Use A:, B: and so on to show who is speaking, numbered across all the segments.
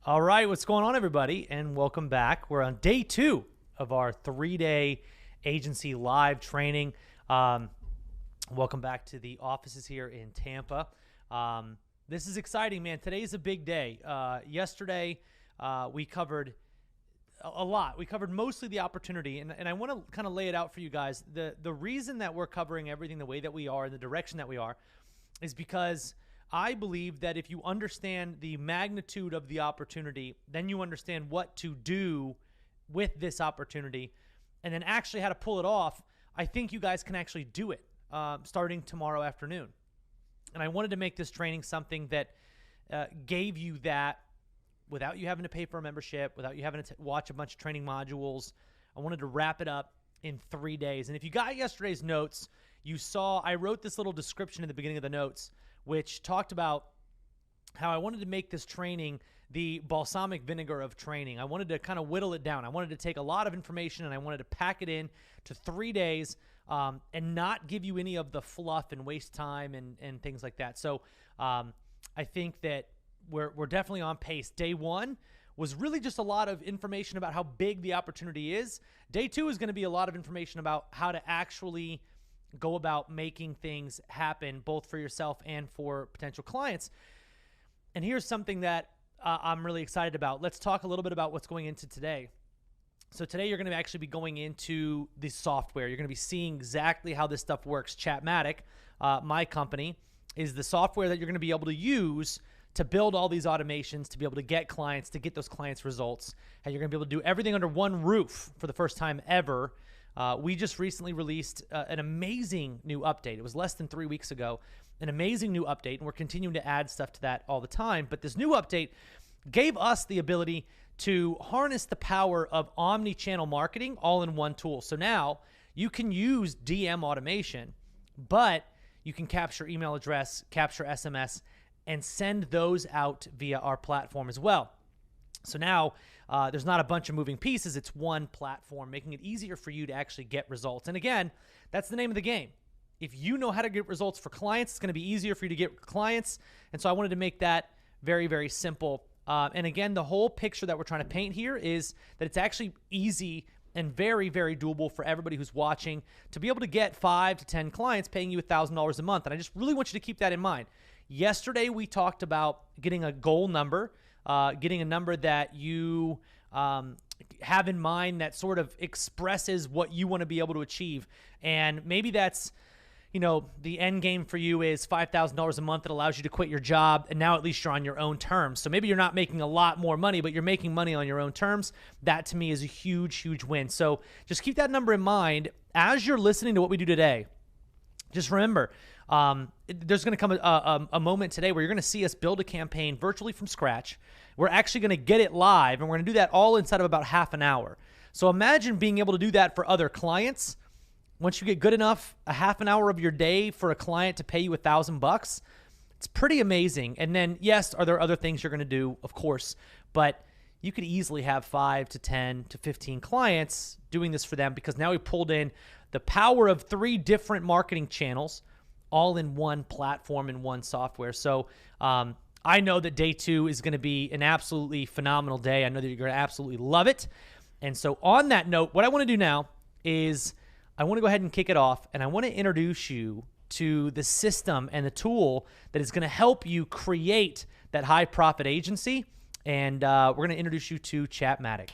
A: All right, what's going on, everybody? And welcome back. We're on day 2 of our 3-day agency live training. Welcome back to the offices here in Tampa. This is exciting, man. Today's a big day. Yesterday, we covered a lot. We covered mostly the opportunity, and I want to kind of lay it out for you guys. The reason that we're covering everything the way that we are and the direction that we are is because I believe that if you understand the magnitude of the opportunity, then you understand what to do with this opportunity and then actually how to pull it off. I think you guys can actually do it starting tomorrow afternoon. And I wanted to make this training something that gave you that without you having to pay for a membership, without you having to watch a bunch of training modules. I wanted to wrap it up in 3 days. And if you got yesterday's notes, you saw I wrote this little description in the beginning of the notes, which talked about how I wanted to make this training the balsamic vinegar of training. I wanted to kind of whittle it down. I wanted to take a lot of information and I wanted to pack it in to 3 days and not give you any of the fluff and waste time and things like that. So I think that we're definitely on pace. Day 1 was really just a lot of information about how big the opportunity is. Day 2 is going to be a lot of information about how to actually go about making things happen, both for yourself and for potential clients. And here's something that I'm really excited about. Let's talk a little bit about what's going into today. So today you're going to actually be going into the software. You're going to be seeing exactly how this stuff works. Chatmatic, my company, is the software that you're going to be able to use to build all these automations, to be able to get clients, to get those clients results. And you're going to be able to do everything under one roof for the first time ever. We just recently released an amazing new update. It was less than 3 weeks ago, an amazing new update, and we're continuing to add stuff to that all the time. But this new update gave us the ability to harness the power of omni-channel marketing all in one tool. So now you can use DM automation, but you can capture email address, capture SMS, and send those out via our platform as well. So now there's not a bunch of moving pieces. It's one platform, making it easier for you to actually get results. And again, that's the name of the game. If you know how to get results for clients, it's going to be easier for you to get clients. And so I wanted to make that very, very simple. And again, the whole picture that we're trying to paint here is that it's actually easy and very, very doable for everybody who's watching to be able to get 5 to 10 clients paying you $1,000 a month. And I just really want you to keep that in mind. Yesterday, we talked about getting a goal number, getting a number that you have in mind that sort of expresses what you want to be able to achieve. And maybe that's, you know, the end game for you is $5,000 a month that allows you to quit your job, and now at least you're on your own terms. So maybe you're not making a lot more money, but you're making money on your own terms. That to me is a huge, huge win. So just keep that number in mind as you're listening to what we do today. Just remember, there's going to come a moment today where you're going to see us build a campaign virtually from scratch. We're actually going to get it live, and we're going to do that all inside of about half an hour. So imagine being able to do that for other clients. Once you get good enough, a half an hour of your day for a client to pay you $1,000, it's pretty amazing. And then, yes, are there other things you're going to do? Of course, but you could easily have 5 to 10 to 15 clients doing this for them, because now we pulled in the power of 3 different marketing channels all in one platform and one software. So I know that day 2 is going to be an absolutely phenomenal day. I know that you're going to absolutely love it. And so on that note, what I want to do now is I want to go ahead and kick it off, and I want to introduce you to the system and the tool that is going to help you create that high profit agency. And we're going to introduce you to Chatmatic.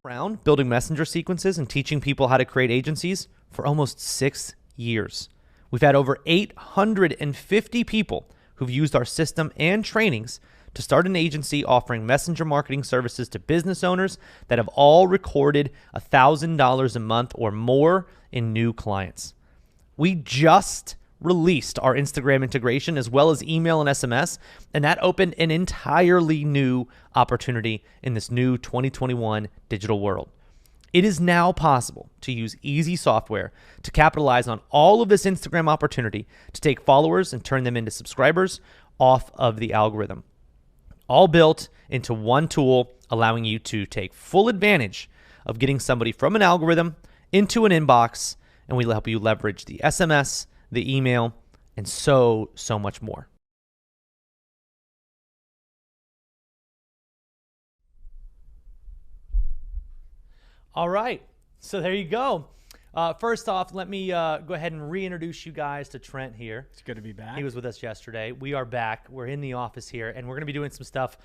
A: Around building messenger sequences and teaching people how to create agencies for almost 6 years. We've had over 850 people who've used our system and trainings to start an agency offering messenger marketing services to business owners that have all recorded $1,000 a month or more in new clients. We just released our Instagram integration as well as email and SMS, and that opened an entirely new opportunity in this new 2021 digital world. It is now possible to use easy software to capitalize on all of this Instagram opportunity to take followers and turn them into subscribers off of the algorithm. All built into one tool, allowing you to take full advantage of getting somebody from an algorithm into an inbox, and we help you leverage the SMS, the email, and so much more. All right. So there you go. First off, let me go ahead and reintroduce you guys to Trent here.
B: It's good to be back.
A: He was with us yesterday. We are back. We're in the office here, and we're going to be doing some stuff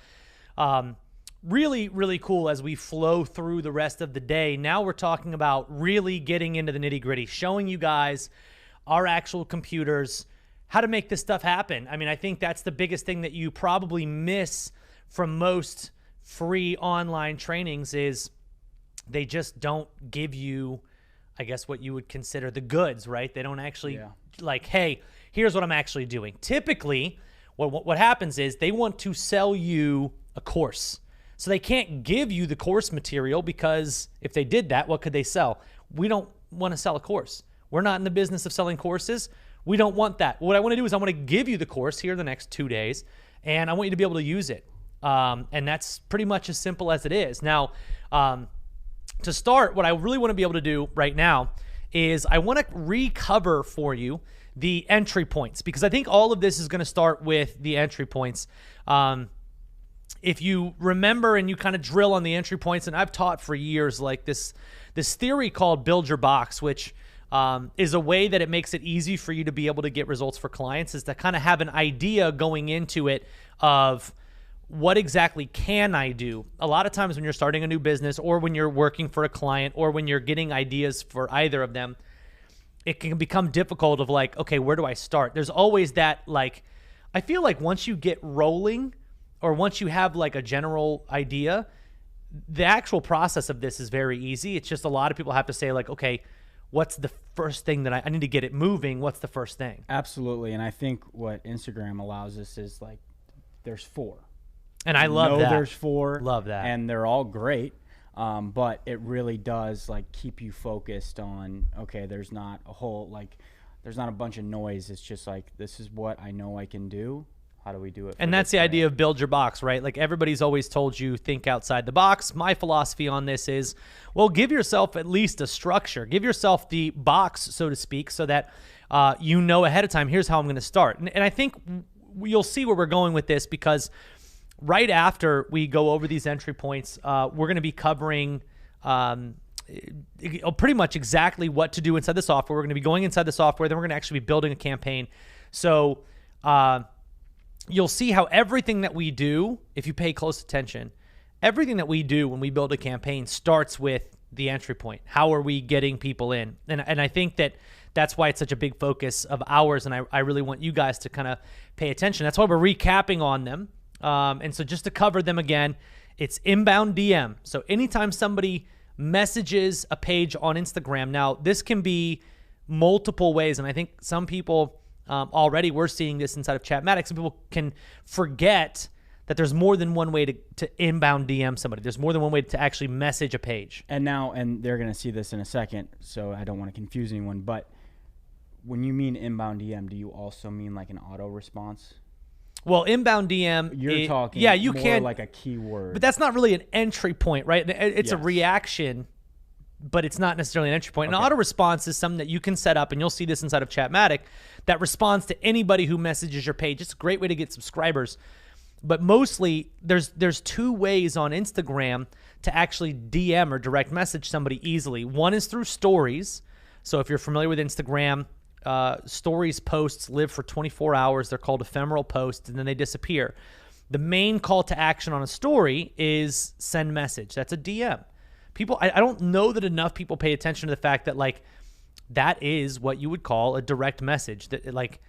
A: really, really cool as we flow through the rest of the day. Now we're talking about really getting into the nitty-gritty, showing you guys our actual computers, how to make this stuff happen. I mean, I think that's the biggest thing that you probably miss from most free online trainings is they just don't give you, I guess, what you would consider the goods, right? They don't actually like, hey, here's what I'm actually doing. Typically, what happens is they want to sell you a course. So they can't give you the course material because if they did that, what could they sell? We don't want to sell a course. We're not in the business of selling courses. We don't want that. What I want to do is I want to give you the course here the next 2 days, and I want you to be able to use it. And that's pretty much as simple as it is. Now, to start, what I really want to be able to do right now is I want to recover for you the entry points, because I think all of this is going to start with the entry points. If you remember and you kind of drill on the entry points, and I've taught for years like this theory called build your box, which is a way that it makes it easy for you to be able to get results for clients, is to kind of have an idea going into it of what exactly can I do? A lot of times when you're starting a new business or when you're working for a client or when you're getting ideas for either of them, it can become difficult of like, okay, where do I start? There's always that, like, I feel like once you get rolling or once you have like a general idea, the actual process of this is very easy. It's just a lot of people have to say like, okay, what's the first thing that I need to get it moving? What's the first thing?
B: Absolutely. And I think what Instagram allows us is like, there's 4.
A: And I love that.
B: There's 4.
A: Love that.
B: And they're all great. But it really does like keep you focused on, okay, there's not a whole, like, there's not a bunch of noise. It's just like, this is what I know I can do. How do we do it?
A: And that's the idea of build your box, right? Like everybody's always told you think outside the box. My philosophy on this is, well, give yourself at least a structure. Give yourself the box, so to speak, so that you know ahead of time, here's how I'm going to start. And I think you'll see where we're going with this, because right after we go over these entry points, we're going to be covering pretty much exactly what to do inside the software. We're going to be going inside the software. Then we're going to actually be building a campaign. So you'll see how everything that we do, if you pay close attention, everything that we do when we build a campaign starts with the entry point. How are we getting people in? And I think that that's why it's such a big focus of ours, and I really want you guys to kind of pay attention. That's why we're recapping on them. And so just to cover them again, it's inbound DM. So anytime somebody messages a page on Instagram, now this can be multiple ways, and I think some people already we're seeing this inside of Chatmatic. Some people can forget that there's more than one way to inbound DM somebody. There's more than one way to actually message a page.
B: And now, and they're going to see this in a second, so I don't want to confuse anyone, but when you mean inbound DM, do you also mean like an auto response?
A: Well, inbound DM,
B: you're talking
A: you
B: more
A: can,
B: like a keyword.
A: But that's not really an entry point, right? It's a reaction, but it's not necessarily an entry point. An auto response is something that you can set up, and you'll see this inside of Chatmatic, that responds to anybody who messages your page. It's a great way to get subscribers. But mostly, there's 2 ways on Instagram to actually DM or direct message somebody easily. One is through stories. So if you're familiar with Instagram, stories posts live for 24 hours. They're called ephemeral posts, and then they disappear. The main call to action on a story is send message. That's a DM. People, I don't know that enough people pay attention to the fact that like that is what you would call a direct message. That like,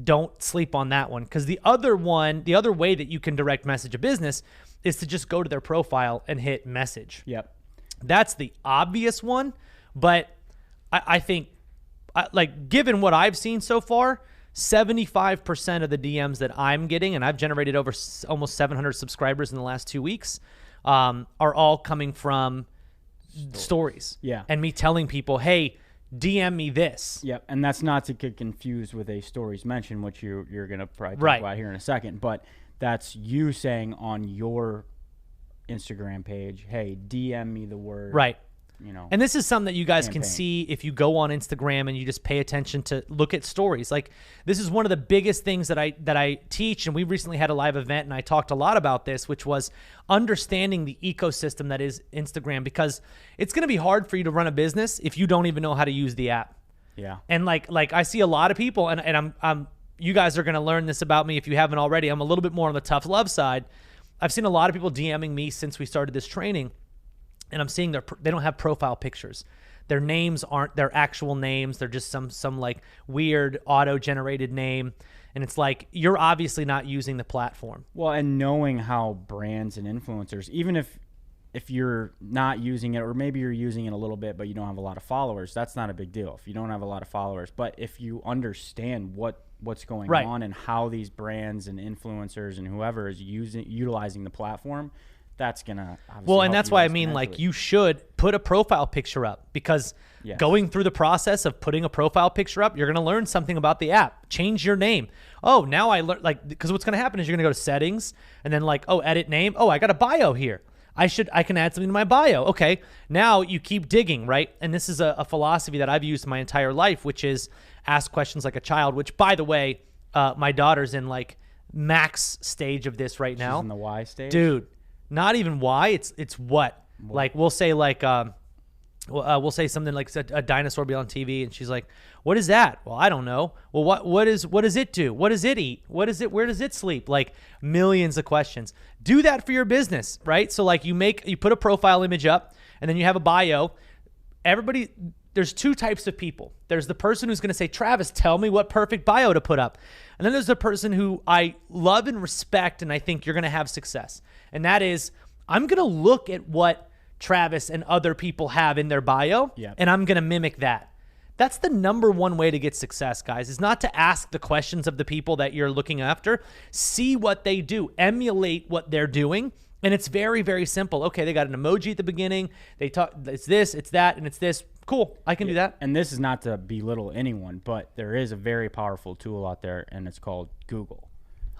A: don't sleep on that one, because the other way that you can direct message a business is to just go to their profile and hit message.
B: Yep,
A: that's the obvious one, but I think, like, given what I've seen so far, 75% of the DMs that I'm getting, and I've generated over almost 700 subscribers in the last 2 weeks, are all coming from stories.
B: Yeah.
A: And me telling people, hey, DM me this.
B: Yep. And that's not to get confused with a stories mention, which you're going to probably talk about here in a second. But that's you saying on your Instagram page, hey, DM me the word.
A: Right. And this is something that you guys can
B: campaign.
A: see if you go on Instagram and you just pay attention to look at stories. Like, this is one of the biggest things that I teach, and we recently had a live event and I talked a lot about this, which was understanding the ecosystem that is Instagram, because it's going to be hard for you to run a business if you don't even know how to use the app.
B: Yeah.
A: And like I see a lot of people, and I'm you guys are going to learn this about me if you haven't already. I'm a little bit more on the tough love side. I've seen a lot of people DMing me since we started this training, and I'm seeing they don't have profile pictures. Their names aren't their actual names. They're just some like weird auto-generated name. And it's like, you're obviously not using the platform.
B: Well, and knowing how brands and influencers, even if you're not using it, or maybe you're using it a little bit, but you don't have a lot of followers, that's not a big deal if you don't have a lot of followers. But if you understand what's going on and how these brands and influencers and whoever is utilizing the platform, that's gonna
A: well, and that's why I mean, like, you should put a profile picture up, because going through the process of putting a profile picture up, you're gonna learn something about the app. Change your name. Oh, now I learned, like, because what's gonna happen is you're gonna go to settings and then like, oh, edit name. Oh, I got a bio here. I can add something to my bio. Okay, now you keep digging, right? And this is a philosophy that I've used my entire life, which is ask questions like a child. Which, by the way, my daughter's in like max stage of this right now.
B: She's in the Y stage,
A: dude. Not even why, it's what. Like, we'll say like we'll say something like a dinosaur be on TV, and she's like, "What is that?" Well, I don't know. Well, what does it do? What does it eat? Where does it sleep? Like, millions of questions. Do that for your business, right? So like, you put a profile image up, and then you have a bio. There's two types of people. There's the person who's going to say, "Travis, tell me what perfect bio to put up." And then there's the person who I love and respect, and I think you're going to have success. And that is, I'm going to look at what Travis and other people have in their bio, and I'm going to mimic that. That's the number one way to get success, guys, is not to ask the questions of the people that you're looking after. See what they do. Emulate what they're doing. And it's very, very simple. Okay, they got an emoji at the beginning. They talk, it's this, it's that, and it's this. Cool, I can do that.
B: And this is not to belittle anyone, but there is a very powerful tool out there, and it's called Google.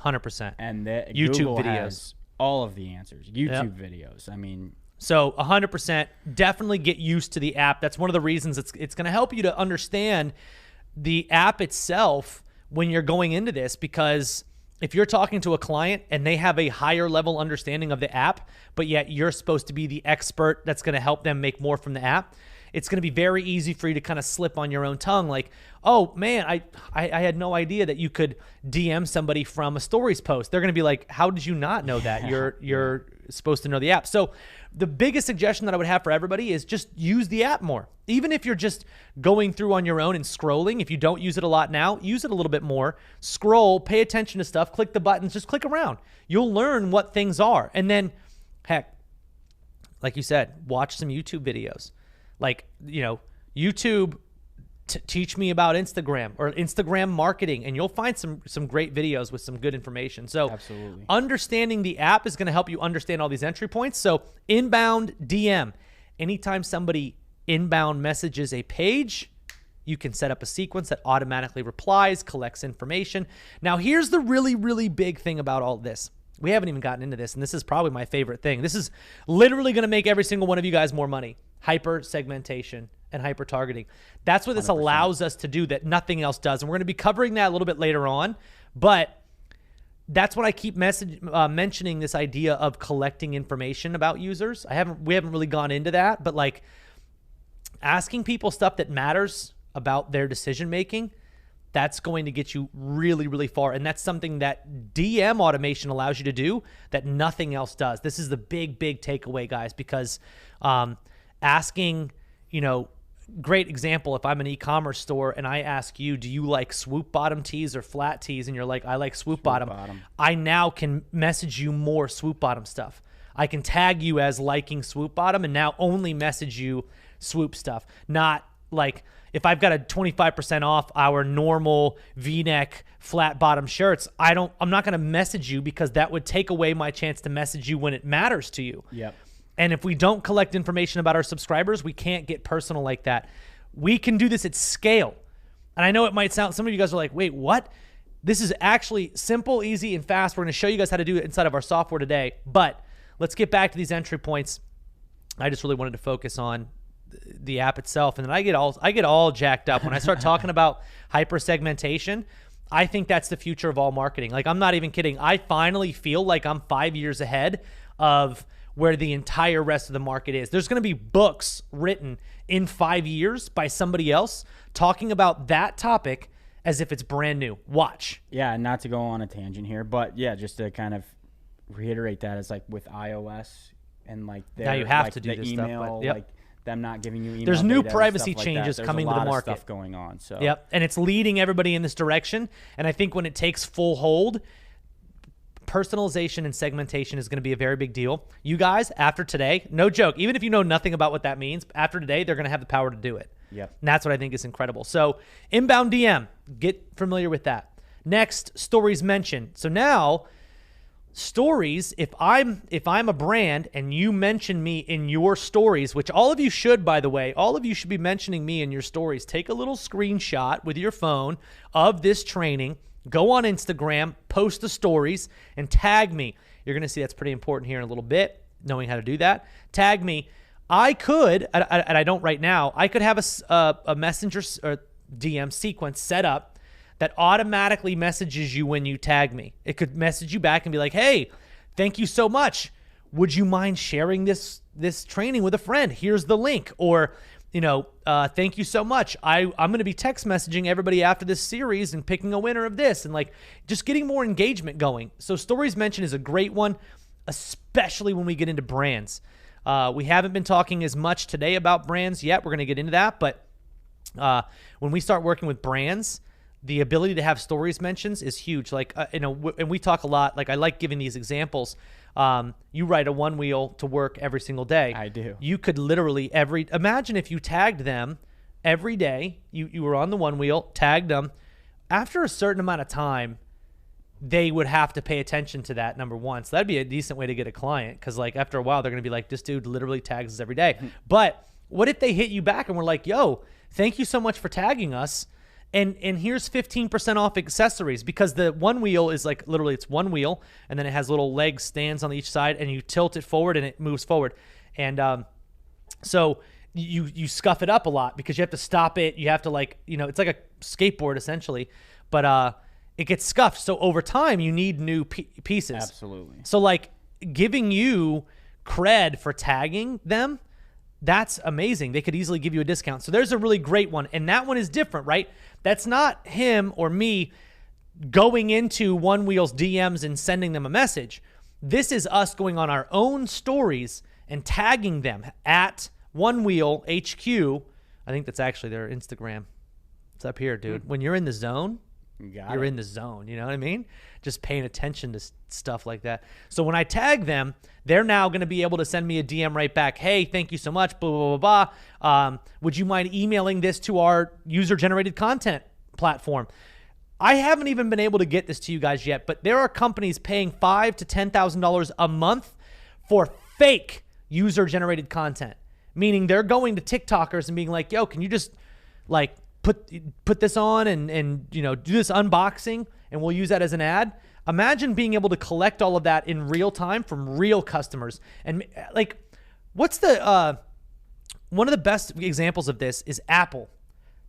A: 100%.
B: And
A: YouTube
B: Google
A: videos.
B: Has all of the answers. YouTube videos. I mean,
A: so 100%, definitely get used to the app. That's one of the reasons it's going to help you to understand the app itself when you're going into this, because if you're talking to a client and they have a higher level understanding of the app, but yet you're supposed to be the expert that's going to help them make more from the app, it's going to be very easy for you to kind of slip on your own tongue. Like, oh man, I had no idea that you could DM somebody from a stories post. They're going to be like, how did you not know that? You're supposed to know the app. So the biggest suggestion that I would have for everybody is just use the app more. Even if you're just going through on your own and scrolling, if you don't use it a lot now, use it a little bit more. Scroll, pay attention to stuff, click the buttons, just click around. You'll learn what things are. And then, heck, like you said, watch some YouTube videos. Like, YouTube, teach me about Instagram or Instagram marketing, and you'll find some great videos with some good information. So
B: absolutely,
A: understanding the app is going to help you understand all these entry points. So inbound DM, anytime somebody inbound messages a page, you can set up a sequence that automatically replies, collects information. Now, here's the really, really big thing about all this. We haven't even gotten into this, and this is probably my favorite thing. This is literally going to make every single one of you guys more money. Hyper segmentation and hyper targeting. That's what this 100%. Allows us to do that nothing else does. And we're going to be covering that a little bit later on, but that's what I keep mentioning, this idea of collecting information about users. We haven't really gone into that, but like asking people stuff that matters about their decision-making, that's going to get you really, really far. And that's something that DM automation allows you to do that nothing else does. This is the big, big takeaway, guys, because asking, great example, if I'm an e-commerce store and I ask you, do you like swoop bottom tees or flat tees? And you're like, I like swoop bottom. I now can message you more swoop bottom stuff. I can tag you as liking swoop bottom and now only message you swoop stuff. Not like if I've got a 25% off our normal V-neck flat bottom shirts, I'm not going to message you, because that would take away my chance to message you when it matters to you.
B: Yep.
A: And if we don't collect information about our subscribers, we can't get personal like that. We can do this at scale. And I know it might sound, some of you guys are like, wait, what? This is actually simple, easy, and fast. We're going to show you guys how to do it inside of our software today. But let's get back to these entry points. I just really wanted to focus on the app itself, and then I get all jacked up when I start talking about hyper segmentation. I think that's the future of all marketing. Like, I'm not even kidding. I finally feel like I'm 5 years ahead of where the entire rest of the market is. There's going to be books written in 5 years by somebody else talking about that topic as if it's brand new. Watch.
B: Yeah, not to go on a tangent here, but yeah, just to kind of reiterate that, it's like with iOS and like
A: now you have
B: like
A: to do
B: the
A: this
B: email,
A: stuff, but, yep.
B: like them not giving you email.
A: There's new
B: data
A: privacy
B: and stuff
A: changes
B: like that.
A: coming
B: There's
A: to
B: a
A: the
B: lot
A: market.
B: of stuff going on. So
A: yep, and it's leading everybody in this direction. And I think when it takes full hold, personalization and segmentation is going to be a very big deal. You guys, after today, no joke, even if you know nothing about what that means, after today, they're going to have the power to do it.
B: Yep.
A: And that's what I think is incredible. So inbound DM, get familiar with that. Next, stories mentioned. So now stories, if I'm a brand and you mention me in your stories, which all of you should, by the way, all of you should be mentioning me in your stories. Take a little screenshot with your phone of this training, go on Instagram, post the stories, and tag me. You're going to see that's pretty important here in a little bit, knowing how to do that. Tag me. I could, and I don't right now, I could have a messenger or DM sequence set up that automatically messages you when you tag me. It could message you back and be like, hey, thank you so much. Would you mind sharing this training with a friend? Here's the link. Or, thank you so much. I'm going to be text messaging everybody after this series and picking a winner of this, and like just getting more engagement going. So stories mentioned is a great one, especially when we get into brands. We haven't been talking as much today about brands yet. We're going to get into that. But when we start working with brands, the ability to have stories mentions is huge. Like, and we talk a lot. Like, I like giving these examples. You ride a one wheel to work every single day.
B: I do.
A: You could literally imagine if you tagged them every day, you were on the one wheel, tagged them. After a certain amount of time, they would have to pay attention to that, number one. So that'd be a decent way to get a client, because like after a while, they're going to be like, this dude literally tags us every day. But what if they hit you back and we're like, yo, thank you so much for tagging us. And here's 15% off accessories, because the one wheel is like literally it's one wheel, and then it has little leg stands on each side, and you tilt it forward and it moves forward. And so you scuff it up a lot because you have to stop it. You have to it's like a skateboard essentially, but it gets scuffed. So over time you need new pieces.
B: Absolutely.
A: So like giving you cred for tagging them, that's amazing. They could easily give you a discount. So there's a really great one. And that one is different, right? That's not him or me going into One Wheel's DMs and sending them a message. This is us going on our own stories and tagging them at One Wheel HQ. I think that's actually their Instagram. It's up here, dude. When you're in the zone, you're in the zone. You know what I mean? Just paying attention to stuff like that. So when I tag them, they're now going to be able to send me a DM right back. Hey, thank you so much. Blah, blah, blah, blah. Would you mind emailing this to our user-generated content platform? I haven't even been able to get this to you guys yet, but there are companies paying $5,000 to $10,000 a month for fake user-generated content, meaning they're going to TikTokers and being like, yo, can you just like put this on and do this unboxing, and we'll use that as an ad. Imagine being able to collect all of that in real time from real customers. And like, what's the one of the best examples of this is Apple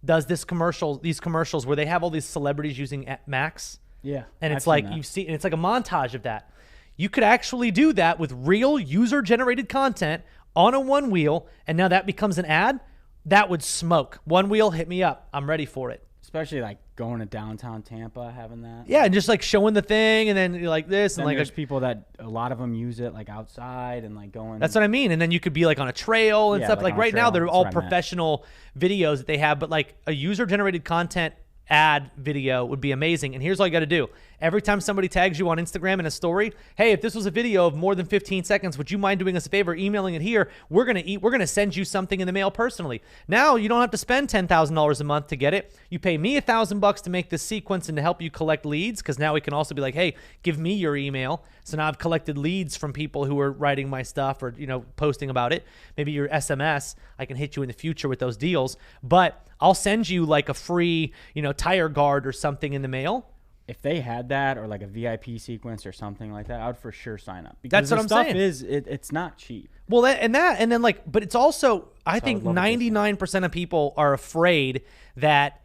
A: does these commercials where they have all these celebrities using Macs.
B: Yeah.
A: And it's like you see, and it's like a montage of that. You could actually do that with real user generated content on a one wheel, and now that becomes an ad. That would smoke. One Wheel, hit me up. I'm ready for it.
B: Especially like going to downtown Tampa, having that.
A: Yeah, and just like showing the thing, and then you're like this, and like
B: there's people that a lot of them use it like outside and like going.
A: That's what I mean. And then you could be like on a trail and stuff. Like right now, they're all professional videos that they have, but like a user-generated content ad video would be amazing. And here's all you got to do. Every time somebody tags you on Instagram in a story, hey, if this was a video of more than 15 seconds, would you mind doing us a favor, emailing it here? We're going to send you something in the mail personally. Now you don't have to spend $10,000 a month to get it. You pay me $1,000 to make this sequence and to help you collect leads, because now we can also be like, hey, give me your email. So now I've collected leads from people who are writing my stuff or, posting about it. Maybe your SMS, I can hit you in the future with those deals, but I'll send you like a free, tire guard or something in the mail.
B: if they had that or like a VIP sequence or something like that, I would for sure sign up.
A: That's
B: Because
A: what I'm saying.
B: It's not cheap.
A: Well, and then like, but it's also, I think 99% of people are afraid that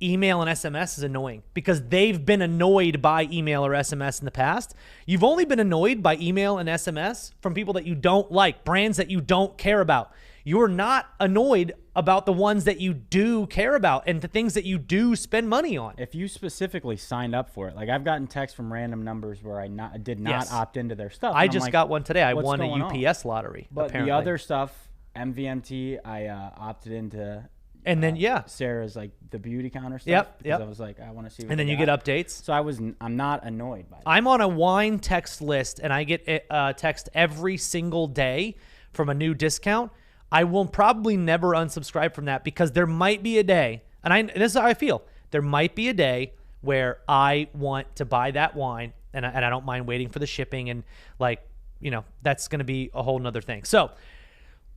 A: email and SMS is annoying because they've been annoyed by email or SMS in the past. You've only been annoyed by email and SMS from people that you don't like, brands that you don't care about. You're not annoyed about the ones that you do care about and the things that you do spend money on.
B: If you specifically signed up for it, like I've gotten texts from random numbers where I did not opt into their stuff.
A: I just got one today. I won a UPS
B: on?
A: lottery.
B: But
A: apparently.
B: the other stuff, MVMT, I opted into.
A: And then
B: Sarah's like the beauty counter stuff. Because I was like, I want to see. What
A: and then you get updates.
B: So I'm not annoyed by that.
A: I'm on a wine text list, and I get text every single day from a new discount. I will probably never unsubscribe from that because there might be a day, and this is how I feel. There might be a day where I want to buy that wine, and I don't mind waiting for the shipping, and like, you know, that's going to be a whole nother thing. So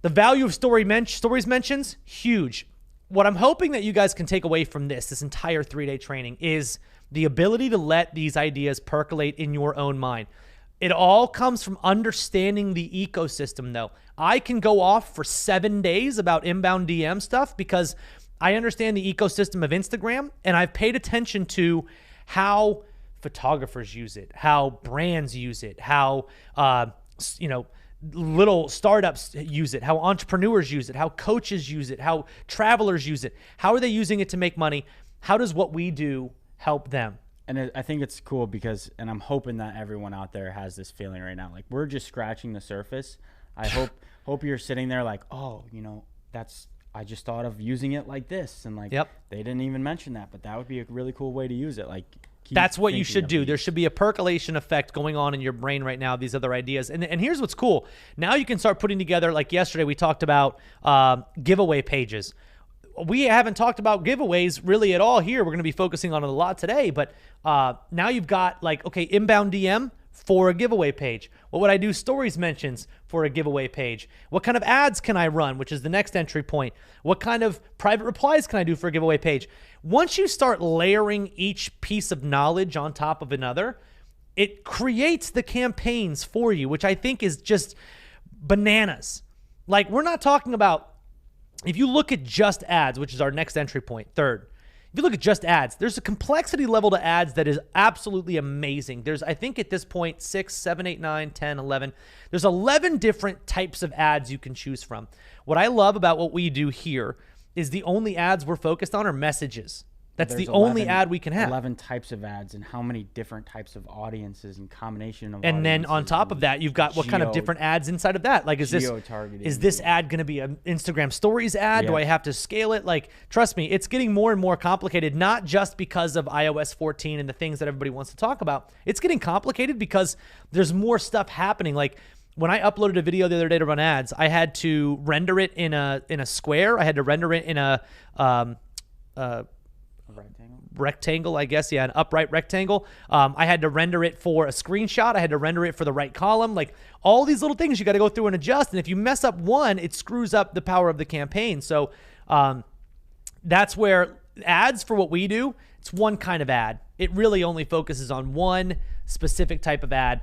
A: the value of stories mentions, huge. What I'm hoping that you guys can take away from this entire 3-day training is the ability to let these ideas percolate in your own mind. It all comes from understanding the ecosystem, though. I can go off for 7 days about inbound DM stuff because I understand the ecosystem of Instagram, and I've paid attention to how photographers use it, how brands use it, how little startups use it, how entrepreneurs use it, how coaches use it, how travelers use it. How are they using it to make money? How does what we do help them?
B: And I think it's cool because, and I'm hoping that everyone out there has this feeling right now. Like, we're just scratching the surface. I hope you're sitting there like, oh, you know, I just thought of using it like this. And like, they didn't even mention that, but that would be a really cool way to use it. Like,
A: that's what you should do. There should be a percolation effect going on in your brain right now, these other ideas. And here's what's cool. Now you can start putting together, like yesterday we talked about giveaway pages. We haven't talked about giveaways really at all here. We're going to be focusing on it a lot today, but now you've got like, okay, inbound DM for a giveaway page. What would I do? Stories mentions for a giveaway page. What kind of ads can I run, which is the next entry point? What kind of private replies can I do for a giveaway page? Once you start layering each piece of knowledge on top of another, it creates the campaigns for you, which I think is just bananas. Like, we're not talking about, if you look at just ads, which is our next entry point, third, if you look at just ads, there's a complexity level to ads that is absolutely amazing. There's, I think at this point, 6, 7, 8, 9, 10, 11. There's 11 different types of ads you can choose from. What I love about what we do here is the only ads we're focused on are messages. That's the only ad we can have.
B: 11 types of ads and how many different types of audiences and combination of
A: and then on top of that, you've got what kind of different ads inside of that. Like, is this ad going to be an Instagram stories ad? Do I have to scale it? Like, trust me, it's getting more and more complicated, not just because of iOS 14 and the things that everybody wants to talk about. It's getting complicated because there's more stuff happening. Like, when I uploaded a video the other day to run ads, I had to render it in a square. I had to render it in a rectangle, I guess. Yeah, an upright rectangle. I had to render it for a screenshot. I had to render it for the right column. Like, all these little things you got to go through and adjust. And if you mess up one, it screws up the power of the campaign. So that's where ads, for what we do, it's one kind of ad. It really only focuses on one specific type of ad.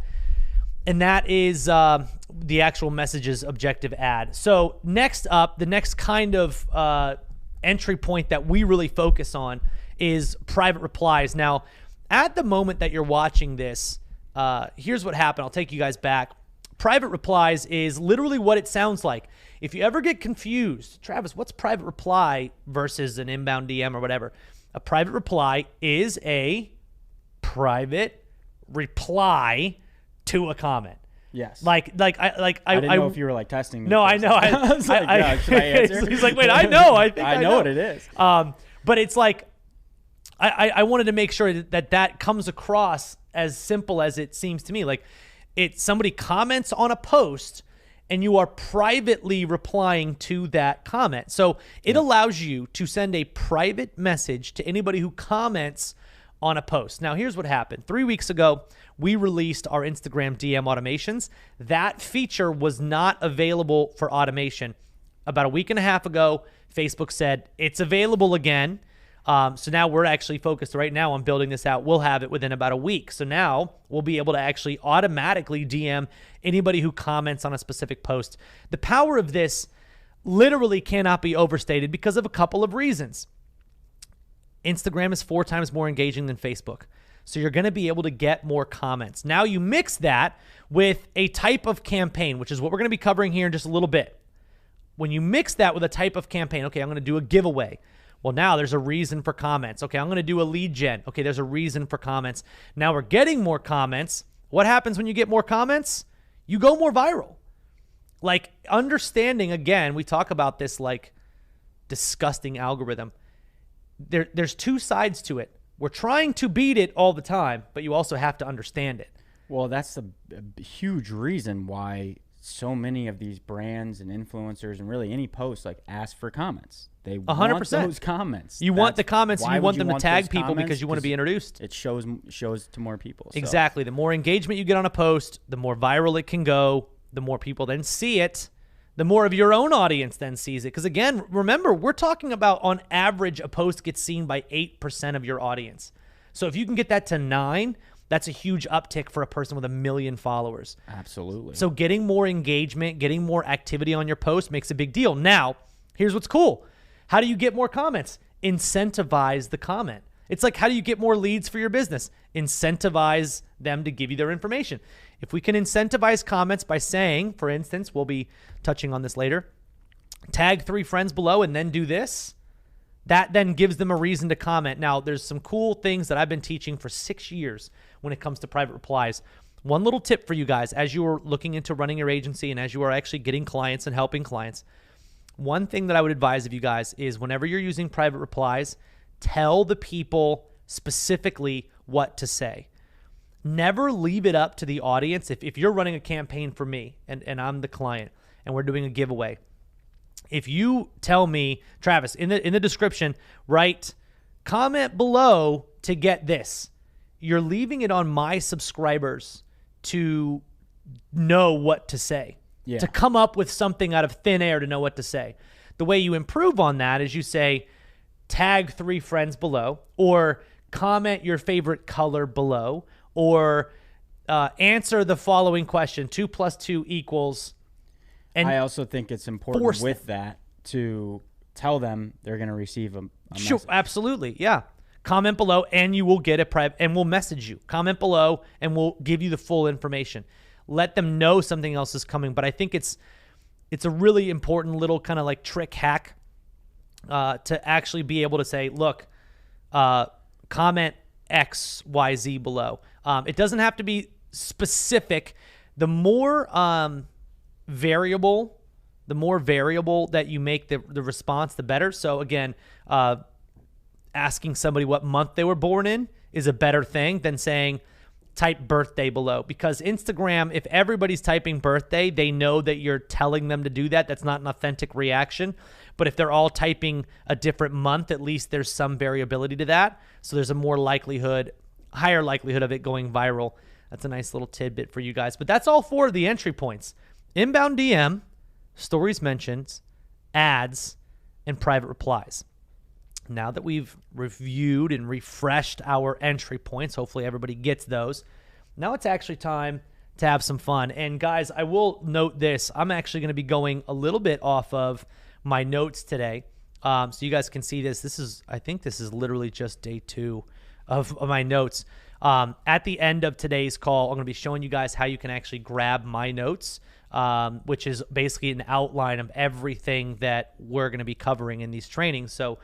A: And that is the actual messages objective ad. So next up, the next kind of entry point that we really focus on is private replies. Now, at the moment that you're watching this, here's what happened. I'll take you guys back. Private replies is literally what it sounds like. If you ever get confused, Travis, what's private reply versus an inbound DM or whatever? A private reply is a private reply to a comment.
B: Yes.
A: I
B: didn't know if you were like testing me.
A: No, I know.
B: I was like, should I answer?
A: He's like, wait, I know. I think I know
B: what it is.
A: But it's like, I wanted to make sure that comes across as simple as it seems to me. Like, somebody comments on a post and you are privately replying to that comment. So it allows you to send a private message to anybody who comments on a post. Now, here's what happened. 3 weeks ago, we released our Instagram DM automations. That feature was not available for automation. About a week and a half ago, Facebook said it's available again. So now we're actually focused right now on building this out. We'll have it within about a week. So now we'll be able to actually automatically DM anybody who comments on a specific post. The power of this literally cannot be overstated because of a couple of reasons. Instagram is 4 times more engaging than Facebook. So you're going to be able to get more comments. Now you mix that with a type of campaign, which is what we're going to be covering here in just a little bit. When you mix that with a type of campaign, okay, I'm going to do a giveaway. Well, now there's a reason for comments. Okay, I'm going to do a lead gen. Okay, there's a reason for comments. Now we're getting more comments. What happens when you get more comments? You go more viral. Like, understanding, again, we talk about this like disgusting algorithm. There's 2 sides to it. We're trying to beat it all the time, but you also have to understand it.
B: Well, that's a huge reason why so many of these brands and influencers and really any post like ask for comments. They 100%. Want those comments.
A: You want the comments, and you want them to tag people because you want to be introduced.
B: It shows to more people. So.
A: Exactly. The more engagement you get on a post, the more viral it can go, the more people then see it, the more of your own audience then sees it. Because again, remember, we're talking about on average a post gets seen by 8% of your audience. So if you can get that to 9, that's a huge uptick for a person with 1 million followers.
B: Absolutely.
A: So getting more engagement, getting more activity on your post makes a big deal. Now, here's what's cool. How do you get more comments? Incentivize the comment. It's like, how do you get more leads for your business? Incentivize them to give you their information. If we can incentivize comments by saying, for instance, we'll be touching on this later, tag 3 friends below and then do this, that then gives them a reason to comment. Now, there's some cool things that I've been teaching for 6 years when it comes to private replies. One little tip for you guys as you are looking into running your agency and as you are actually getting clients and helping clients, one thing that I would advise of you guys is whenever you're using private replies, tell the people specifically what to say. Never leave it up to the audience. If you're running a campaign for me and I'm the client and we're doing a giveaway, if you tell me, Travis, in the description, write comment below to get this, you're leaving it on my subscribers to know what to say, to come up with something out of thin air to know what to say. The way you improve on that is you say, tag 3 friends below, or comment your favorite color below, or answer the following question, 2 + 2 =. And
B: I also think it's important with that to tell them they're going to receive a
A: sure,
B: message.
A: Absolutely, yeah. Comment below, and you will get a private, and we'll message you. Comment below, and we'll give you the full information. Let them know something else is coming. But I think it's a really important little kind of like trick hack to actually be able to say, look, comment XYZ below. It doesn't have to be specific. The more variable that you make the response, the better. So again, asking somebody what month they were born in is a better thing than saying type birthday below, because Instagram, if everybody's typing birthday, they know that you're telling them to do that. That's not an authentic reaction. But if they're all typing a different month, at least there's some variability to that. So there's a higher likelihood of it going viral. That's a nice little tidbit for you guys. But that's all 4 of the entry points: inbound DM, stories mentions, ads, and private replies. Now that we've reviewed and refreshed our entry points, hopefully everybody gets those. Now it's actually time to have some fun. And guys, I will note this. I'm actually going to be going a little bit off of my notes today. So you guys can see this. I think this is literally just day 2 of my notes. At the end of today's call, I'm going to be showing you guys how you can actually grab my notes, which is basically an outline of everything that we're going to be covering in these trainings. So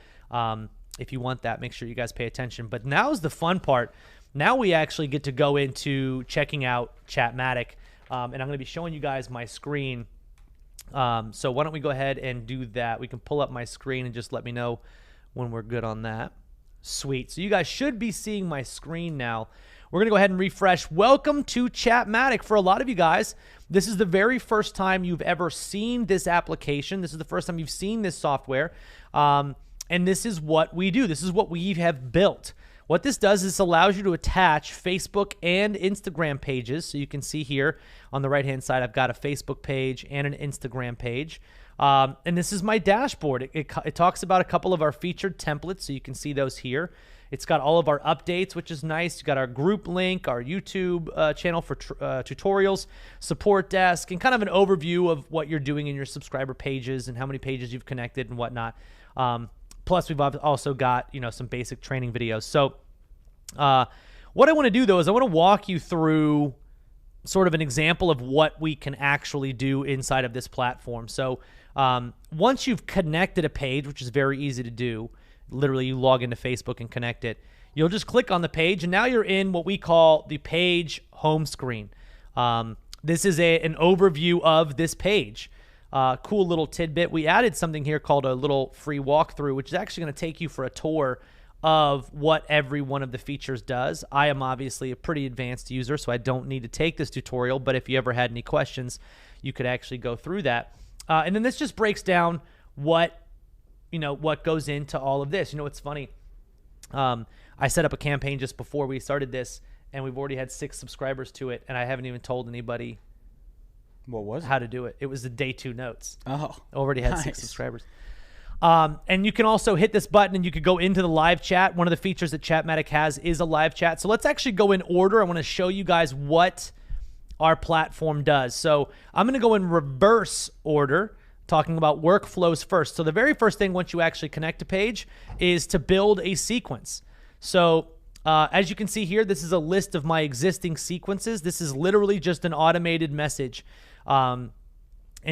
A: if you want that, make sure you guys pay attention. But now's the fun part. Now we actually get to go into checking out Chatmatic, and I'm going to be showing you guys my screen. So why don't we go ahead and do that? We can pull up my screen and just let me know when we're good on that. Sweet. So you guys should be seeing my screen now. We're going to go ahead and refresh. Welcome to Chatmatic. For a lot of you guys, this is the very first time you've ever seen this application. This is the first time you've seen this software. And this is what we do. This is what we have built. What this does is allows you to attach Facebook and Instagram pages. So you can see here on the right-hand side, I've got a Facebook page and an Instagram page. And this is my dashboard. It talks about a couple of our featured templates, so you can see those here. It's got all of our updates, which is nice. You've got our group link, our YouTube channel for tutorials, support desk, and kind of an overview of what you're doing in your subscriber pages and how many pages you've connected and whatnot. Plus, we've also got, some basic training videos. So what I want to do, though, is I want to walk you through sort of an example of what we can actually do inside of this platform. So once you've connected a page, which is very easy to do, literally you log into Facebook and connect it, you'll just click on the page, and now you're in what we call the page home screen. This is an overview of this page. Cool little tidbit. We added something here called a little free walkthrough, which is actually going to take you for a tour of what every one of the features does. I am obviously a pretty advanced user, so I don't need to take this tutorial, but if you ever had any questions, you could actually go through that. And then this just breaks down what goes into all of this. It's funny. I set up a campaign just before we started this, and we've already had 6 subscribers to it, and I haven't even told anybody how to do it. It was the day 2 notes.
B: Oh,
A: already had 6 subscribers. And you can also hit this button and you could go into the live chat. One of the features that Chatmatic has is a live chat. So let's actually go in order. I want to show you guys what our platform does. So I'm going to go in reverse order, talking about workflows first. So the very first thing once you actually connect a page is to build a sequence. So as you can see here, this is a list of my existing sequences. This is literally just an automated message. And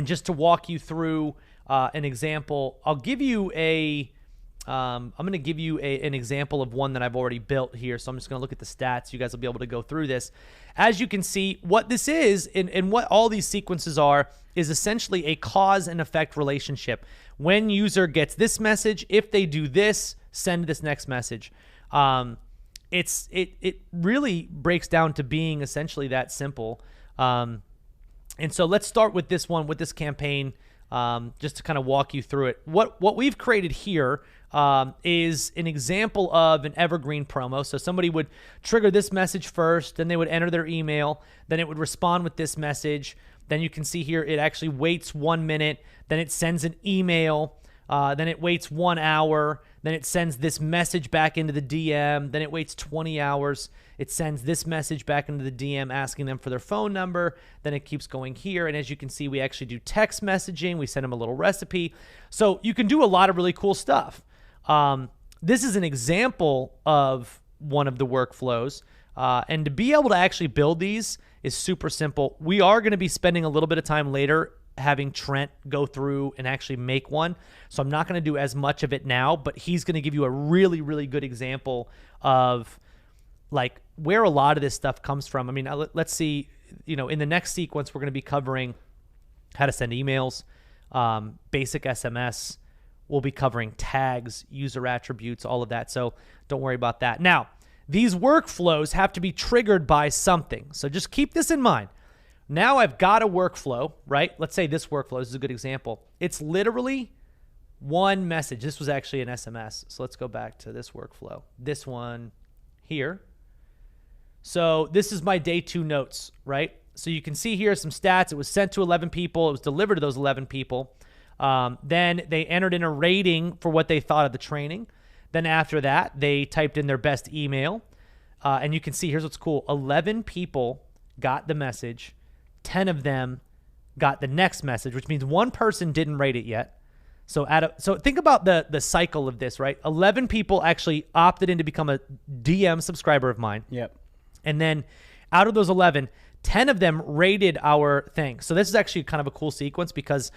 A: just to walk you through an example, I'll give you I'm going to give you an example of one that I've already built here. So I'm just going to look at the stats. You guys will be able to go through this. As you can see, what this is and what all these sequences are is essentially a cause and effect relationship. When user gets this message, if they do this, send this next message. It really breaks down to being essentially that simple. And so let's start with this one, with this campaign, just to kind of walk you through it. What we've created here is an example of an evergreen promo. So somebody would trigger this message first, then they would enter their email, then it would respond with this message. Then you can see here it actually waits 1 minute, then it sends an email, then it waits 1 hour, then it sends this message back into the DM, then it waits 20 hours, it sends this message back into the DM asking them for their phone number, then it keeps going here, and as you can see, we actually do text messaging, we send them a little recipe. So you can do a lot of really cool stuff. This is an example of one of the workflows, and to be able to actually build these is super simple. We are going to be spending a little bit of time later having Trent go through and actually make one. So I'm not going to do as much of it now, but he's going to give you a really, really good example of like where a lot of this stuff comes from. I mean, let's see, in the next sequence, we're going to be covering how to send emails, basic SMS. We'll be covering tags, user attributes, all of that. So don't worry about that. Now, these workflows have to be triggered by something. So just keep this in mind. Now I've got a workflow, right? Let's say this workflow, this is a good example. It's literally one message. This was actually an SMS. So let's go back to this workflow. This one here. So this is my day 2 notes, right? So you can see here some stats. It was sent to 11 people. It was delivered to those 11 people. Then they entered in a rating for what they thought of the training. Then after that, they typed in their best email. And you can see, here's what's cool. 11 people got the message. 10 of them got the next message, which means one person didn't rate it yet. So think about the cycle of this, right? 11 people actually opted in to become a DM subscriber of mine.
B: Yep.
A: And then out of those 11, 10 of them rated our thing. So this is actually kind of a cool sequence because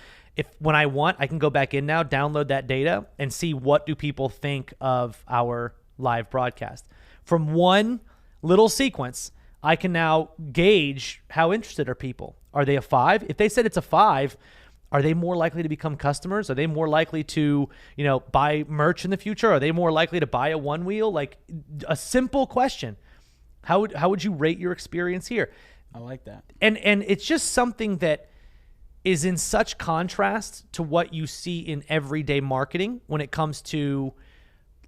A: when I want, I can go back in now, download that data, and see what do people think of our live broadcast. From one little sequence, I can now gauge how interested are people. Are they a 5? If they said it's a 5, are they more likely to become customers? Are they more likely to, buy merch in the future? Are they more likely to buy a one wheel? Like a simple question. How would you rate your experience here?
B: I like that.
A: And it's just something that is in such contrast to what you see in everyday marketing when it comes to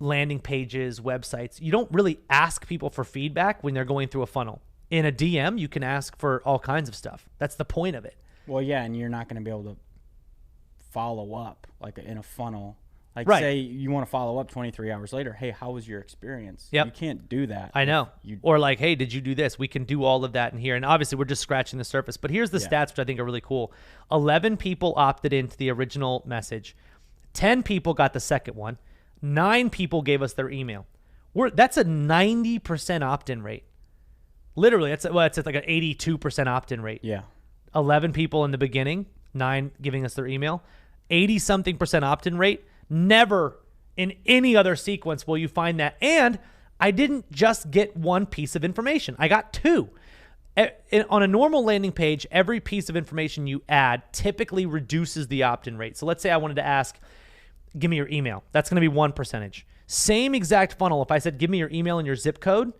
A: landing pages, websites, you don't really ask people for feedback when they're going through a funnel. In a DM, you can ask for all kinds of stuff. That's the point of it.
B: Well, yeah, and you're not going to be able to follow up like in a funnel. Like,
A: right.
B: say you want to follow up 23 hours later. Hey, how was your experience?
A: Yep.
B: You can't do that.
A: I know. Or like, hey, did you do this? We can do all of that in here. And obviously, we're just scratching the surface. But here's the stats, which I think are really cool. 11 people opted into the original message. 10 people got the second one. 9 people gave us their email. That's a 90% opt-in rate. Literally, it's like an 82% opt-in rate.
B: Yeah.
A: 11 people in the beginning, 9 giving us their email. 80-something% opt-in rate. Never in any other sequence will you find that. And I didn't just get one piece of information. I got 2. On a normal landing page, every piece of information you add typically reduces the opt-in rate. So let's say I wanted to ask, give me your email. That's going to be 1%. Same exact funnel. If I said, give me your email and your zip code,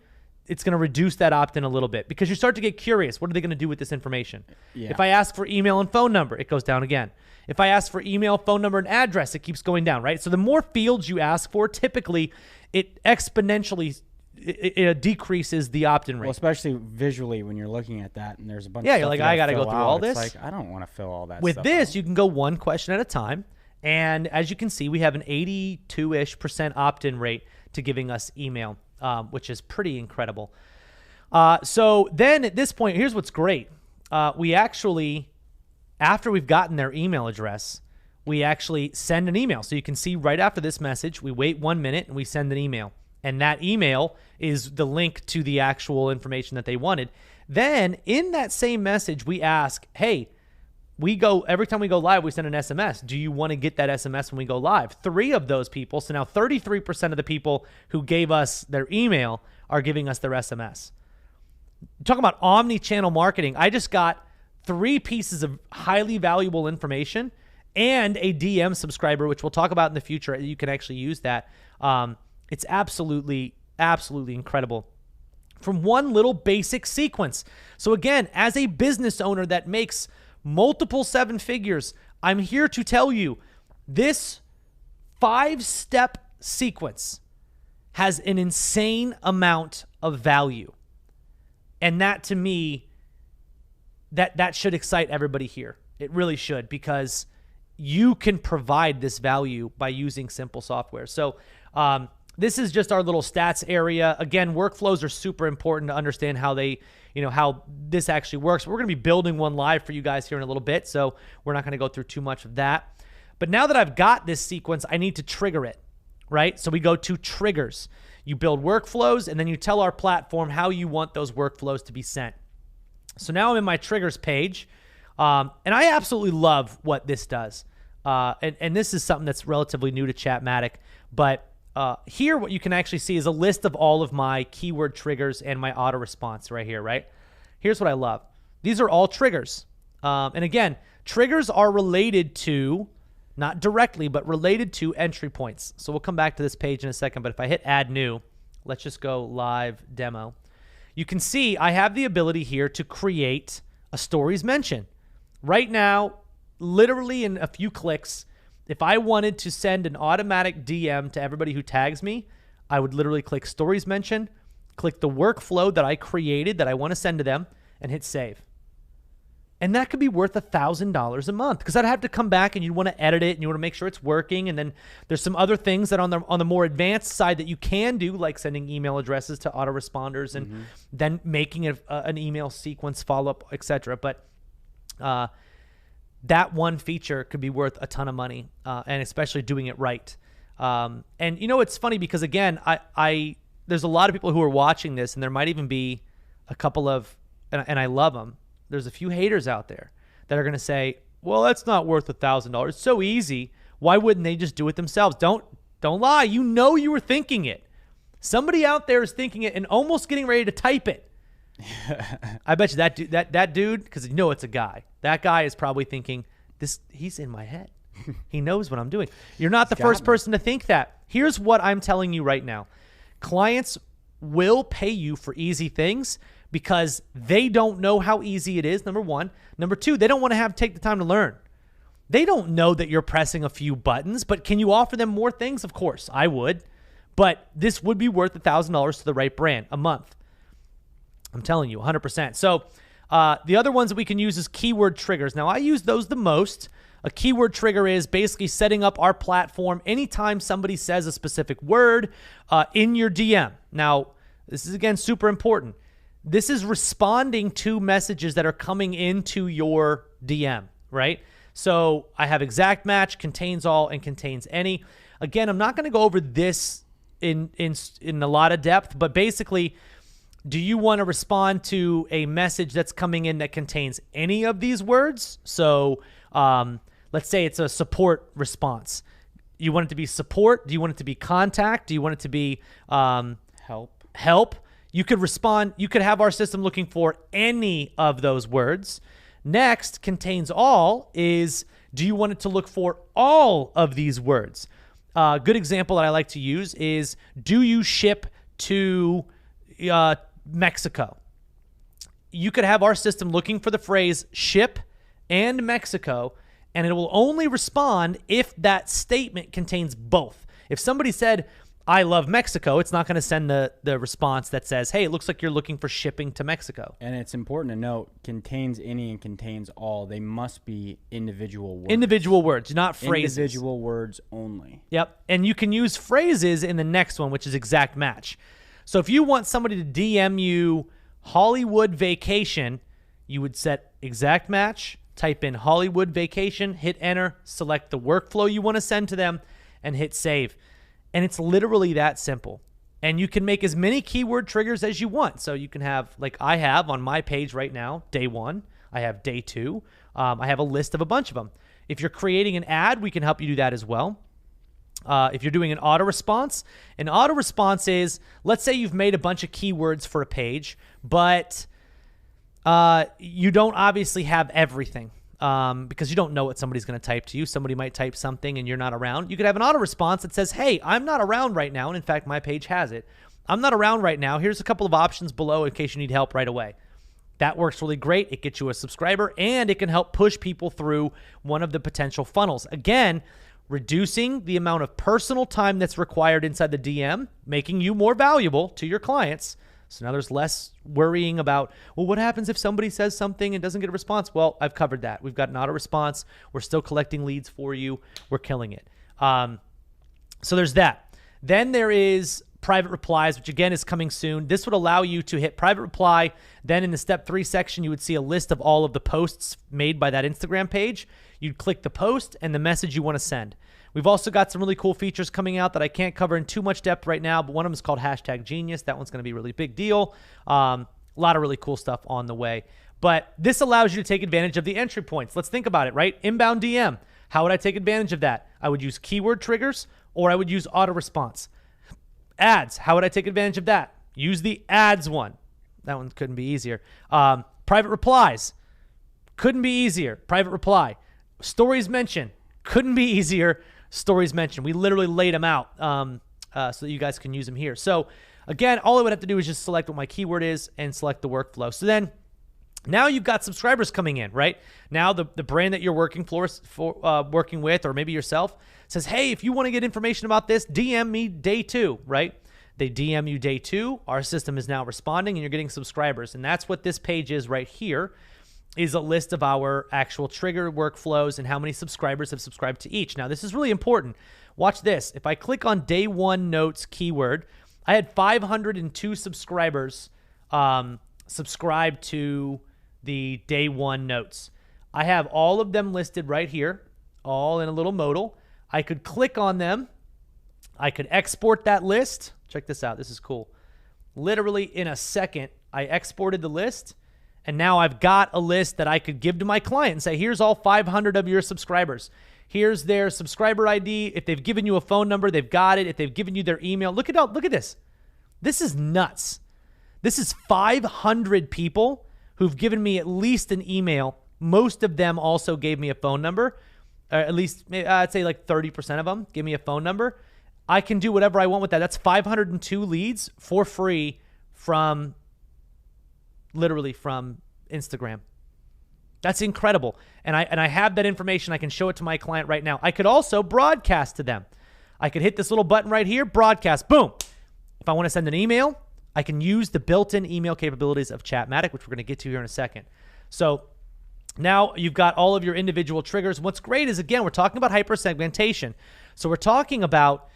A: it's going to reduce that opt-in a little bit because you start to get curious. What are they going to do with this information? Yeah. If I ask for email and phone number, it goes down again. If I ask for email, phone number, and address, it keeps going down, right? So the more fields you ask for, typically it exponentially it decreases the opt-in rate.
B: Well, especially visually when you're looking at that and there's a bunch of
A: stuff.
B: Yeah, you're
A: like, I got to go through all this.
B: It's like, I don't want to fill all that
A: With
B: stuff
A: this,
B: out.
A: You can go one question at a time. And as you can see, we have an 82-ish% opt-in rate to giving us email, which is pretty incredible. So then at this point, here's what's great. We actually, after we've gotten their email address, we actually send an email. So you can see right after this message, we wait 1 minute and we send an email. And that email is the link to the actual information that they wanted. Then in that same message, we ask, hey, every time we go live, we send an SMS. Do you want to get that SMS when we go live? 3 of those people, so now 33% of the people who gave us their email are giving us their SMS. Talking about omni-channel marketing, I just got 3 pieces of highly valuable information and a DM subscriber, which we'll talk about in the future. You can actually use that. It's absolutely, absolutely incredible from one little basic sequence. So again, as a business owner that makes multiple 7 figures, I'm here to tell you this 5-step sequence has an insane amount of value. And that, to me, that should excite everybody here. It really should, because you can provide this value by using simple software. So this is just our little stats area. Again, workflows are super important to understand how they, how this actually works. We're going to be building one live for you guys here in a little bit, so we're not going to go through too much of that. But now that I've got this sequence, I need to trigger it, right? So we go to triggers. You build workflows, and then you tell our platform how you want those workflows to be sent. So now I'm in my triggers page, and I absolutely love what this does. And this is something that's relatively new to Chatmatic, but here what you can actually see is a list of all of my keyword triggers and my auto response right here, right? Here's what I love. These are all triggers. And again, triggers are related to, not directly, but related to entry points. So we'll come back to this page in a second, but if I hit add new, let's just go live demo. You can see I have the ability here to create a stories mention. Right now, literally in a few clicks, if I wanted to send an automatic DM to everybody who tags me, I would literally click stories mention, click the workflow that I created that I want to send to them, and hit save. And that could be worth $1,000 a month, because I'd have to come back and you'd want to edit it and you want to make sure it's working. And then there's some other things that on the more advanced side that you can do, like sending email addresses to autoresponders and then making an email sequence follow-up, etc. But that one feature could be worth a ton of money, and especially doing it right. And it's funny because, again, there's a lot of people who are watching this, and there might even be a couple of, and I love them, there's a few haters out there that are going to say, well, that's not worth $1,000. It's so easy. Why wouldn't they just do it themselves? Don't lie. You were thinking it. Somebody out there is thinking it and almost getting ready to type it. I bet you that dude, because it's a guy. That guy is probably thinking, he's in my head. He knows what I'm doing. You're not the first person to think that. Here's what I'm telling you right now. Clients will pay you for easy things because they don't know how easy it is, number one. Number two, they don't want to take the time to learn. They don't know that you're pressing a few buttons, but can you offer them more things? Of course, I would. But this would be worth $1,000 to the right brand a month. I'm telling you, 100%. So the other ones that we can use is keyword triggers. Now, I use those the most. A keyword trigger is basically setting up our platform anytime somebody says a specific word in your DM. Now, this is, again, super important. This is responding to messages that are coming into your DM, right? So I have exact match, contains all, and contains any. Again, I'm not going to go over this in a lot of depth, but basically, do you want to respond to a message that's coming in that contains any of these words? So let's say it's a support response. You want it to be support? Do you want it to be contact? Do you want it to be help? You could respond. You could have our system looking for any of those words. Next, contains all is, do you want it to look for all of these words? A good example that I like to use is, do you ship to Mexico? You could have our system looking for the phrase ship and Mexico, and it will only respond if that statement contains both. If somebody said, I love Mexico, it's not going to send the response that says, hey, it looks like you're looking for shipping to Mexico.
B: And it's important to note, contains any and contains all. They must be individual words.
A: Individual words, not phrases.
B: Individual words only.
A: Yep. And you can use phrases in the next one, which is exact match. So if you want somebody to DM you Hollywood vacation, you would set exact match, type in Hollywood vacation, hit enter, select the workflow you want to send to them, and hit save. And it's literally that simple. And you can make as many keyword triggers as you want. So you can have, like I have on my page right now, day 1. I have day 2. I have a list of a bunch of them. If you're creating an ad, we can help you do that as well. If you're doing an auto response is, let's say you've made a bunch of keywords for a page, but you don't obviously have everything. Because you don't know what somebody's going to type to you. Somebody might type something and you're not around. You could have an auto response that says, hey, I'm not around right now. And in fact, my page has it. I'm not around right now. Here's a couple of options below in case you need help right away. That works really great. It gets you a subscriber and it can help push people through one of the potential funnels. Again, reducing the amount of personal time that's required inside the DM, making you more valuable to your clients. So now there's less worrying about, well, what happens if somebody says something and doesn't get a response? Well, I've covered that. We've got an auto response. We're still collecting leads for you. We're killing it. So there's that. Then there is private replies, which again is coming soon. This would allow you to hit private reply. Then in the step 3 section, you would see a list of all of the posts made by that Instagram page. You'd click the post and the message you want to send. We've also got some really cool features coming out that I can't cover in too much depth right now, but one of them is called #Genius. That one's going to be a really big deal. A lot of really cool stuff on the way. But this allows you to take advantage of the entry points. Let's think about it, right? Inbound DM. How would I take advantage of that? I would use keyword triggers or I would use auto response. Ads. How would I take advantage of that? Use the ads one. That one couldn't be easier. Private replies. Couldn't be easier. Private reply. Stories mentioned. Couldn't be easier. Stories mentioned. We literally laid them out so that you guys can use them here. So again, all I would have to do is just select what my keyword is and select the workflow. So then now you've got subscribers coming in, right? Now the brand that you're working working with, or maybe yourself, says, hey, if you want to get information about this, DM me day 2, right? They DM you day 2. Our system is now responding and you're getting subscribers. And that's what this page is right here, is a list of our actual trigger workflows and how many subscribers have subscribed to each. Now, this is really important. Watch this. If I click on day 1 notes keyword, I had 502 subscribers subscribe to the day 1 notes. I have all of them listed right here, all in a little modal. I could click on them. I could export that list. Check this out. This is cool. Literally in a second, I exported the list. And now I've got a list that I could give to my client and say, here's all 500 of your subscribers. Here's their subscriber ID. If they've given you a phone number, they've got it. If they've given you their email, look at this. This is nuts. This is 500 people who've given me at least an email. Most of them also gave me a phone number. At least, I'd say like 30% of them give me a phone number. I can do whatever I want with that. That's 502 leads for free from Instagram. That's incredible. And I have that information. I can show it to my client right now. I could also broadcast to them. I could hit this little button right here, broadcast, boom. If I want to send an email, I can use the built-in email capabilities of Chatmatic, which we're going to get to here in a second. So now you've got all of your individual triggers. What's great is, again, we're talking about hyper-segmentation. So we're talking about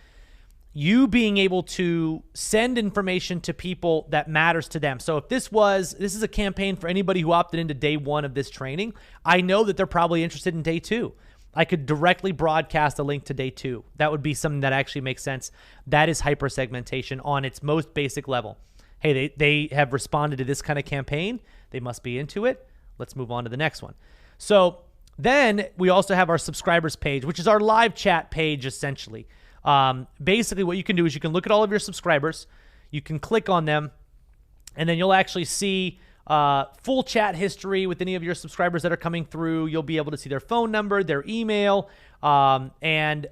A: you being able to send information to people that matters to them. So if this is a campaign for anybody who opted into day 1 of this training, I know that they're probably interested in day 2. I could directly broadcast a link to day 2. That would be something that actually makes sense. That is hyper-segmentation on its most basic level. Hey, they have responded to this kind of campaign. They must be into it. Let's move on to the next one. So then we also have our subscribers page, which is our live chat page, essentially. Basically, what you can do is you can look at all of your subscribers. You can click on them, and then you'll actually see full chat history with any of your subscribers that are coming through. You'll be able to see their phone number, their email, and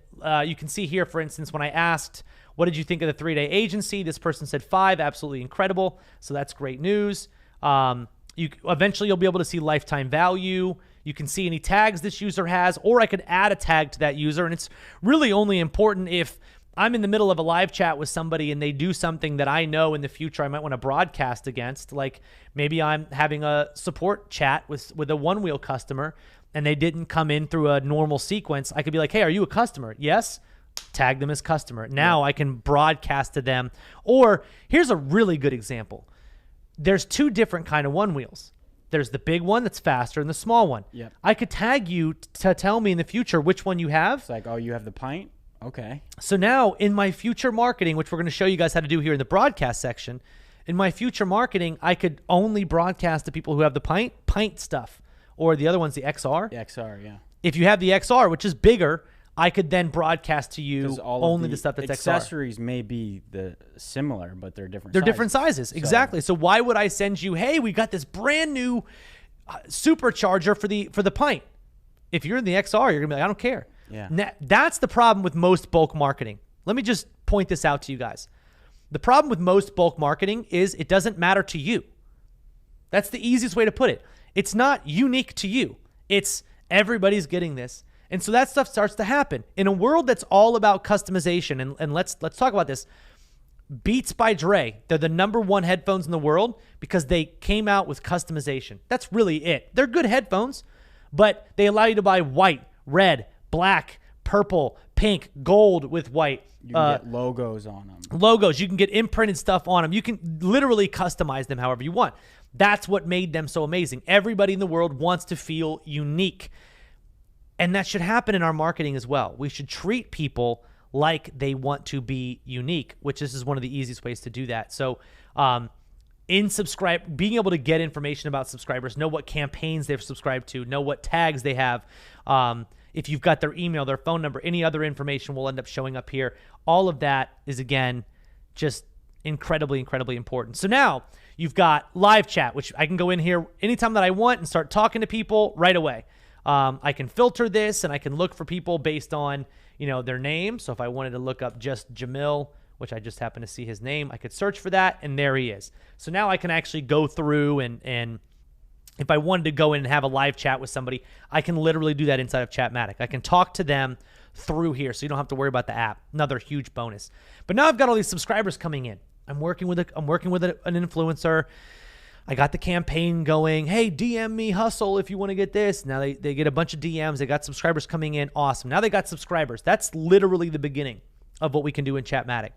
A: you can see here, for instance, when I asked, what did you think of the 3-day agency? This person said 5, absolutely incredible. So that's great news. Eventually, you'll be able to see lifetime value. You can see any tags this user has, or I could add a tag to that user. And it's really only important if I'm in the middle of a live chat with somebody and they do something that I know in the future I might want to broadcast against. Like maybe I'm having a support chat with a one-wheel customer and they didn't come in through a normal sequence. I could be like, hey, are you a customer? Yes. Tag them as customer. Now I can broadcast to them. Or here's a really good example. There's 2 different kind of one-wheels. There's the big one that's faster and the small one.
B: Yep.
A: I could tag you to tell me in the future which one you have.
B: It's like, oh, you have the pint? Okay.
A: So now in my future marketing, which we're going to show you guys how to do here in the broadcast section, in my future marketing, I could only broadcast to people who have the pint stuff, or the other one's the XR.
B: The XR, yeah.
A: If you have the XR, which is bigger, I could then broadcast to you only the stuff that's
B: accessories may be similar, but they're different.
A: They're different sizes, exactly. So why would I send you, hey, we got this brand new supercharger for the pint? If you're in the XR, you're gonna be like, I don't care.
B: Yeah.
A: That's the problem with most bulk marketing. Let me just point this out to you guys. The problem with most bulk marketing is it doesn't matter to you. That's the easiest way to put it. It's not unique to you. It's everybody's getting this. And so that stuff starts to happen. In a world that's all about customization, and let's talk about this. Beats by Dre, they're the #1 headphones in the world because they came out with customization. That's really it. They're good headphones, but they allow you to buy white, red, black, purple, pink, gold with white.
B: You can get logos on them.
A: Logos. You can get imprinted stuff on them. You can literally customize them however you want. That's what made them so amazing. Everybody in the world wants to feel unique. And that should happen in our marketing as well. We should treat people like they want to be unique, which this is one of the easiest ways to do that. So being able to get information about subscribers, know what campaigns they've subscribed to, know what tags they have. If you've got their email, their phone number, any other information will end up showing up here. All of that is, again, just incredibly, incredibly important. So now you've got live chat, which I can go in here anytime that I want and start talking to people right away. I can filter this and I can look for people based on, their name. So if I wanted to look up just Jamil, which I just happen to see his name, I could search for that and there he is. So now I can actually go through and if I wanted to go in and have a live chat with somebody, I can literally do that inside of Chatmatic. I can talk to them through here so you don't have to worry about the app. Another huge bonus. But now I've got all these subscribers coming in. I'm working with an influencer. I got the campaign going. Hey, DM me, hustle if you want to get this. Now they get a bunch of DMs. They got subscribers coming in. Awesome. Now they got subscribers. That's literally the beginning of what we can do in Chatmatic.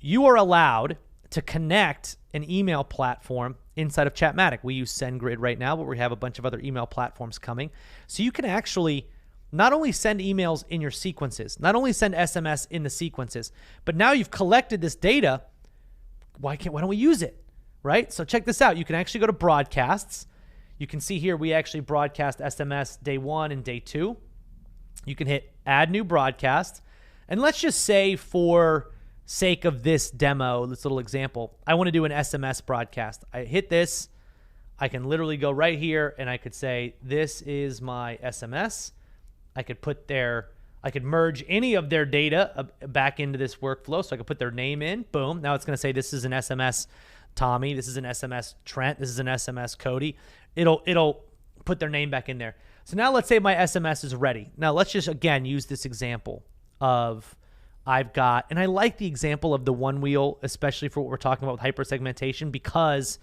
A: You are allowed to connect an email platform inside of Chatmatic. We use SendGrid right now, but we have a bunch of other email platforms coming. So you can actually not only send emails in your sequences, not only send SMS in the sequences, but now you've collected this data. Why don't we use it? Right? So check this out. You can actually go to broadcasts. You can see here we actually broadcast SMS day 1 and day 2. You can hit add new broadcast. And let's just say for sake of this demo, this little example, I want to do an SMS broadcast. I hit this. I can literally go right here and I could say, this is my SMS. I could merge any of their data back into this workflow. So I could put their name in. Boom. Now it's going to say this is an SMS Tommy. This is an SMS Trent. This is an SMS Cody. It'll put their name back in there. So now let's say my SMS is ready. Now let's just, again, use this example of I've got, and I like the example of the one wheel, especially for what we're talking about with hyper segmentation, because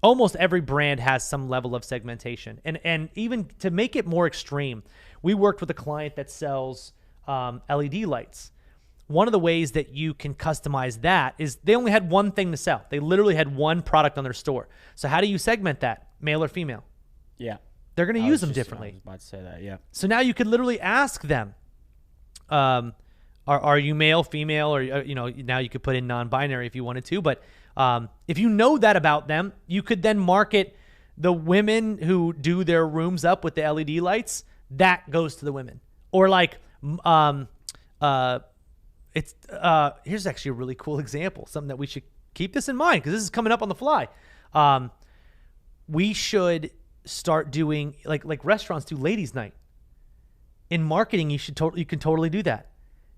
A: almost every brand has some level of segmentation. And even to make it more extreme, we worked with a client that sells LED lights. One of the ways that you can customize that is they only had one thing to sell. They literally had one product on their store. So how do you segment that? Male or female?
B: Yeah.
A: They're going to use them differently.
B: I was about to say that, yeah.
A: So now you could literally ask them, are you male, female, or, now you could put in non-binary if you wanted to. But if you know that about them, you could then market the women who do their rooms up with the LED lights. That goes to the women. Or like, here's actually a really cool example, something that we should keep this in mind because this is coming up on the fly. We should start doing like restaurants do ladies' night. In marketing, you can totally do that.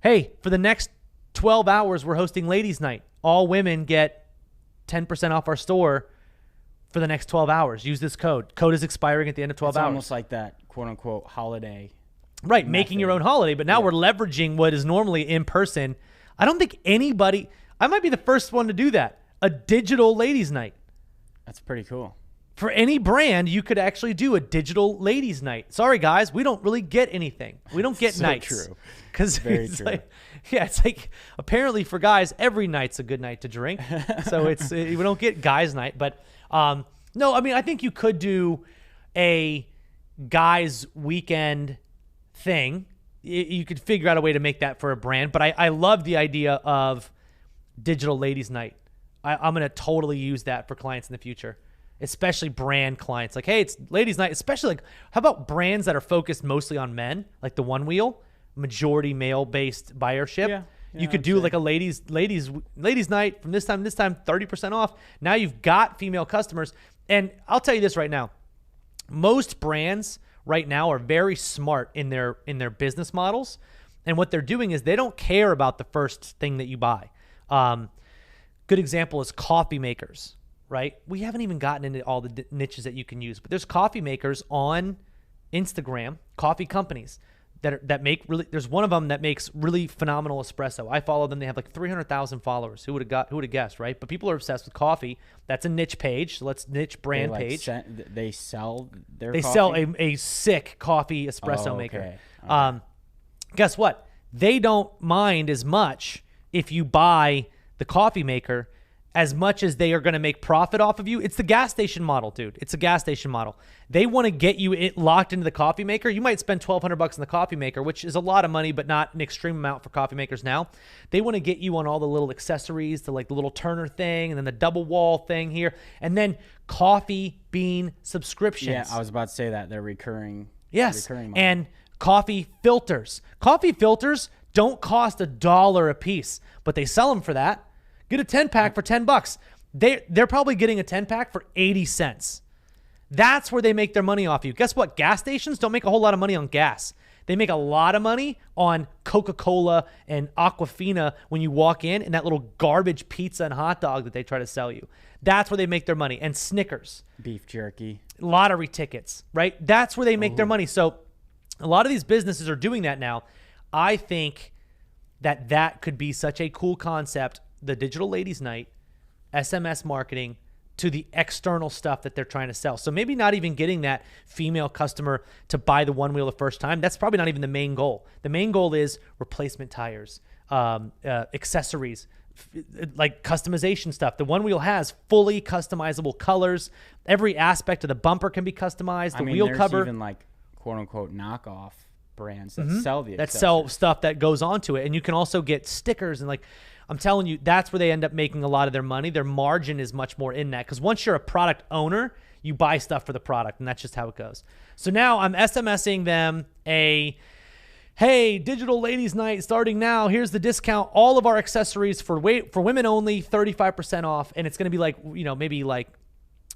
A: Hey, for the next 12 hours, we're hosting ladies' night. All women get 10% off our store for the next 12 hours. Use this code. Code is expiring at the end of 12 hours.
B: It's almost like that quote unquote holiday.
A: Right,
B: method.
A: making your own holiday, but now we're leveraging what is normally in person. I don't think anybody, I might be the first one to do that. A digital ladies' night.
B: That's pretty cool.
A: For any brand, you could actually do a digital ladies' night. Sorry, guys, we don't really get anything. We don't get nights.
B: True.
A: Because it's like, it's like apparently for guys, every night's a good night to drink. So we don't get guys' night. But no, I mean, I think you could do a guys' weekend thing. You could figure out a way to make that for a brand. But I love the idea of digital ladies' night. I'm going to totally use that for clients in the future. Especially brand clients. Like, hey, it's ladies' night. Especially like, how about brands that are focused mostly on men, like the One Wheel, majority male-based buyership. Yeah, you could do like a ladies' night from this time to this time, 30% off. Now you've got female customers. And I'll tell you this right now. Most brands right now are very smart in their business models. And what they're doing is they don't care about the first thing that you buy. Good example is coffee makers. Right? We haven't even gotten into all the niches that you can use, but there's coffee makers on Instagram, coffee companies that make really, there's one of them that makes really phenomenal espresso. I follow them. They have like 300,000 followers. Who would have guessed, right? But people are obsessed with coffee. That's a niche page. So let's niche brand page.
B: They sell their
A: They
B: coffee?
A: sell a sick coffee espresso maker.
B: Okay.
A: Guess what? They don't mind as much if you buy the coffee maker as much as they are going to make profit off of you. It's the gas station model, dude. It's a gas station model. They want to get you locked into the coffee maker. You might spend $1,200 in the coffee maker, which is a lot of money, but not an extreme amount for coffee makers now. They want to get you on all the little accessories, the like the little turner thing, and then the double wall thing here, and then coffee bean subscriptions.
B: Yeah, I was about to say that. They're recurring.
A: Yes,
B: recurring
A: and coffee filters. Coffee filters don't cost $1 a piece, but they sell them for that. Get a 10-pack for $10. They're probably getting a 10-pack for 80 cents. That's where they make their money off you. Guess what? Gas stations don't make a whole lot of money on gas. They make a lot of money on Coca-Cola and Aquafina when you walk in and that little garbage pizza and hot dog that they try to sell you. That's where they make their money. And Snickers.
B: Beef jerky.
A: Lottery tickets, right? That's where they make their money. So a lot of these businesses are doing that now. I think that could be such a cool concept. The digital ladies' night, SMS marketing to the external stuff that they're trying to sell. So maybe not even getting that female customer to buy the One Wheel the first time. That's probably not even the main goal. The main goal is replacement tires, accessories, like customization stuff. The One Wheel has fully customizable colors. Every aspect of the bumper can be customized. The wheel cover.
B: There's even like quote unquote knockoff brands that sell the accessories.
A: That sell stuff that goes onto it. And you can also get stickers and like, I'm telling you, that's where they end up making a lot of their money. Their margin is much more in that because once you're a product owner, you buy stuff for the product, and that's just how it goes. So now I'm SMSing them hey, digital ladies night starting now. Here's the discount. All of our accessories for women only, 35% off, and it's going to be like, maybe like,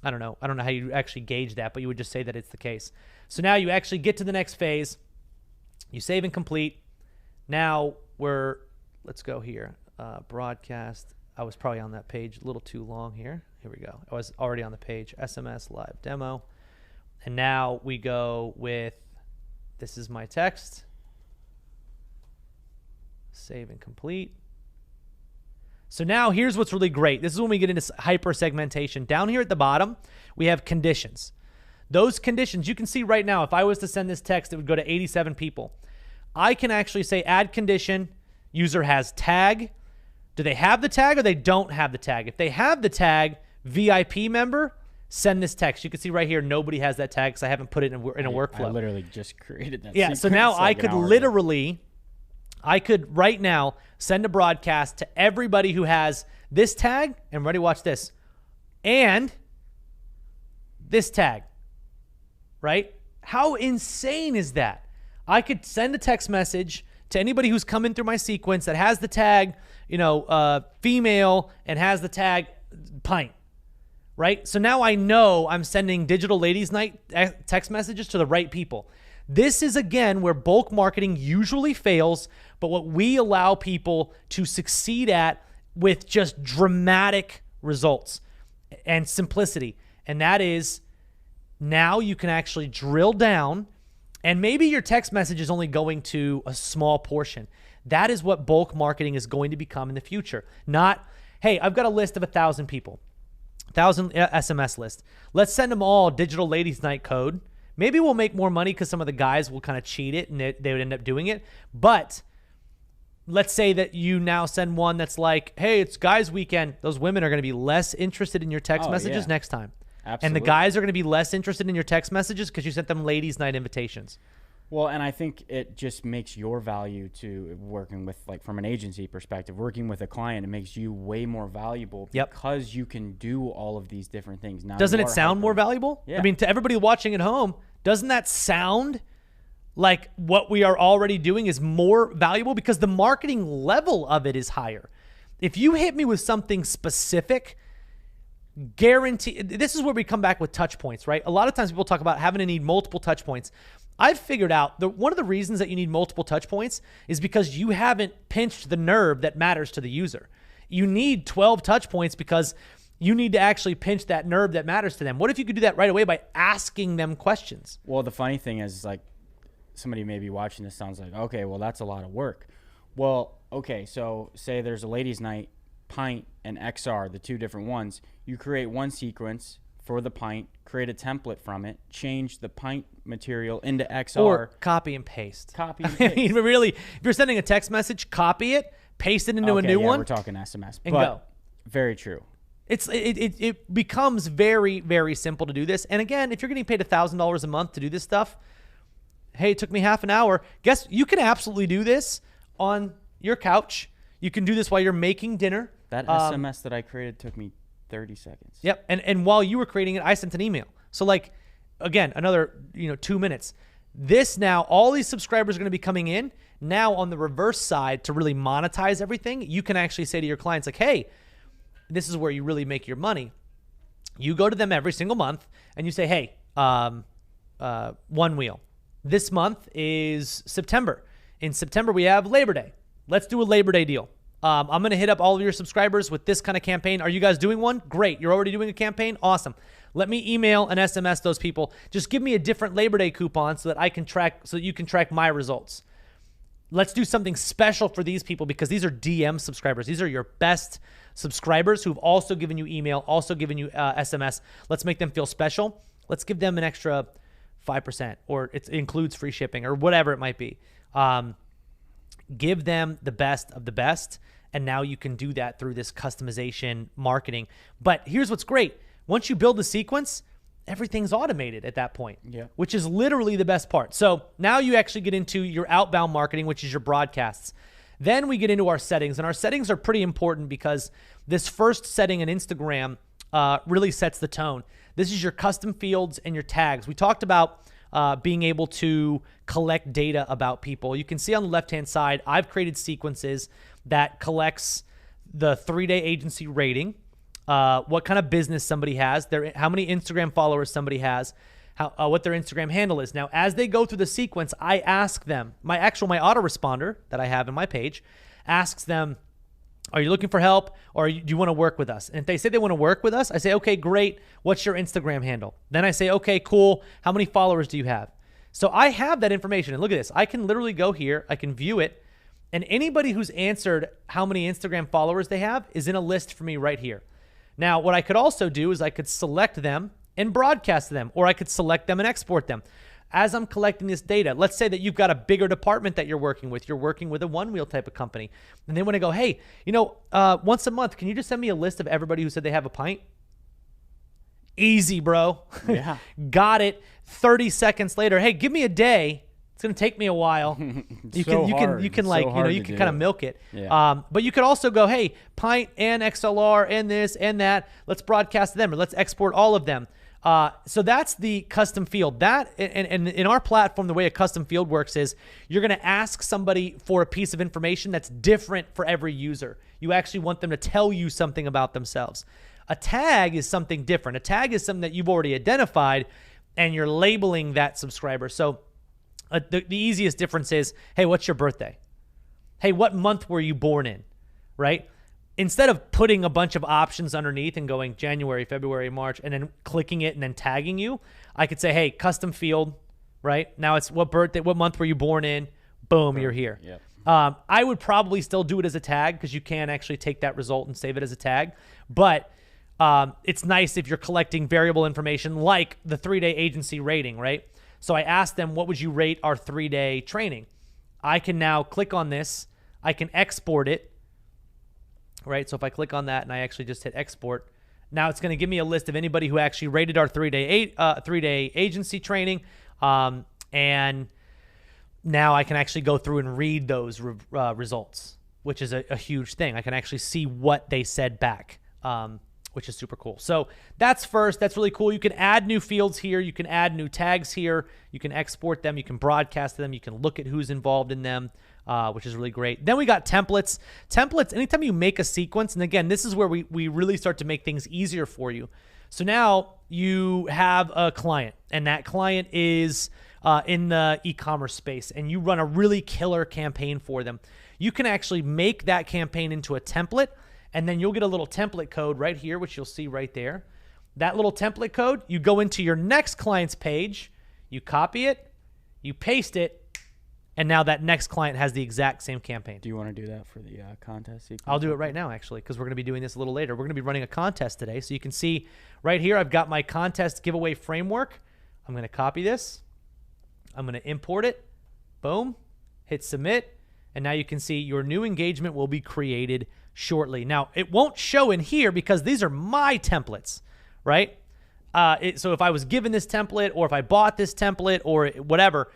A: I don't know how you actually gauge that, but you would just say that it's the case. So now you actually get to the next phase. You save and complete. Now let's go here. Broadcast. I was probably on that page a little too long here. Here we go. I was already on the page. SMS live demo. And now we go with, this is my text. Save and complete. So now here's what's really great. This is when we get into hyper segmentation. Down here at the bottom, we have conditions. Those conditions, you can see right now, if I was to send this text, it would go to 87 people. I can actually say add condition, user has tag. Do they have the tag or they don't have the tag? If they have the tag, VIP member, send this text. You can see right here, nobody has that tag because I haven't put it in a workflow.
B: I literally just created that.
A: Yeah, so now I could literally, right now send a broadcast to everybody who has this tag, and ready, watch this, and this tag, right? How insane is that? I could send a text message to anybody who's coming through my sequence that has the tag, female, and has the tag pint, right? So now I know I'm sending Digital Ladies Night text messages to the right people. This is, again, where bulk marketing usually fails, but what we allow people to succeed at with just dramatic results and simplicity. And that is, now you can actually drill down, and maybe your text message is only going to a small portion. That is what bulk marketing is going to become in the future. Not, hey, I've got a list of 1,000 people, 1,000 SMS list. Let's send them all Digital Ladies Night code. Maybe we'll make more money because some of the guys will kind of cheat it and they would end up doing it. But let's say that you now send one that's like, hey, it's guys weekend. Those women are going to be less interested in your text messages next time.
B: Absolutely.
A: And the guys are going to be less interested in your text messages because you sent them ladies' night invitations.
B: Well, and I think it just makes your value to working with, like, from an agency perspective, working with a client, it makes you way more valuable because you can do all of these different things. Now,
A: doesn't it sound more valuable?
B: Yeah.
A: I mean, to everybody watching at home, doesn't that sound like what we are already doing is more valuable because the marketing level of it is higher? If you hit me with something specific, guarantee, this is where we come back with touch points, right? A lot of times people talk about having to need multiple touch points. I've figured out that one of the reasons that you need multiple touch points is because you haven't pinched the nerve that matters to the user. You need 12 touch points because you need to actually pinch that nerve that matters to them. What if you could do that right away by asking them questions?
B: Well, the funny thing is, like, somebody may be watching this sounds like, okay, well, that's a lot of work. Well, okay, so say there's a ladies' night, pint and XR, the two different ones. You create one sequence for the pint, create a template from it, change the pint material into XR.
A: Or copy and paste.
B: Copy and paste.
A: I mean, really, if you're sending a text message, copy it, paste it into a new one.
B: We're talking SMS.
A: And go.
B: Very true.
A: It becomes very, very simple to do this. And again, if you're getting paid $1,000 a month to do this stuff, hey, it took me half an hour. Guess you can absolutely do this on your couch. You can do this while you're making dinner.
B: That SMS that I created took me 30 seconds.
A: Yep. And while you were creating it, I sent an email. So, like, again, another 2 minutes. This now, all these subscribers are going to be coming in. Now, on the reverse side, to really monetize everything, you can actually say to your clients, like, hey, this is where you really make your money. You go to them every single month and you say, hey, one wheel. This month is September. In September, we have Labor Day. Let's do a Labor Day deal. I'm going to hit up all of your subscribers with this kind of campaign. Are you guys doing one? Great. You're already doing a campaign? Awesome. Let me email and SMS those people. Just give me a different Labor Day coupon so that I can track, so that you can track my results. Let's do something special for these people because these are DM subscribers. These are your best subscribers who've also given you email, also given you SMS. Let's make them feel special. Let's give them an extra 5%, or it includes free shipping, or whatever it might be. Give them the best of the best, and now you can do that through this customization marketing. But here's what's great. Once you build the sequence, everything's automated at that point, which is literally the best part. So now you actually get into your outbound marketing, which is your broadcasts. Then we get into our settings, and our settings are pretty important because this first setting in Instagram really sets the tone. This is your custom fields and your tags. We talked about being able to collect data about people. You can see on the left-hand side, I've created sequences that collects the 3-day agency rating, what kind of business somebody has, how many Instagram followers somebody has, what their Instagram handle is. Now, as they go through the sequence, I ask them, my autoresponder that I have in my page asks them, are you looking for help, or do you want to work with us? And if they say they want to work with us, I say, okay, great. What's your Instagram handle? Then I say, okay, cool. How many followers do you have? So I have that information. And look at this. I can literally go here. I can view it. And anybody who's answered how many Instagram followers they have is in a list for me right here. Now, what I could also do is I could select them and broadcast them, or I could select them and export them. As I'm collecting this data, let's say that you've got a bigger department that you're working with. You're working with a one-wheel type of company. And they want to go, hey, once a month, can you just send me a list of everybody who said they have a pint? Easy, bro.
B: Yeah.
A: Got it. 30 seconds later, hey, give me a day. It's going to take me a while. You can kind of milk it.
B: Yeah.
A: But you could also go, hey, pint and XLR and this and that. Let's broadcast them, or let's export all of them. So that's the custom field. That and in our platform, the way a custom field works is you're going to ask somebody for a piece of information that's different for every user. You actually want them to tell you something about themselves. A tag is something different. A tag is something that you've already identified, and you're labeling that subscriber. So the easiest difference is, hey, what's your birthday? Hey, what month were you born in? Right? Instead of putting a bunch of options underneath and going January, February, March, and then clicking it and then tagging you, I could say, hey, custom field, right? Now it's what month were you born in? Boom, you're here.
B: Yep.
A: I would probably still do it as a tag because you can actually take that result and save it as a tag. But it's nice if you're collecting variable information like the 3-day agency rating, right? So I asked them, what would you rate our 3-day training? I can now click on this. I can export it. Right, so if I click on that and I actually just hit export, now it's going to give me a list of anybody who actually rated our 3-day agency training, and now I can actually go through and read those results, which is a huge thing. I can actually see what they said back, which is super cool. So that's first. That's really cool. You can add new fields here. You can add new tags here. You can export them. You can broadcast them. You can look at who's involved in them. Which is really great. Then we got templates. Templates, anytime you make a sequence, and again, this is where we really start to make things easier for you. So now you have a client, and that client is in the e-commerce space, and you run a really killer campaign for them. You can actually make that campaign into a template, and then you'll get a little template code right here, which you'll see right there. That little template code, you go into your next client's page, you copy it, you paste it, and now that next client has the exact same campaign.
B: Do you want to do that for the contest sequence?
A: I'll do it right now, actually, because we're going to be doing this a little later. We're going to be running a contest today. So you can see right here, I've got my contest giveaway framework. I'm going to copy this. I'm going to import it. Boom. Hit submit. And now you can see your new engagement will be created shortly. Now, it won't show in here because these are my templates, right? So if I was given this template, or if I bought this template, or whatever,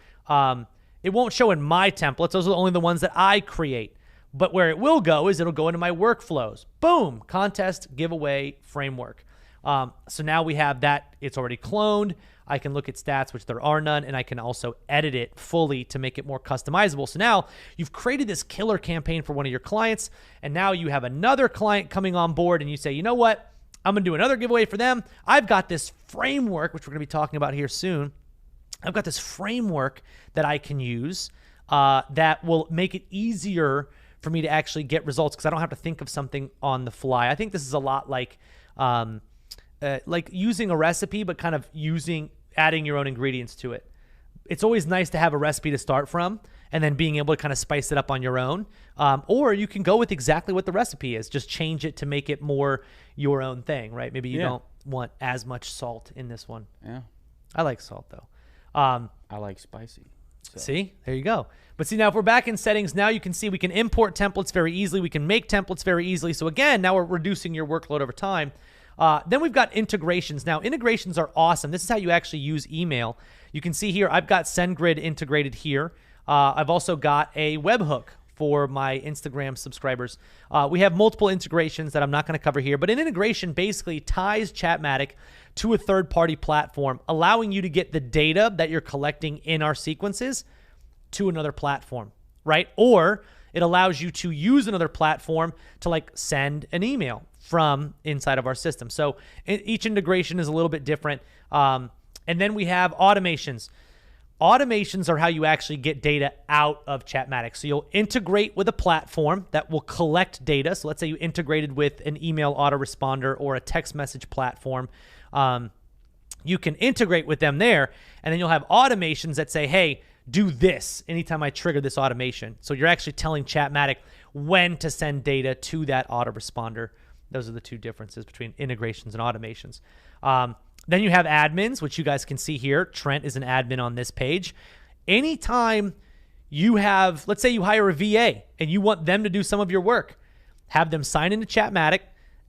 A: it won't show in my templates. Those are only the ones that I create. But where it will go is it'll go into my workflows. Boom, contest giveaway framework. So now we have that. It's already cloned. I can look at stats, which there are none, and I can also edit it fully to make it more customizable. So now you've created this killer campaign for one of your clients, and now you have another client coming on board, and you say, you know what? I'm going to do another giveaway for them. I've got this framework, which we're going to be talking about here soon. I've got this framework that I can use that will make it easier for me to actually get results because I don't have to think of something on the fly. I think this is a lot like using a recipe, but kind of adding your own ingredients to it. It's always nice to have a recipe to start from and then being able to kind of spice it up on your own. Or you can go with exactly what the recipe is. Just change it to make it more your own thing, right? Maybe you don't want as much salt in this one.
B: Yeah.
A: I like salt, though.
B: I like spicy. So.
A: See, there you go. But see, now if we're back in settings, now you can see we can import templates very easily. We can make templates very easily. So again, now we're reducing your workload over time. Then we've got integrations. Now, integrations are awesome. This is how you actually use email. You can see here, I've got SendGrid integrated here. I've also got a webhook for my Instagram subscribers. We have multiple integrations that I'm not going to cover here, but an integration basically ties Chatmatic to a third-party platform, allowing you to get the data that you're collecting in our sequences to another platform, right? Or it allows you to use another platform to like send an email from inside of our system. So each integration is a little bit different. And then we have automations. Automations are how you actually get data out of Chatmatic. So you'll integrate with a platform that will collect data. So let's say you integrated with an email autoresponder or a text message platform. You can integrate with them there, and then you'll have automations that say, hey, do this anytime I trigger this automation. So you're actually telling Chatmatic when to send data to that autoresponder. Those are the two differences between integrations and automations. Then you have admins, which you guys can see here. Trent is an admin on this page. Anytime you have, let's say you hire a VA and you want them to do some of your work, have them sign into Chatmatic,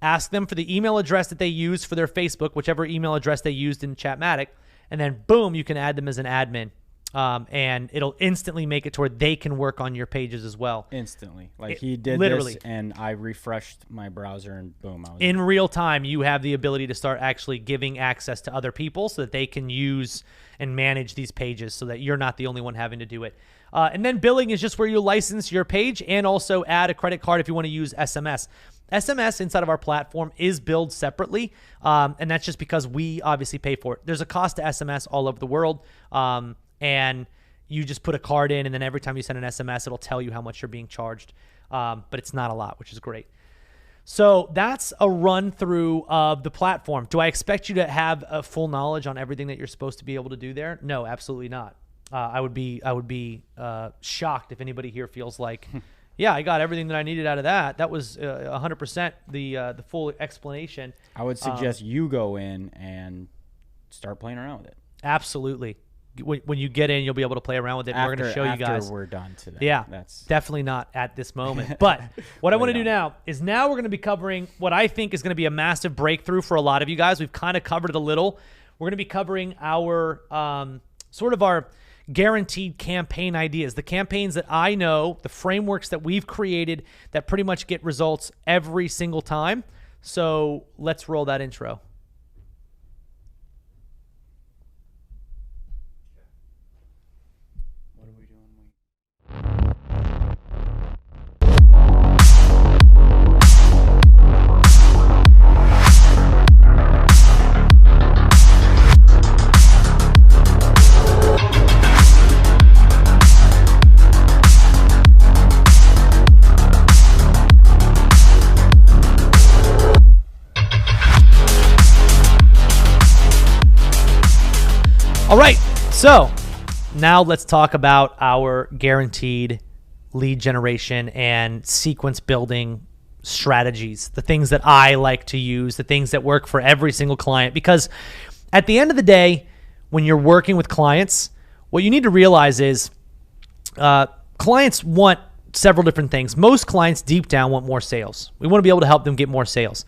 A: ask them for the email address that they use for their Facebook, whichever email address they used in Chatmatic, and then boom, you can add them as an admin. And it'll instantly make it to where they can work on your pages as well.
B: Instantly. Like he did
A: literally.
B: this and I refreshed my browser and boom. I was
A: in real time, you have the ability to start actually giving access to other people so that they can use and manage these pages so that you're not the only one having to do it. And then billing is just where you license your page and also add a credit card if you want to use SMS. SMS inside of our platform is billed separately, and that's just because we obviously pay for it. There's a cost to SMS all over the world, and you just put a card in, and then every time you send an SMS, it'll tell you how much you're being charged, but it's not a lot, which is great. So that's a run through of the platform. Do I expect you to have a full knowledge on everything that you're supposed to be able to do there? No, absolutely not. I would be shocked if anybody here feels like, yeah, I got everything that I needed out of that. That was 100% the full explanation.
B: I would suggest you go in and start playing around with it.
A: Absolutely. When you get in, you'll be able to play around with it. We're going to show you guys.
B: After we're done today.
A: Yeah, that's definitely not at this moment. But what I want to do now is we're going to be covering what I think is going to be a massive breakthrough for a lot of you guys. We've kind of covered it a little. We're going to be covering our sort of our guaranteed campaign ideas, the campaigns that I know, the frameworks that we've created that pretty much get results every single time. So let's roll that intro.
B: What are we doing?
A: All right, so now let's talk about our guaranteed lead generation and sequence building strategies, the things that I like to use, the things that work for every single client. Because at the end of the day, when you're working with clients, what you need to realize is clients want several different things. Most clients deep down want more sales. We want to be able to help them get more sales.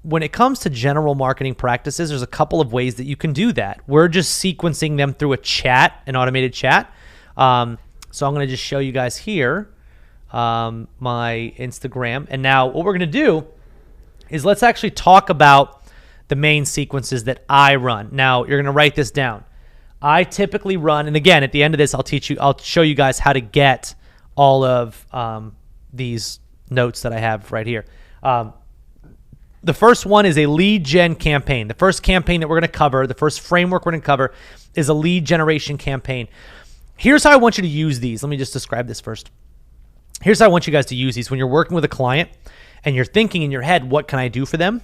A: When it comes to general marketing practices, there's a couple of ways that you can do that. We're just sequencing them through a chat, an automated chat. So I'm going to just show you guys here my Instagram. And now what we're going to do is let's actually talk about the main sequences that I run. Now you're going to write this down. I typically run, and again, at the end of this, I'll show you guys how to get all of these notes that I have right here. The first one is a lead gen campaign. The first campaign that we're going to cover, the first framework we're going to cover is a lead generation campaign. Here's how I want you to use these. Let me just describe this first. Here's how I want you guys to use these. When you're working with a client and you're thinking in your head, what can I do for them?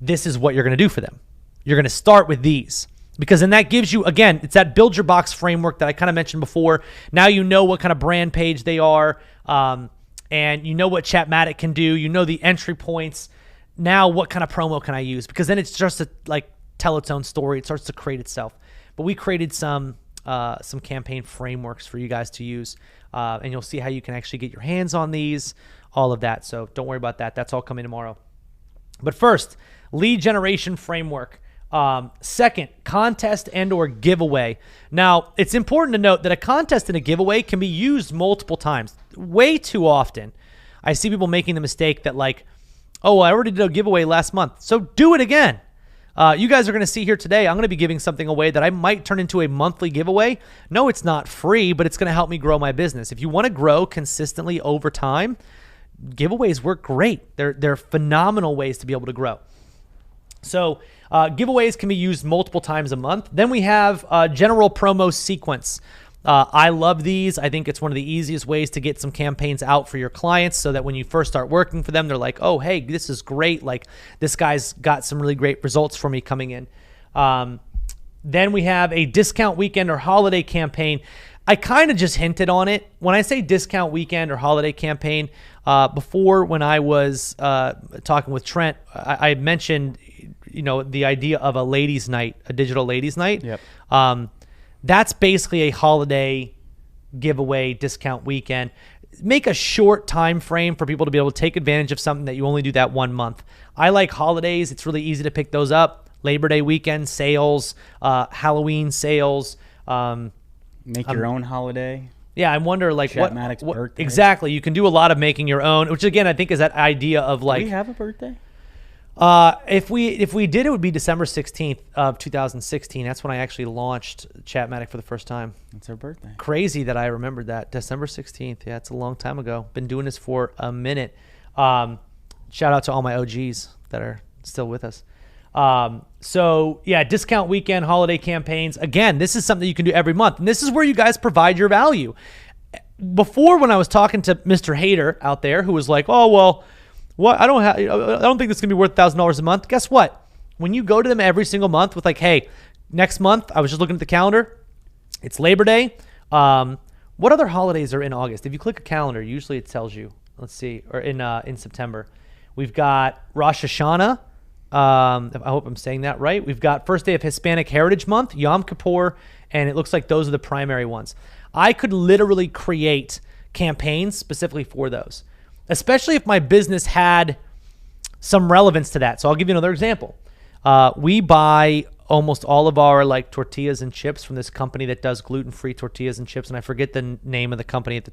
A: This is what you're going to do for them. You're going to start with these. Because then that gives you, again, it's that build your box framework that I kind of mentioned before. Now you know what kind of brand page they are, and you know what Chatmatic can do. You know the entry points. Now what kind of promo can I use? Because then it's just to like tell its own story. It starts to create itself. But we created some campaign frameworks for you guys to use, and you'll see how you can actually get your hands on these, all of that. So don't worry about that. That's all coming tomorrow. But first, lead generation framework. Second, contest and or giveaway. Now, it's important to note that a contest and a giveaway can be used multiple times. Way too often, I see people making the mistake that like, oh, I already did a giveaway last month, so do it again. You guys are going to see here today, I'm going to be giving something away that I might turn into a monthly giveaway. No, it's not free, but it's going to help me grow my business. If you want to grow consistently over time, giveaways work great. They're phenomenal ways to be able to grow. So giveaways can be used multiple times a month. Then we have general promo sequence. I love these. I think it's one of the easiest ways to get some campaigns out for your clients so that when you first start working for them, they're like, oh, hey, this is great. Like this guy's got some really great results for me coming in. Then we have a discount weekend or holiday campaign. I kind of just hinted on it. When I say discount weekend or holiday campaign, before when I was talking with Trent, I mentioned, the idea of a ladies' night, a digital ladies' night.
B: Yep.
A: That's basically a holiday giveaway discount weekend. Make a short time frame for people to be able to take advantage of something that you only do that 1 month. I like holidays. It's really easy to pick those up. Labor Day weekend sales, Halloween sales.
B: Make your own holiday.
A: Yeah, I wonder
B: Chatmatic's
A: what
B: birthday.
A: exactly. You can do a lot of making your own, which again I think is that idea of
B: Do we have a birthday?
A: If we did, it would be December 16th of 2016. That's when I actually launched Chatmatic for the first time.
B: It's our birthday.
A: Crazy that I remembered that. December 16th. Yeah, it's a long time ago. Been doing this for a minute. Shout out to all my OGs that are still with us. So yeah, discount weekend, holiday campaigns. Again, this is something you can do every month. And this is where you guys provide your value. Before, when I was talking to Mr. Hater out there, who was like, oh, well, what? I don't think this is going to be worth $1,000 a month. Guess what? When you go to them every single month with like, hey, next month, I was just looking at the calendar. It's Labor Day. What other holidays are in August? If you click a calendar, usually it tells you. Let's see, or in September. We've got Rosh Hashanah. I hope I'm saying that right. We've got first day of Hispanic Heritage Month, Yom Kippur, and it looks like those are the primary ones. I could literally create campaigns specifically for those, especially if my business had some relevance to that. So I'll give you another example. We buy almost all of our like tortillas and chips from this company that does gluten-free tortillas and chips, and I forget the name of the company at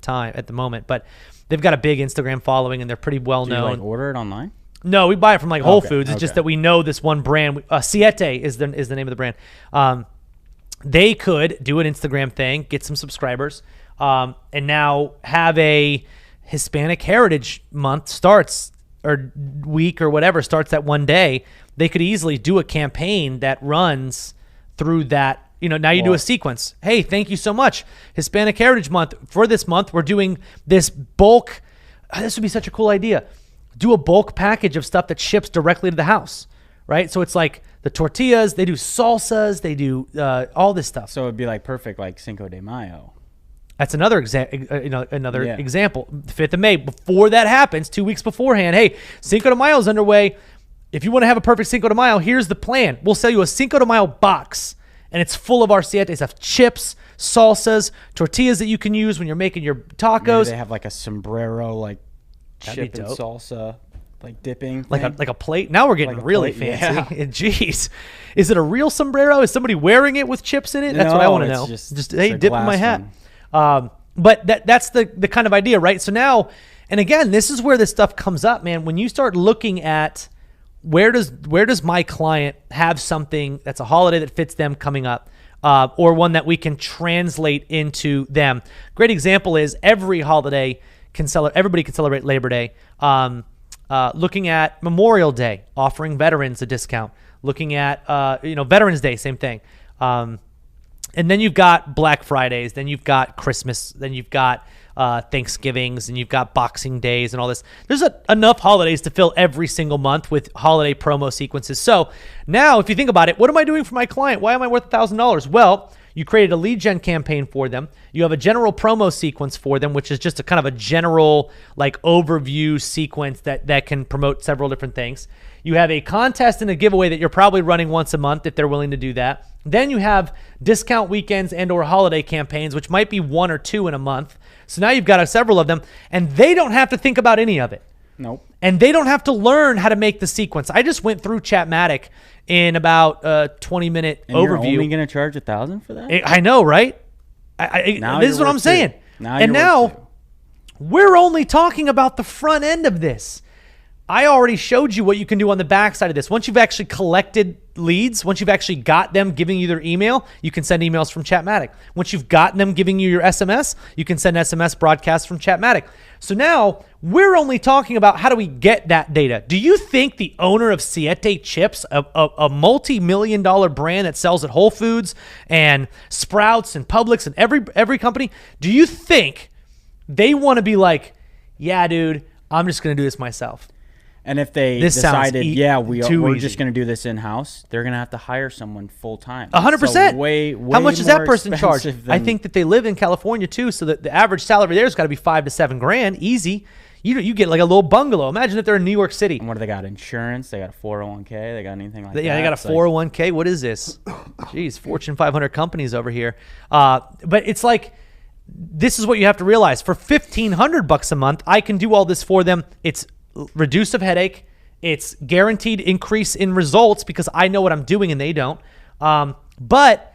A: the moment, but they've got a big Instagram following and they're pretty well known.
B: Do you like order it online?
A: No, we buy it from like Whole Foods. It's just that we know this one brand. Siete is the name of the brand. They could do an Instagram thing, get some subscribers, and now have a Hispanic Heritage Month starts, or week or whatever, starts that one day. They could easily do a campaign that runs through that. Now you do a sequence. Hey, thank you so much. Hispanic Heritage Month. For this month, we're doing this bulk. This would be such a cool idea. Do a bulk package of stuff that ships directly to the house, right? So it's like the tortillas, they do salsas, they do all this stuff.
B: So it'd be like perfect, like Cinco de Mayo.
A: That's another example. The 5th of May. Before that happens, 2 weeks beforehand, hey, Cinco de Mayo is underway. If you want to have a perfect Cinco de Mayo, here's the plan. We'll sell you a Cinco de Mayo box, and it's full of our Siete stuff: chips, salsas, tortillas that you can use when you're making your tacos.
B: Maybe they have like a sombrero, like chip and salsa, like dipping thing.
A: like a plate. Now we're getting
B: Like a
A: really
B: plate,
A: fancy.
B: yeah.
A: Jeez, is it a real sombrero? Is somebody wearing it with chips in it? That's what I want to know. Just hey, dip in my hat. But that's the kind of idea, right? So now, and again, this is where this stuff comes up, man. When you start looking at where does my client have something that's a holiday that fits them coming up, or one that we can translate into them. Great example is every holiday everybody can celebrate Labor Day. Looking at Memorial Day, offering veterans a discount. Looking at Veterans Day, same thing. And then you've got Black Fridays, then you've got Christmas, then you've got Thanksgivings, and you've got Boxing Days and all this. There's enough holidays to fill every single month with holiday promo sequences. So now if you think about it, what am I doing for my client? Why am I worth $1,000? Well, you created a lead gen campaign for them. You have a general promo sequence for them, which is just a kind of a general like overview sequence that can promote several different things. You have a contest and a giveaway that you're probably running once a month if they're willing to do that. Then you have discount weekends and or holiday campaigns, which might be 1 or 2 in a month. So now you've got several of them, and they don't have to think about any of it.
B: Nope.
A: And they don't have to learn how to make the sequence. I just went through Chatmatic in about a 20-minute overview.
B: You're only going to charge $1,000 for that?
A: I know, right? This is what I'm saying. Now we're only talking about the front end of this. I already showed you what you can do on the back side of this. Once you've actually collected leads, once you've actually got them giving you their email, you can send emails from Chatmatic. Once you've gotten them giving you your SMS, you can send SMS broadcasts from Chatmatic. So now we're only talking about how do we get that data. Do you think the owner of Siete Chips, a multi-million-dollar brand that sells at Whole Foods and Sprouts and Publix and every company, do you think they want to be like, yeah, dude, I'm just going to do this myself?
B: And if they
A: This sounds
B: decided,
A: too
B: we're
A: easy.
B: just going to do this in-house, they're going to have to hire someone full-time.
A: 100%.
B: Way
A: How much does that
B: more
A: person charge?
B: expensive
A: I
B: than-
A: think that they live in California too, so that the average salary there's got to be $5,000 to $7,000, easy. You get like a little bungalow. Imagine if they're in New York City.
B: And what do they got? Insurance? They got a 401k? They got anything like that?
A: Yeah, they got a
B: It's like-
A: 401k. What is this? Jeez, Fortune 500 companies over here. But it's like, this is what you have to realize. For $1,500 a month, I can do all this for them. It's reduced of headache. It's guaranteed increase in results because I know what I'm doing and they don't. But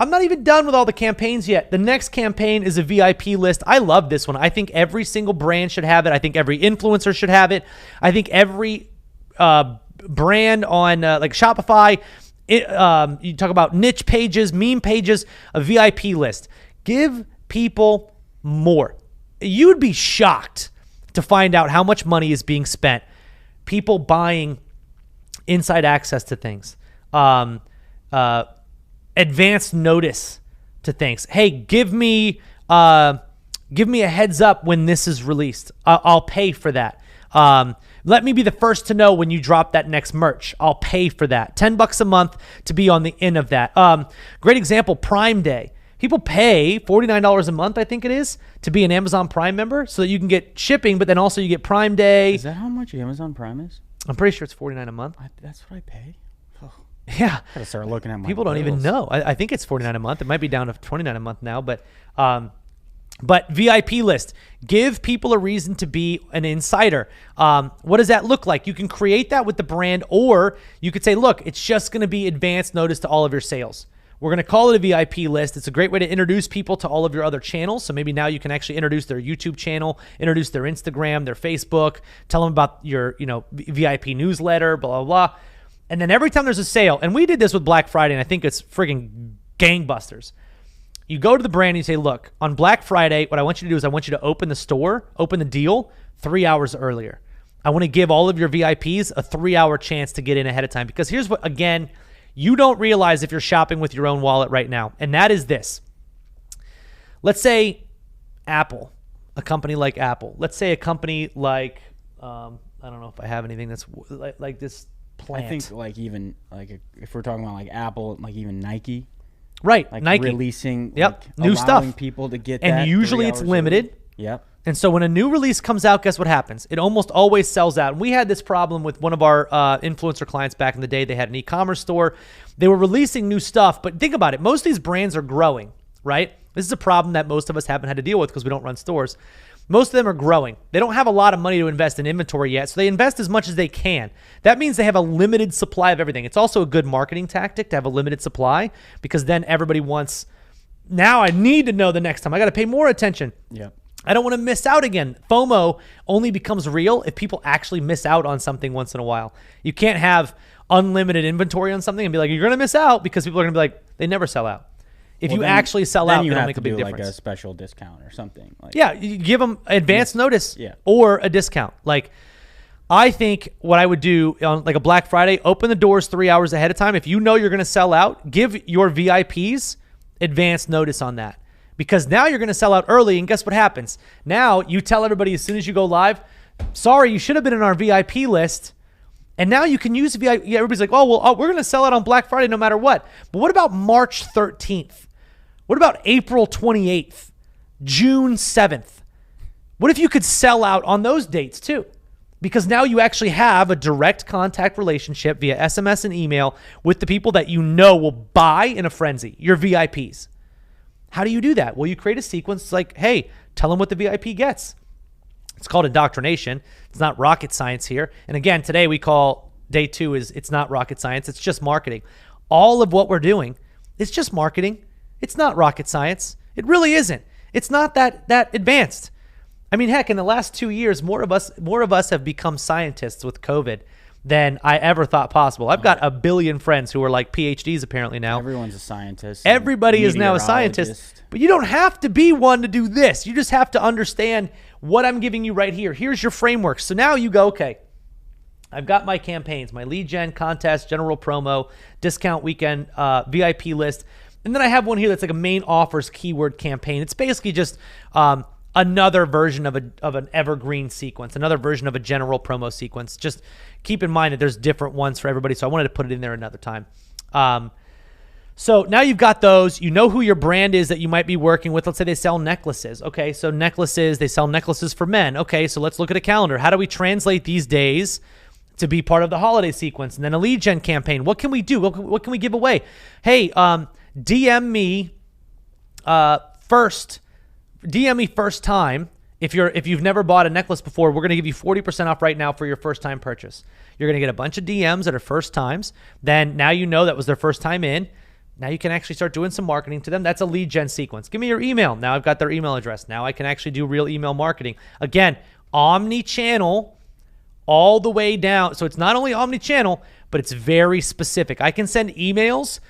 A: I'm not even done with all the campaigns yet. The next campaign is a VIP list. I love this one. I think every single brand should have it. I think every influencer should have it. I think every brand on like Shopify, you talk about niche pages, meme pages, a VIP list. Give people more. You would be shocked to find out how much money is being spent. People buying inside access to things, advanced notice to things. Hey, give me a heads up when this is released. I'll pay for that. Let me be the first to know when you drop that next merch. I'll pay for that. $10 a month to be on the end of that. Great example, Prime Day. People pay $49 a month, I think it is, to be an Amazon Prime member so that you can get shipping, but then also you get Prime Day.
B: Is that how much Amazon Prime is?
A: I'm pretty sure it's $49 a month.
B: That's what I pay? Oh,
A: Yeah.
B: gotta start looking at my
A: People don't even
B: bills.
A: know. I think it's $49 a month. It might be down to $29 a month now, but VIP list. Give people a reason to be an insider. What does that look like? You can create that with the brand, or you could say, look, it's just going to be advanced notice to all of your sales. We're going to call it a VIP list. It's a great way to introduce people to all of your other channels. So maybe now you can actually introduce their YouTube channel, introduce their Instagram, their Facebook, tell them about your, VIP newsletter, blah, blah, blah. And then every time there's a sale, and we did this with Black Friday, and I think it's friggin' gangbusters. You go to the brand and you say, look, on Black Friday, what I want you to do is I want you to open the store, open the deal 3 hours earlier. I want to give all of your VIPs a 3-hour chance to get in ahead of time. Because here's what, again, you don't realize if you're shopping with your own wallet right now. And that is this. Let's say Apple, a company like Apple. Let's say a company like, I don't know if I have anything that's like this plant.
B: I think if we're talking about like Apple, like even Nike.
A: Right,
B: Like
A: Nike.
B: releasing
A: New
B: allowing
A: stuff.
B: people to get
A: And
B: that
A: usually
B: 3
A: it's
B: hours
A: limited.
B: early. Yep.
A: And so when a new release comes out, guess what happens? It almost always sells out. And we had this problem with one of our influencer clients back in the day. They had an e-commerce store. They were releasing new stuff. But think about it. Most of these brands are growing, right? This is a problem that most of us haven't had to deal with because we don't run stores. Most of them are growing. They don't have a lot of money to invest in inventory yet, so they invest as much as they can. That means they have a limited supply of everything. It's also a good marketing tactic to have a limited supply because then everybody wants, now I need to know the next time. I got to pay more attention.
B: Yep.
A: I don't want to miss out again. FOMO only becomes real if people actually miss out on something once in a while. You can't have unlimited inventory on something and be like, you're going to miss out, because people are going to be like, they never sell out. If you actually sell out, it'll make a big difference.
B: Like a special discount or something. Like,
A: yeah, you give them advance notice
B: Yeah.
A: or a discount. Like, I think what I would do on like a Black Friday, open the doors 3 hours ahead of time. If you know you're going to sell out, give your VIPs advance notice on that. Because now you're going to sell out early, and guess what happens? Now you tell everybody as soon as you go live, sorry, you should have been in our VIP list. And now you can use VIP. Yeah, everybody's like, we're going to sell out on Black Friday no matter what. But what about March 13th? What about April 28th? June 7th? What if you could sell out on those dates too? Because now you actually have a direct contact relationship via SMS and email with the people that you know will buy in a frenzy, your VIPs. How do you do that? Well, you create a sequence like, hey, tell them what the VIP gets. It's called indoctrination. It's not rocket science here. And again, today we call day 2 is it's not rocket science. It's just marketing. All of what we're doing is just marketing. It's not rocket science. It really isn't. It's not that advanced. I mean, heck, in the last 2 years, more of us have become scientists with COVID than I ever thought possible. I've got a billion friends who are like PhDs apparently now.
B: Everyone's a scientist.
A: Everybody is now a scientist. But you don't have to be one to do this. You just have to understand what I'm giving you right here. Here's your framework. So now you go, okay, I've got my campaigns, my lead gen, contest, general promo, discount weekend, VIP list. And then I have one here that's like a main offers keyword campaign. It's basically just a another version of an evergreen sequence, another version of a general promo sequence. Just keep in mind that there's different ones for everybody, so I wanted to put it in there another time. So now you've got those. You know who your brand is that you might be working with. Let's say they sell necklaces. Okay, so necklaces, they sell necklaces for men. Okay, so let's look at a calendar. How do we translate these days to be part of the holiday sequence? And then a lead gen campaign. What can we do? What can we give away? Hey, DM me first. DM me first time. If you've never bought a necklace before, we're going to give you 40% off right now for your first time purchase. You're going to get a bunch of DMs that are first times. Then now you know that was their first time in. Now you can actually start doing some marketing to them. That's a lead gen sequence. Give me your email. Now I've got their email address. Now I can actually do real email marketing. Again, omni-channel all the way down. So it's not only omni-channel, but it's very specific. I can send emails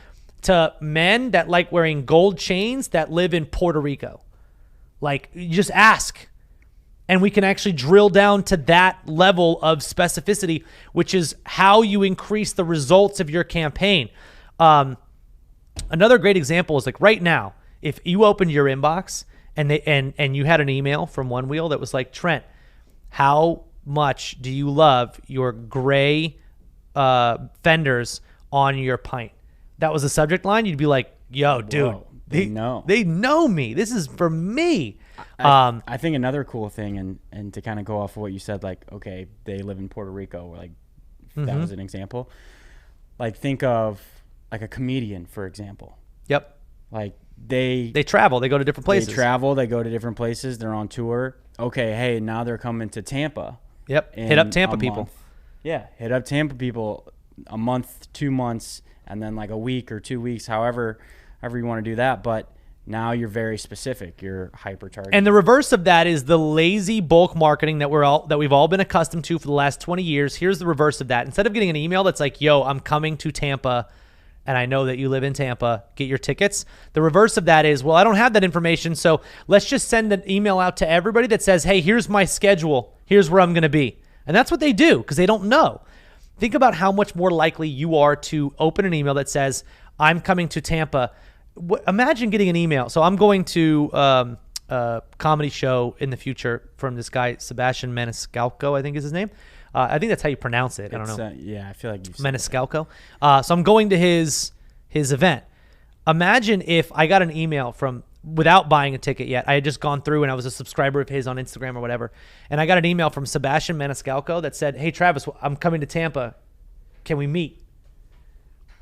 A: to men that like wearing gold chains that live in Puerto Rico. Like, you just ask. And we can actually drill down to that level of specificity, which is how you increase the results of your campaign. Another great example is like right now, if you opened your inbox and you had an email from One Wheel that was like, Trent, how much do you love your gray fenders on your pint? That was the subject line. You'd be like, yo, dude,
B: Whoa, they know.
A: They know me. This is for me.
B: I think another cool thing, and to kind of go off of what you said, like, okay, they live in Puerto Rico, like that was an example. Like, think of like a comedian, for example.
A: Yep.
B: Like they
A: travel. They go to different places.
B: They travel. They go to different places. They're on tour. Okay, hey, now they're coming to Tampa.
A: Yep. Hit up Tampa people.
B: Month. Yeah, hit up Tampa people a month, 2 months, and then like a week or 2 weeks, however you want to do that. But now you're very specific. You're hyper targeted.
A: And the reverse of that is the lazy bulk marketing that we've all been accustomed to for the last 20 years. Here's the reverse of that. Instead of getting an email that's like, yo, I'm coming to Tampa, and I know that you live in Tampa, get your tickets. The reverse of that is, well, I don't have that information, so let's just send an email out to everybody that says, hey, here's my schedule. Here's where I'm going to be. And that's what they do because they don't know. Think about how much more likely you are to open an email that says, I'm coming to Tampa. Imagine getting an email. So I'm going to a comedy show in the future from this guy, Sebastian Maniscalco, I think is his name. I think that's how you pronounce it. I don't know.
B: Yeah, I feel like you've
A: Maniscalco. So I'm going to his event. Imagine if I got an email from, without buying a ticket yet, I had just gone through and I was a subscriber of his on Instagram or whatever, and I got an email from Sebastian Maniscalco that said, hey, Travis, I'm coming to Tampa. Can we meet?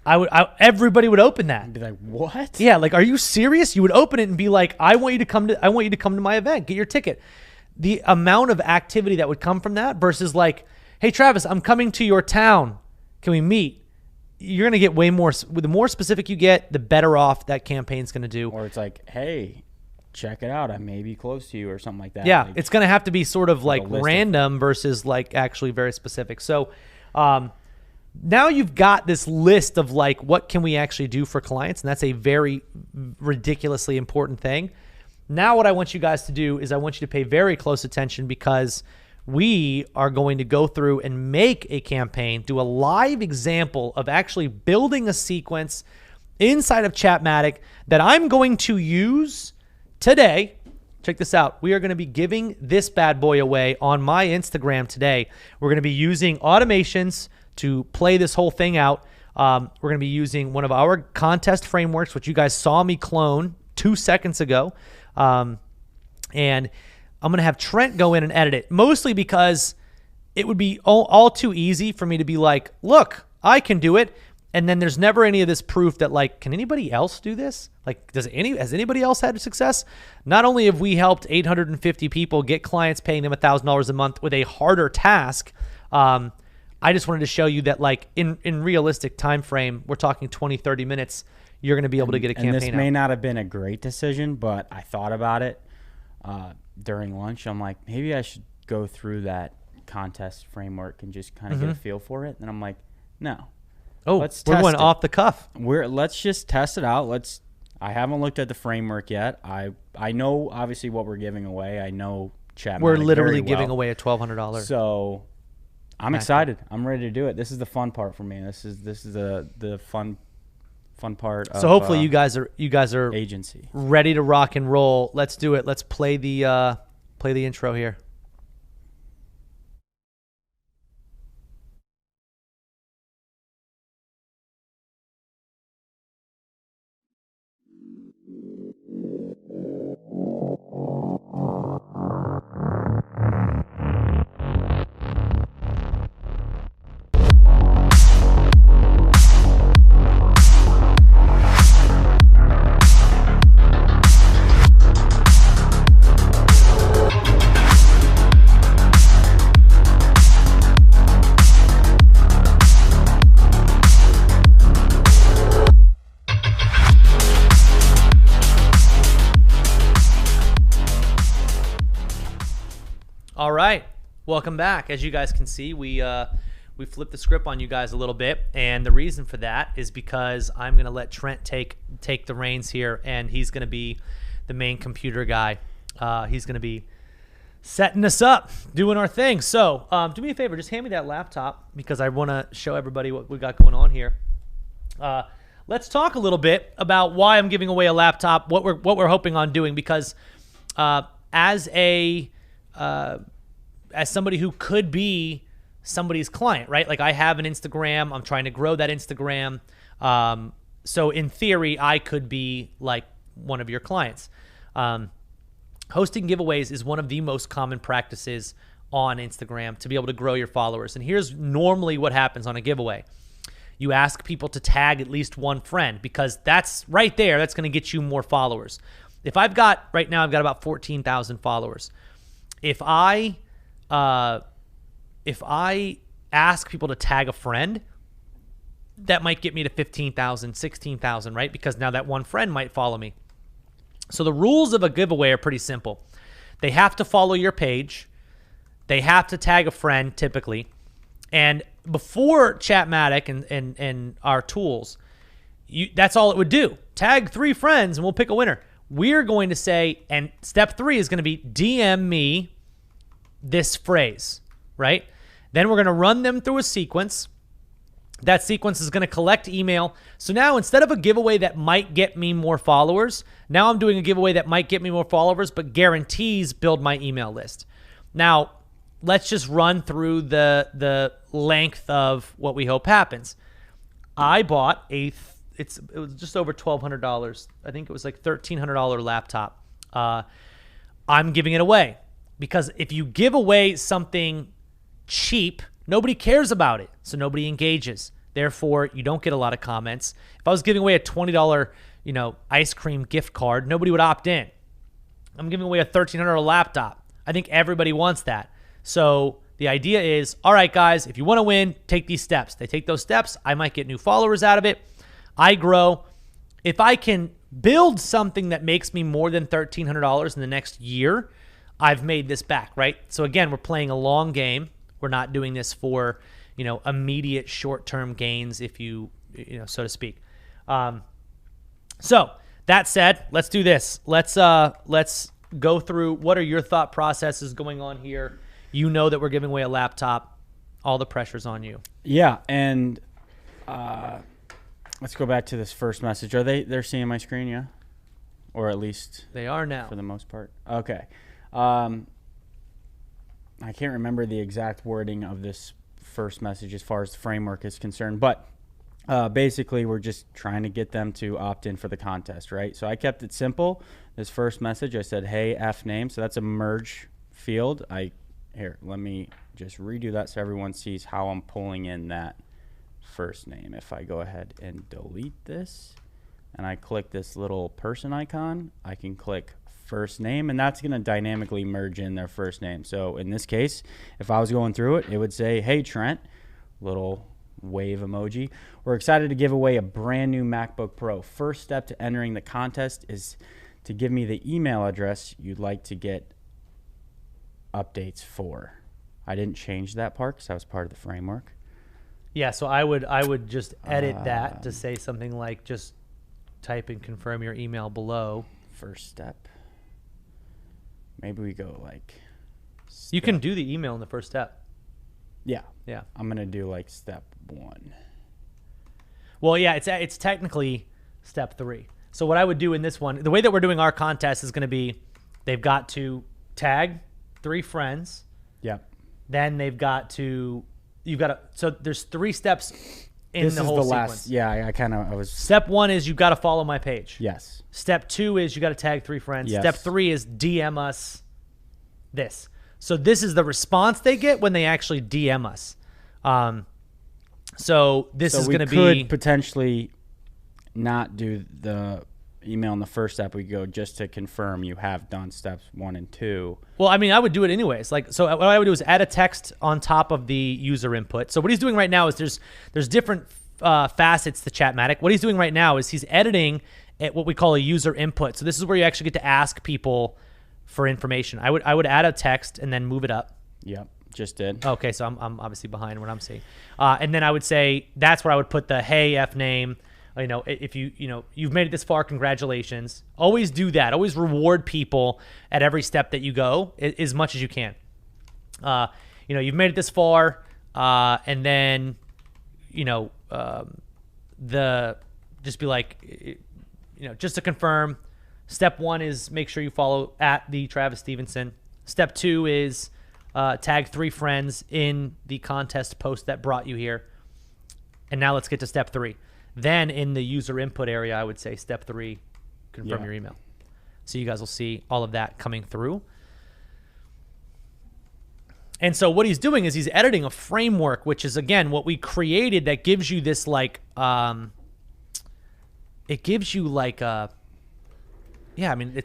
A: Everybody would open that.
B: I'd be like, what?
A: Yeah, like, are you serious? You would open it and be like, I want you to come to my event. Get your ticket. The amount of activity that would come from that versus like, hey, Travis, I'm coming to your town. Can we meet? You're going to get way more. The more specific you get, the better off that campaign's going to do.
B: Or it's like, hey, check it out. I may be close to you or something like that.
A: Yeah,
B: like,
A: it's going to have to be sort of like random versus like actually very specific. So now you've got this list of like, what can we actually do for clients? And that's a very ridiculously important thing. Now what I want you guys to do is I want you to pay very close attention because we are going to go through and make a campaign, do a live example of actually building a sequence inside of Chatmatic that I'm going to use today. Check this out. We are going to be giving this bad boy away on my Instagram today. We're going to be using automations to play this whole thing out. We're going to be using one of our contest frameworks, which you guys saw me clone 2 seconds ago. And I'm going to have Trent go in and edit it, mostly because it would be all too easy for me to be like, look, I can do it. And then there's never any of this proof that like, can anybody else do this? Like, has anybody else had success? Not only have we helped 850 people get clients paying them $1,000 a month with a harder task, I just wanted to show you that like in realistic time frame, we're talking 20, 30 minutes, you're going to be able to get a campaign out.
B: And this may not have been a great decision, but I thought about it during lunch. I'm like, maybe I should go through that contest framework and just kind of get a feel for it. And I'm like, no.
A: Oh, we're going off the cuff.
B: Let's just test it out. I haven't looked at the framework yet. I know obviously what we're giving away. I know Chatmatic
A: We're literally
B: very well.
A: giving away a $1,200.
B: So I'm excited. I'm ready to do it. This is the fun part for me. This is the fun part.
A: So hopefully you guys are
B: agency
A: ready to rock and roll. Let's do it. Let's play the Play the intro here. All right, welcome back. As you guys can see, we flipped the script on you guys a little bit, and the reason for that is because I'm going to let Trent take the reins here, and he's going to be the main computer guy. He's going to be setting us up, doing our thing. So do me a favor, just hand me that laptop because I want to show everybody what we got going on here. Let's talk a little bit about why I'm giving away a laptop, what we're hoping on doing, because as somebody who could be somebody's client, right? Like I have an Instagram, I'm trying to grow that Instagram. So in theory, I could be like one of your clients. Hosting giveaways is one of the most common practices on Instagram to be able to grow your followers. And here's normally what happens on a giveaway. You ask people to tag at least one friend because that's right there. That's going to get you more followers. Right now I've got about 14,000 followers. If I ask people to tag a friend, that might get me to 15,000, 16,000, right? Because now that one friend might follow me. So the rules of a giveaway are pretty simple. They have to follow your page. They have to tag a friend typically. And before Chatmatic and our tools, that's all it would do. Tag 3 friends and we'll pick a winner. We're going to say, and step 3 is going to be DM me this phrase, right? Then we're going to run them through a sequence. That sequence is going to collect email. So now instead of a giveaway that might get me more followers, now I'm doing a giveaway that might get me more followers, but guarantees build my email list. Now, let's just run through the length of what we hope happens. I bought it was just over $1,200. I think it was like $1,300 laptop. I'm giving it away because if you give away something cheap, nobody cares about it, so nobody engages. Therefore, you don't get a lot of comments. If I was giving away a $20, ice cream gift card, nobody would opt in. I'm giving away a $1,300 laptop. I think everybody wants that. So the idea is, all right, guys, if you want to win, take these steps. They take those steps. I might get new followers out of it. I grow. If I can build something that makes me more than $1,300 in the next year, I've made this back, right? So again, we're playing a long game. We're not doing this for, immediate short-term gains, if you so to speak. So that said, let's do this. Let's go through what are your thought processes going on here. You know that we're giving away a laptop. All the pressure's on you. Yeah,
B: and let's go back to this first message. They're seeing my screen, yeah? Or at least
A: they are now.
B: For the most part. Okay. I can't remember the exact wording of this first message as far as the framework is concerned, but basically we're just trying to get them to opt in for the contest, right? So I kept it simple. This first message, I said, hey, F name. So that's a merge field. Here, let me just redo that so everyone sees how I'm pulling in that first name. If I go ahead and delete this and I click this little person icon, I can click first name, and that's going to dynamically merge in their first name. So in this case, if I was going through it, it would say, hey, Trent, little wave emoji. We're excited to give away a brand new MacBook Pro. First step to entering the contest is to give me the email address you'd like to get updates for. I didn't change that part because that was part of the framework.
A: Yeah, so I would just edit that to say something like just type and confirm your email below.
B: First step. Maybe we go like
A: You can do the email in the first step.
B: Yeah.
A: Yeah.
B: I'm going to do like step 1.
A: Well, yeah, it's technically step 3. So what I would do in this one, the way that we're doing our contest is going to be they've got to tag 3 friends.
B: Yep.
A: Then so there's 3 steps in the whole sequence.
B: Yeah, I was.
A: Step 1 is you got to follow my page.
B: Yes.
A: Step 2 is you got to tag 3 friends.
B: Yes.
A: Step 3 is DM us this. So this is the response they get when they actually DM us. So this is going to be.
B: We could potentially not do the email in the first step. We go just to confirm you have done steps 1 and 2.
A: Well, I mean, I would do it anyways. So what I would do is add a text on top of the user input. So what he's doing right now is there's different facets to Chatmatic. What he's doing right now is he's editing at what we call a user input. So this is where you actually get to ask people for information. I would add a text and then move it up.
B: Yep, just did.
A: Okay, so I'm obviously behind what I'm seeing. And then I would say that's where I would put the hey F name. If you've made it this far, congratulations. Always do that. Always reward people at every step that you go as much as you can. You've made it this far, and then, just be like, just to confirm, step 1 is make sure you follow at the Travis Stevenson. Step 2 is tag 3 friends in the contest post that brought you here. And now let's get to step 3. Then in the user input area, I would say step 3, confirm your email. So you guys will see all of that coming through. And so what he's doing is he's editing a framework, which is, again, what we created that gives you this it's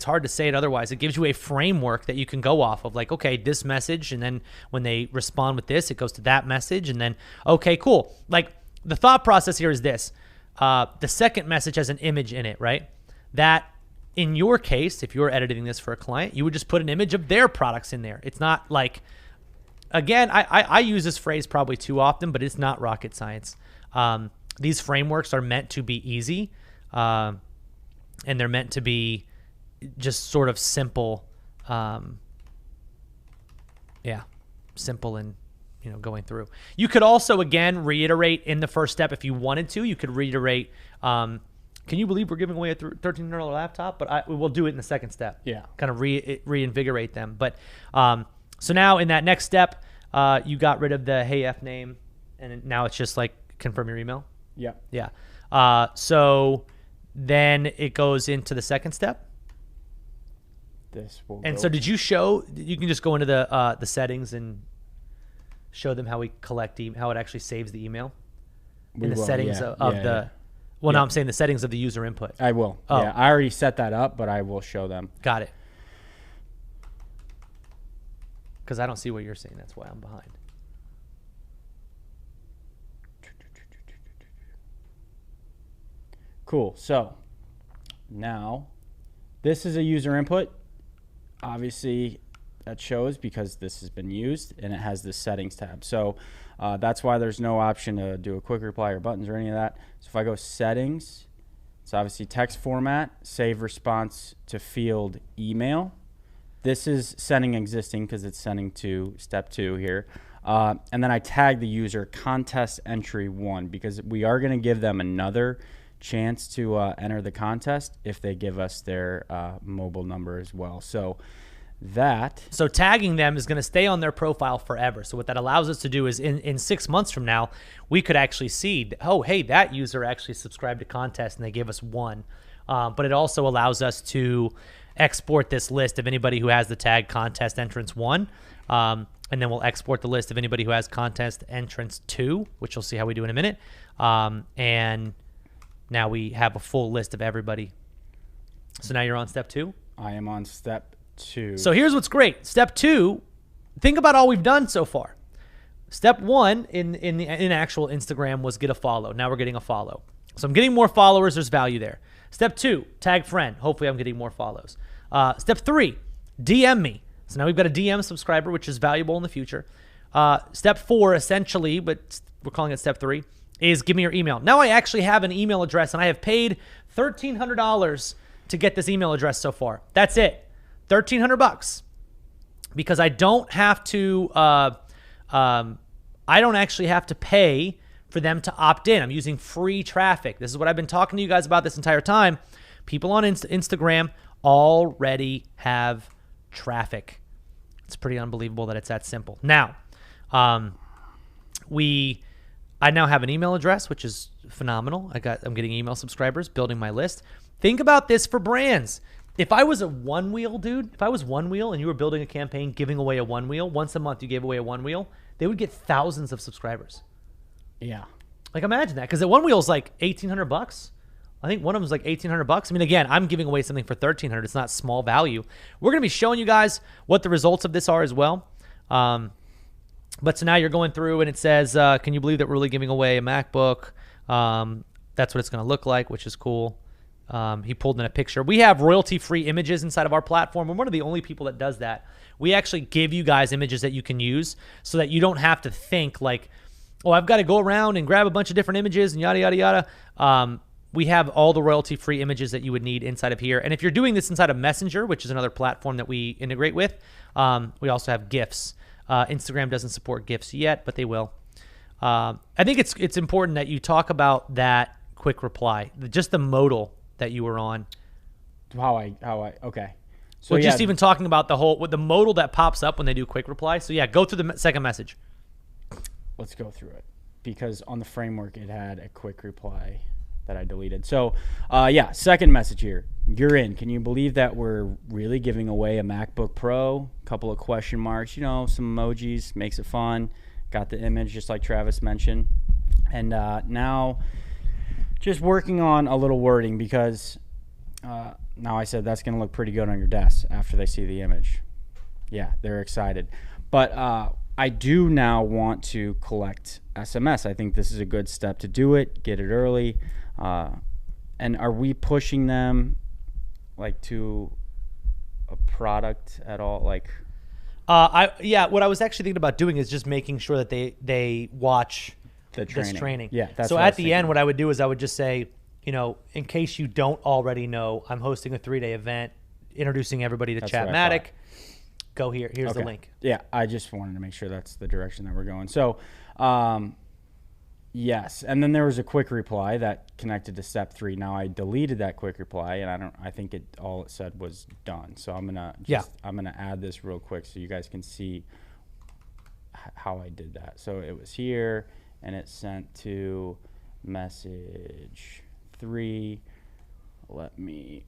A: hard to say it otherwise. It gives you a framework that you can go off of, like, okay, this message, and then when they respond with this, it goes to that message, and then, okay, cool. Like, the thought process here is this. The second message has an image in it, right? That, in your case, if you're editing this for a client, you would just put an image of their products in there. It's not like, again, I use this phrase probably too often, but it's not rocket science. These frameworks are meant to be easy, and they're meant to be just sort of simple, simple and going through. You could also, again, reiterate in the first step if you wanted to. You could reiterate. Can you believe we're giving away a $1,300 laptop? But we'll do it in the second step.
B: Yeah.
A: Kind of reinvigorate them. But so now in that next step, you got rid of the hey F name, and now it's just like confirm your email.
B: Yeah.
A: Yeah. So then it goes into the second step.
B: This will.
A: And so did you show? You can just go into the settings and show them how we collect how it actually saves the email in the settings of the. Well, no, I'm saying the settings of the user input.
B: I will. Oh. Yeah, I already set that up, but I will show them.
A: Got it. Because I don't see what you're saying. That's why I'm behind.
B: Cool. So now this is a user input. Obviously, that shows because this has been used, and it has this settings tab. So that's why there's no option to do a quick reply or buttons or any of that. So if I go settings, it's obviously text format, save response to field email. This is sending existing because it's sending to step 2 here. And then I tag the user contest entry 1 because we are going to give them another chance to enter the contest if they give us their mobile number as well. So tagging them is going to stay on their profile forever. So what that allows us to do is in 6 months from now, we could actually see, oh, hey, that user actually subscribed to contest and they gave us 1. But it also allows us to export this list of anybody who has the tag contest entrance 1. And then we'll export the list of anybody who has contest entrance 2, which we'll see how we do in a minute. And now we have a full list of everybody. So now you're on step 2? I am on step 2.
A: So here's what's great. Step 2, think about all we've done so far. Step 1 in actual Instagram was get a follow. Now we're getting a follow. So I'm getting more followers. There's value there. Step 2, tag friend. Hopefully I'm getting more follows. Step 3, DM me. So now we've got a DM subscriber, which is valuable in the future. Step 4, essentially, but we're calling it step 3, is give me your email. Now I actually have an email address, and I have paid $1,300 to get this email address so far. That's it. $1,300 because I don't have to. I don't actually have to pay for them to opt in. I'm using free traffic. This is what I've been talking to you guys about this entire time. People on Instagram already have traffic. It's pretty unbelievable that it's that simple. Now, I now have an email address, which is phenomenal. I'm getting email subscribers, building my list. Think about this for brands. If I was a one wheel dude, if I was one wheel and you were building a campaign, giving away a one wheel, once a month you gave away a one wheel, they would get thousands of subscribers.
B: Yeah.
A: Like imagine that. Cause the one wheel is like $1,800. I think one of them is like $1,800. I mean, again, I'm giving away something for $1,300. It's not small value. We're going to be showing you guys what the results of this are as well. But so now you're going through and it says, can you believe that we're really giving away a MacBook? That's what it's going to look like, which is cool. He pulled in a picture. We have royalty-free images inside of our platform. We're one of the only people that does that. We actually give you guys images that you can use so that you don't have to think like, oh, I've got to go around and grab a bunch of different images and yada, yada, yada. We have all the royalty-free images that you would need inside of here. And if you're doing this inside of Messenger, which is another platform that we integrate with, we also have GIFs. Instagram doesn't support GIFs yet, but they will. I think it's important that you talk about that quick reply, just the modal that you were on.
B: Okay.
A: So well, just even talking about the modal that pops up when they do quick reply. So yeah, go through the second message.
B: Let's go through it because on the framework it had a quick reply that I deleted. So yeah, second message here. You're in. Can you believe that we're really giving away a MacBook Pro? A couple of question marks, some emojis, makes it fun. Got the image just like Travis mentioned. And now just working on a little wording because now I said that's going to look pretty good on your desk after they see the image. Yeah, they're excited. But I do now want to collect SMS. I think this is a good step to do it, get it early. And are we pushing them like to a product at all? Like,
A: what I was actually thinking about doing is just making sure that they watch this training.
B: Yeah. That's
A: so at the end, what I would do is I would just say, in case you don't already know, I'm hosting a 3-day event, introducing everybody to Chatmatic. Go here. Here's the link.
B: Yeah, I just wanted to make sure that's the direction that we're going. So, yes, and then there was a quick reply that connected to step 3. Now I deleted that quick reply, and I think all it said was done. So I'm gonna add this real quick so you guys can see how I did that. So it was here, and it sent to message 3. Let me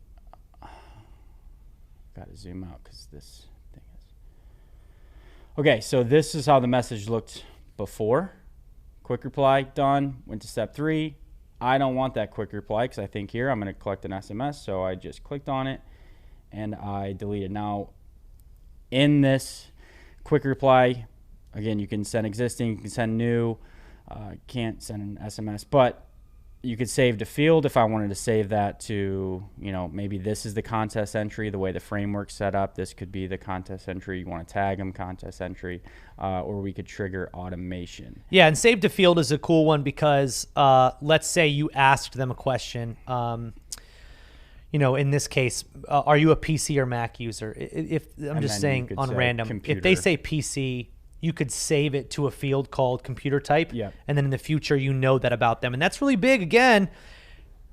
B: gotta zoom out because this thing is okay. So this is how the message looked before. Quick reply, done. Went to step 3. I don't want that quick reply because I think here I'm going to collect an SMS. So I just clicked on it and I deleted. Now, in this quick reply, again, you can send existing, you can send new, can't send an SMS, but you could save to field if I wanted to save that to, maybe this is the contest entry, the way the framework's set up. This could be the contest entry. You want to tag them contest entry, or we could trigger automation.
A: Yeah, and save to field is a cool one because let's say you asked them a question. In this case, are you a PC or Mac user? If I'm just saying on random,
B: computer.
A: If they say PC, you could save it to a field called computer type.
B: Yeah. And
A: then in the future, that about them. And that's really big. Again,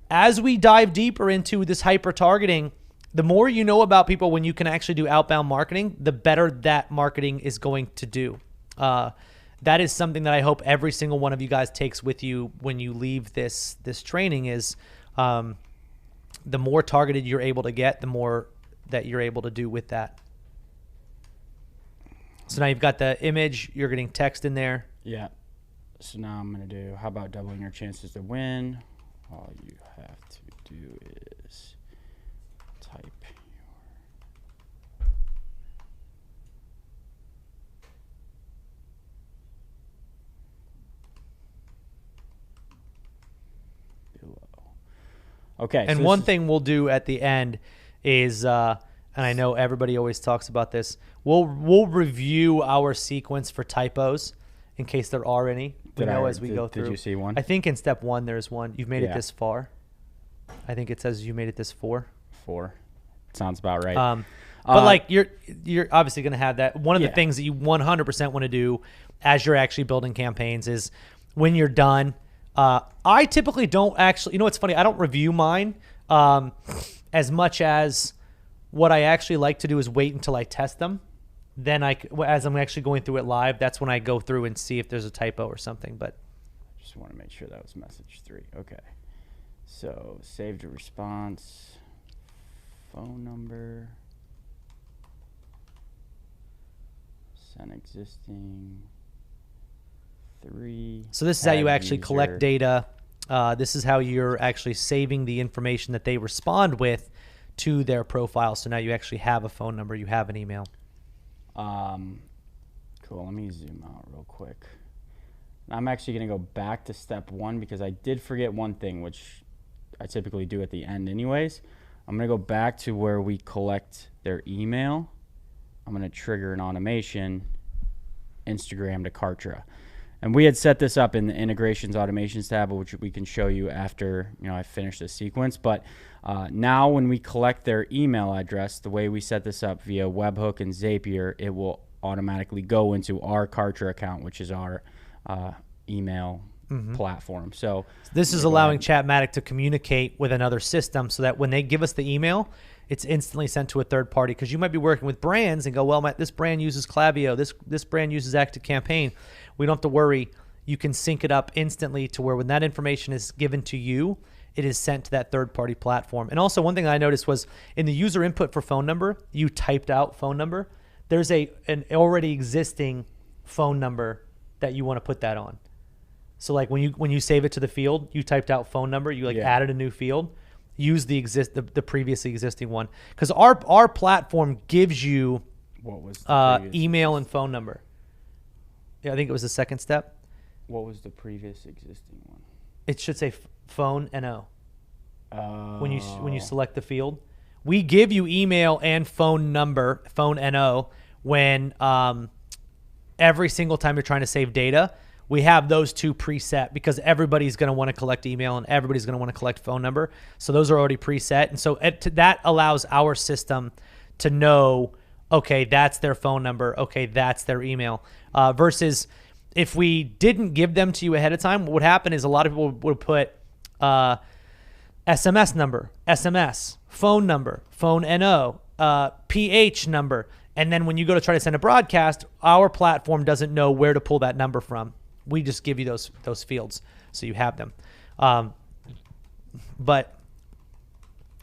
A: as we dive deeper into this hyper targeting, the more you know about people when you can actually do outbound marketing, the better that marketing is going to do. That is something that I hope every single one of you guys takes with you when you leave this training is the more targeted you're able to get, the more that you're able to do with that. So now you've got the image, you're getting text in there.
B: Yeah. So now I'm going to do, how about doubling your chances to win? All you have to do is type your below. Okay.
A: And so one thing we'll do at the end is, and I know everybody always talks about this, we'll review our sequence for typos in case there are any. As we go through.
B: Did you see one?
A: I think in step 1 there's one. You've made it this far. I think it says you made it this far.
B: 4. Sounds about right.
A: But like you're obviously going to have that. One of the things that you 100% want to do as you're actually building campaigns is when you're done. I typically don't actually. It's funny. I don't review mine as much as what I actually like to do is wait until I test them. then as I'm actually going through it live, that's when I go through and see if there's a typo or something. But
B: I just want to make sure that was message 3. Okay. So saved a response, phone number, send existing 3.
A: so this is how you actually
B: user.
A: collect data. This is how you're actually saving the information that they respond with to their profile. So now you actually have a phone number, you have an email.
B: Cool. Let me zoom out real quick. I'm actually going to go back to step 1 because I did forget one thing, which I typically do at the end anyways. I'm going to go back to where we collect their email. I'm going to trigger an automation, Instagram to Kartra. And we had set this up in the integrations automations tab, which we can show you after I finish the sequence. But now when we collect their email address, the way we set this up via webhook and Zapier, it will automatically go into our Kartra account, which is our email platform. So
A: this is allowing Chatmatic to communicate with another system so that when they give us the email, it's instantly sent to a third party. Because you might be working with brands and go, well, this brand uses Klaviyo, this brand uses ActiveCampaign. We don't have to worry. You can sync it up instantly to where when that information is given to you, it is sent to that third-party platform. And also one thing I noticed was in the user input for phone number, you typed out phone number. There's an already existing phone number that you want to put that on. So like when you save it to the field, you typed out phone number, you added a new field, use the previously existing one. Because our platform gives you
B: what was
A: email and phone number. Yeah, I think it was the second step.
B: What was the previous existing one?
A: It should say phone NO. When you select the field, we give you email and phone number, phone NO, when every single time you're trying to save data, we have those two preset because everybody's going to want to collect email and everybody's going to want to collect phone number. So those are already preset. And so that allows our system to know, okay, that's their phone number. Okay, that's their email. Versus if we didn't give them to you ahead of time, what would happen is a lot of people would put SMS number, SMS, phone number, phone NO, PH number. And then when you go to try to send a broadcast, our platform doesn't know where to pull that number from. We just give you those fields so you have them. But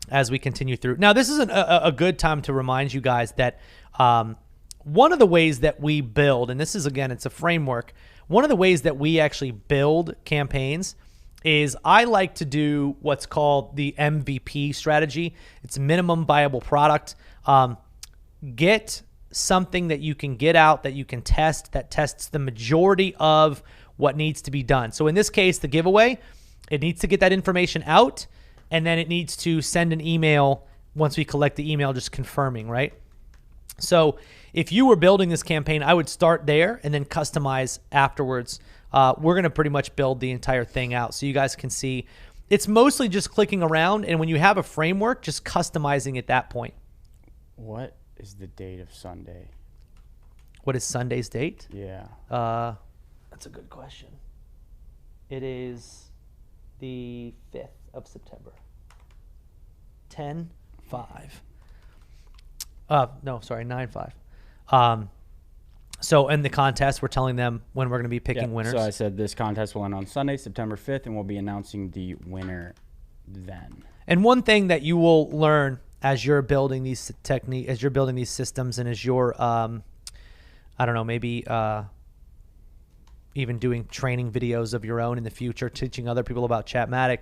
A: as we continue through. Now, this is a good time to remind you guys that one of the ways that we build, and this is, again, it's a framework, one of the ways that we actually build campaigns is I like to do what's called the MVP strategy. It's minimum viable product. Get something that you can get out, that you can test, that tests the majority of what needs to be done. So in this case, the giveaway, it needs to get that information out, and then it needs to send an email once we collect the email just confirming, right? So if you were building this campaign, I would start there and then customize afterwards. We're going to pretty much build the entire thing out so you guys can see. It's mostly just clicking around, and when you have a framework, just customizing at that point.
B: What is the date of Sunday?
A: What is Sunday's date?
B: Yeah.
A: That's a good question. It is the 5th of September. 10/5. No, sorry, 9/5. So in the contest, we're telling them when we're going to be picking winners.
B: So I said this contest will end on Sunday, September 5th, and we'll be announcing the winner then.
A: And one thing that you will learn as you're building these as you're building these systems, and as you're, I don't know, maybe even doing training videos of your own in the future, teaching other people about Chatmatic,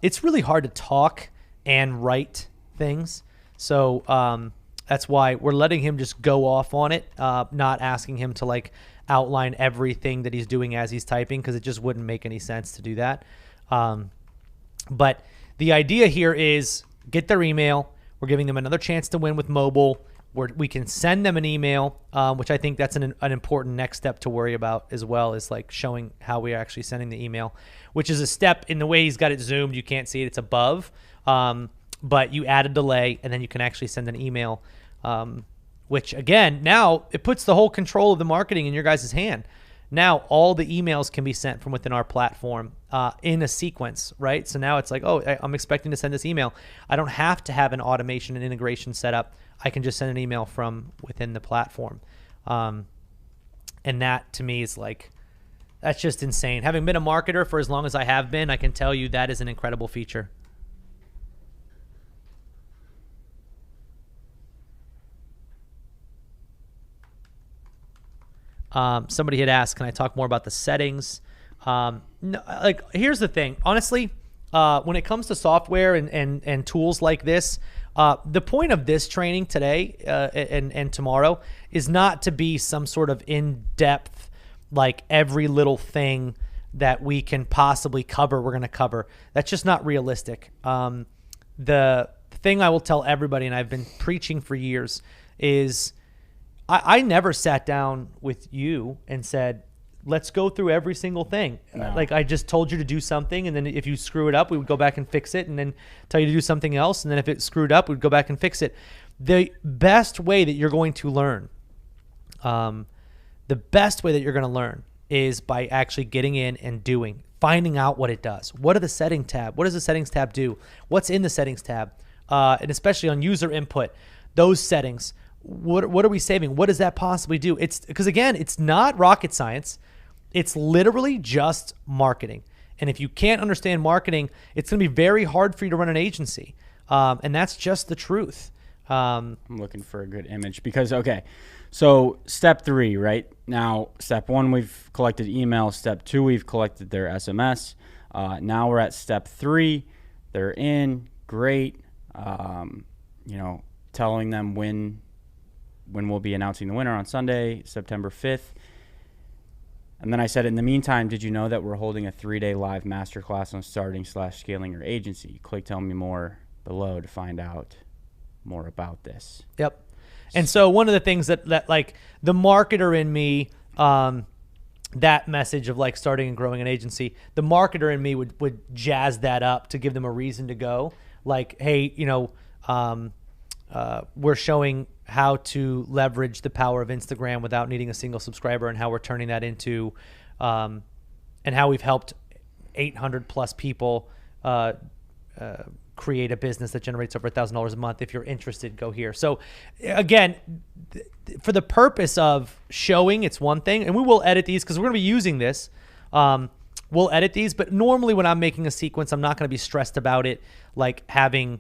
A: it's really hard to talk and write things. So that's why we're letting him just go off on it, not asking him to like outline everything that he's doing as he's typing, because it just wouldn't make any sense to do that. But the idea here is get their email. We're giving them another chance to win with mobile. We can send them an email, which I think that's an important next step to worry about as well, is like showing how we're actually sending the email, which is a step in the way he's got it zoomed. You can't see it. It's above. But you add a delay, and then you can actually send an email, which, again, now it puts the whole control of the marketing in your guys' hand. Now all the emails can be sent from within our platform in a sequence, right? So now it's like, oh, I'm expecting to send this email. I don't have to have an automation and integration set up. I can just send an email from within the platform. And that to me is like, that's just insane. Having been a marketer for as long as I have been, I can tell you that is an incredible feature. Somebody had asked, can I talk more about the settings? No, like, here's the thing. Honestly, when it comes to software and tools like this, the point of this training today and tomorrow is not to be some sort of in-depth, like every little thing that we can possibly cover, we're going to cover. That's just not realistic. The thing I will tell everybody, and I've been preaching for years, is I never sat down with you and said, let's go through every single thing.
B: No.
A: Like, I just told you to do something, and then if you screw it up, we would go back and fix it, and then tell you to do something else, and then if it screwed up, we'd go back and fix it. The best way that you're going to learn, is by actually getting in and doing, finding out what it does. What are the settings tab? What does the settings tab do? What's in the settings tab? And especially on user input, those settings. What are we saving? What does that possibly do? It's because, again, it's not rocket science. It's literally just marketing. And if you can't understand marketing, it's going to be very hard for you to run an agency. And that's just the truth.
B: I'm looking for a good image because, okay, so step 3, right? Now, step 1, we've collected email. Step 2, we've collected their SMS. Now we're at step 3. They're in. Great. Telling them when we'll be announcing the winner on Sunday, September 5th. And then I said, in the meantime, did you know that we're holding a 3-day live masterclass on starting/scaling your agency? Click tell me more below to find out more about this.
A: Yep. And so one of the things that like the marketer in me, that message of like starting and growing an agency, the marketer in me would jazz that up to give them a reason to go. Like, hey, we're showing how to leverage the power of Instagram without needing a single subscriber, and how we're turning that into, and how we've helped 800 plus people create a business that generates over $1,000 a month. If you're interested, go here. So again, for the purpose of showing, it's one thing, and we will edit these because we're going to be using this. We'll edit these, but normally when I'm making a sequence, I'm not going to be stressed about it, like having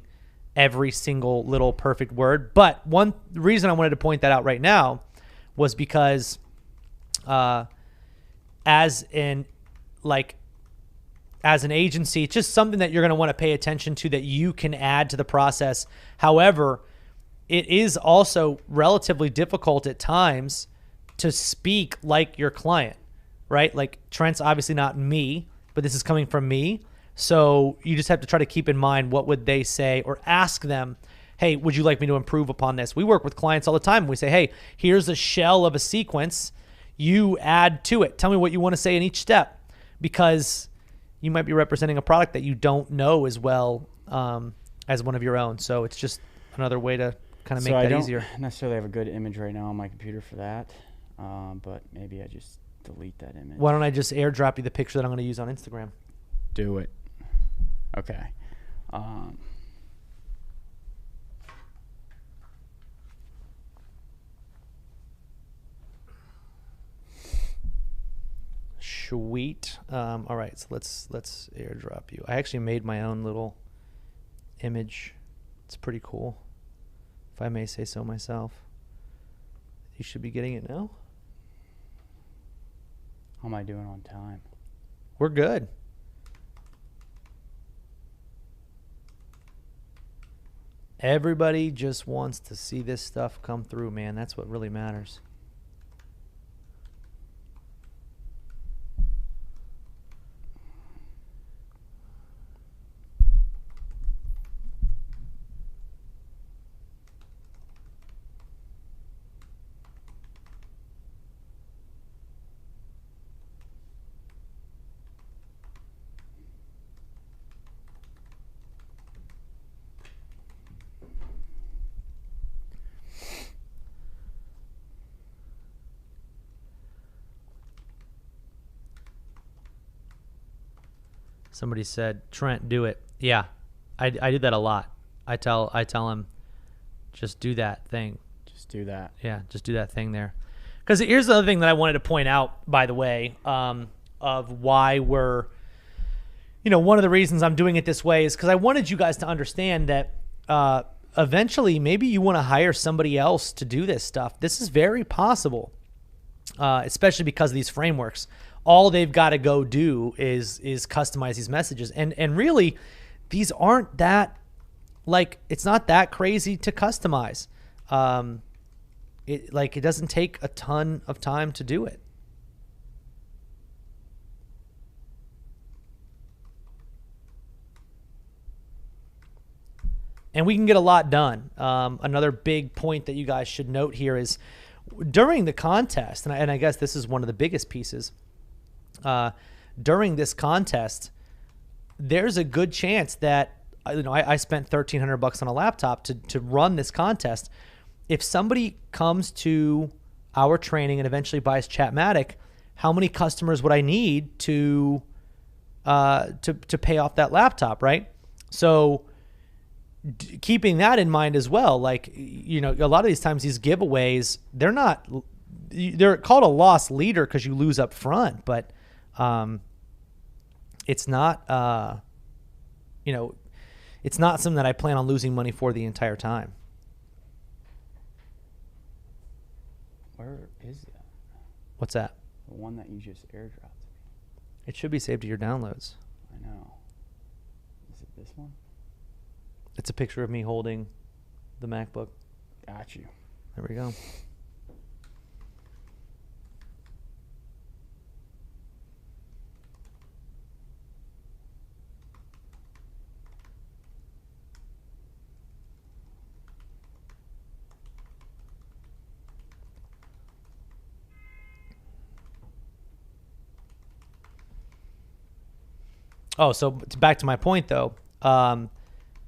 A: every single little perfect word. But one reason I wanted to point that out right now was because as an agency, it's just something that you're going to want to pay attention to that you can add to the process. However, it is also relatively difficult at times to speak like your client, right? Like, Trent's obviously not me, but this is coming from me. So you just have to try to keep in mind what would they say, or ask them, hey, would you like me to improve upon this? We work with clients all the time. We say, hey, here's a shell of a sequence. You add to it. Tell me what you want to say in each step, because you might be representing a product that you don't know as well as one of your own. So it's just another way to kind of make that easier.
B: I don't necessarily have a good image right now on my computer for that, but maybe I just delete that image.
A: Why don't I just airdrop you the picture that I'm going to use on Instagram?
B: Do it. Okay.
A: Sweet. All right, so let's airdrop you. I actually made my own little image. It's pretty cool, if I may say so myself. You should be getting it now.
B: How am I doing on time?
A: We're good. Everybody just wants to see this stuff come through, man. That's what really matters. Somebody said, Trent, do it. Yeah, I do that a lot. I tell him, just do that thing.
B: Just do that.
A: Yeah, just do that thing there. Because here's the other thing that I wanted to point out, by the way, of why we're, one of the reasons I'm doing it this way is because I wanted you guys to understand that eventually maybe you want to hire somebody else to do this stuff. This is very possible, especially because of these frameworks. All they've got to go do is customize these messages. And really, these aren't that, it's not that crazy to customize. It doesn't take a ton of time to do it. And we can get a lot done. Another big point that you guys should note here is during the contest, and I guess this is one of the biggest pieces, during this contest, there's a good chance that, I spent $1,300 on a laptop to run this contest. If somebody comes to our training and eventually buys Chatmatic, how many customers would I need to pay off that laptop, right? So keeping that in mind as well, a lot of these times these giveaways, they're called a loss leader because you lose up front, but it's not, it's not something that I plan on losing money for the entire time.
B: Where is that?
A: What's that?
B: The one that you just airdropped.
A: It should be saved to your downloads.
B: I know. Is it this one?
A: It's a picture of me holding the MacBook.
B: Got you.
A: There we go. Oh, so back to my point, though.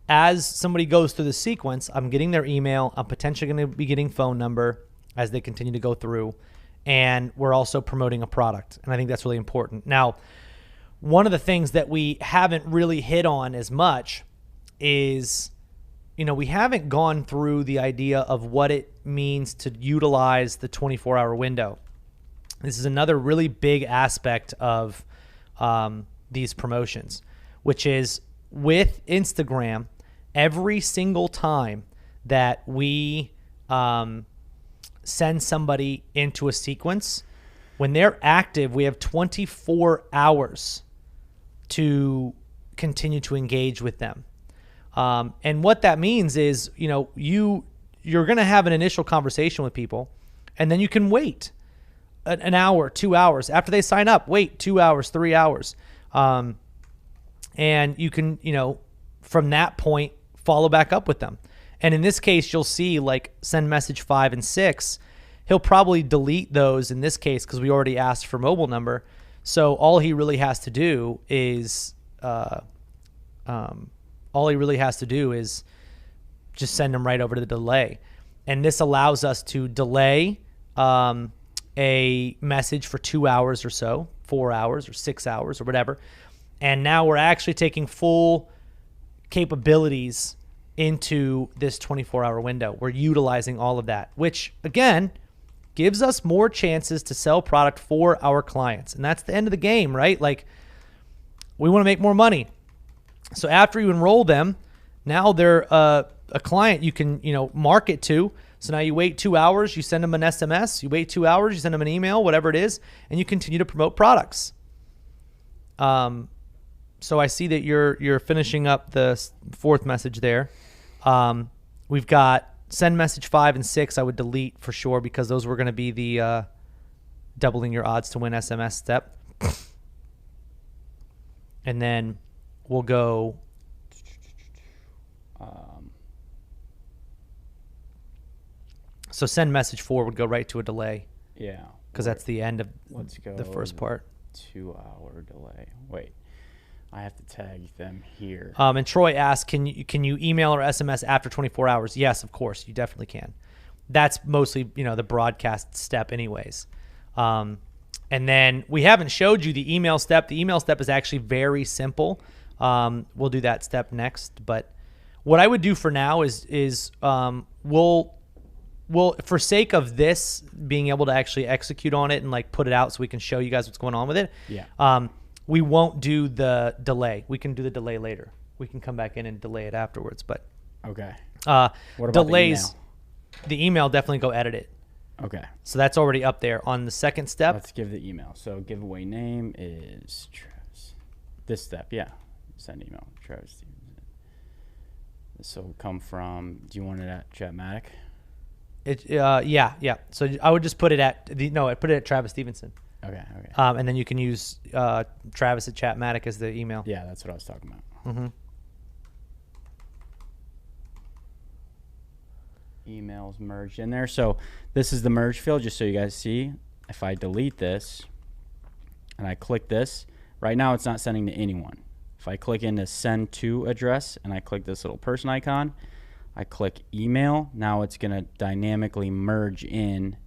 A: As somebody goes through the sequence, I'm getting their email. I'm potentially going to be getting phone number as they continue to go through. And we're also promoting a product. And I think that's really important. Now, one of the things that we haven't really hit on as much is, we haven't gone through the idea of what it means to utilize the 24-hour window. This is another really big aspect of these promotions, which is with Instagram, every single time that we send somebody into a sequence, when they're active, we have 24 hours to continue to engage with them. And what that means is, you're going to have an initial conversation with people, and then you can wait an hour, 2 hours. After they sign up, wait 2 hours, 3 hours. And you can, from that point, follow back up with them. And in this case, you'll see send message 5 and 6. He'll probably delete those in this case because we already asked for mobile number. So all he really has to do is, just send them right over to the delay. And this allows us to delay a message for 2 hours or so, 4 hours or 6 hours or whatever. And now we're actually taking full capabilities into this 24-hour window. We're utilizing all of that, which, again, gives us more chances to sell product for our clients. And that's the end of the game, right? We want to make more money. So after you enroll them, now they're a client you can, market to. So now you wait 2 hours, you send them an SMS. You wait 2 hours, you send them an email, whatever it is, and you continue to promote products. So I see that you're finishing up the fourth message there. We've got send message 5 and 6. I would delete for sure because those were going to be the doubling your odds to win SMS step. And then we'll go. So send message 4 would go right to a delay.
B: Yeah.
A: Because that's the end of the first part.
B: 2 hour delay. Wait. I have to tag them here.
A: And Troy asked, can you email or SMS after 24 hours? Yes, of course, you definitely can. That's mostly, the broadcast step anyways. And And then we haven't showed you the email step. The email step is actually very simple. We'll do that step next. But what I would do for now is we'll for sake of this being able to actually execute on it and like put it out so we can show you guys what's going on with it.
B: Yeah.
A: We won't do the delay. We can do the delay later. We can come back in and delay it afterwards. But
B: Okay.
A: what about delays? The email, definitely go edit it.
B: Okay.
A: So that's already up there. On the second step,
B: Let's give the email. So giveaway name is Travis. This step, yeah. Send email, Travis Stevenson. This will come from. Do you want it at Chatmatic?
A: yeah. So I would just put it at I put it at Travis Stevenson.
B: Okay.
A: And then you can use Travis at Chatmatic as the email.
B: Yeah, that's what I was talking about.
A: Mm-hmm.
B: Emails merged in there. So this is the merge field, just so you guys see. If I delete this and I click this, right now it's not sending to anyone. If I click into send to address and I click this little person icon, I click email, now it's going to dynamically merge in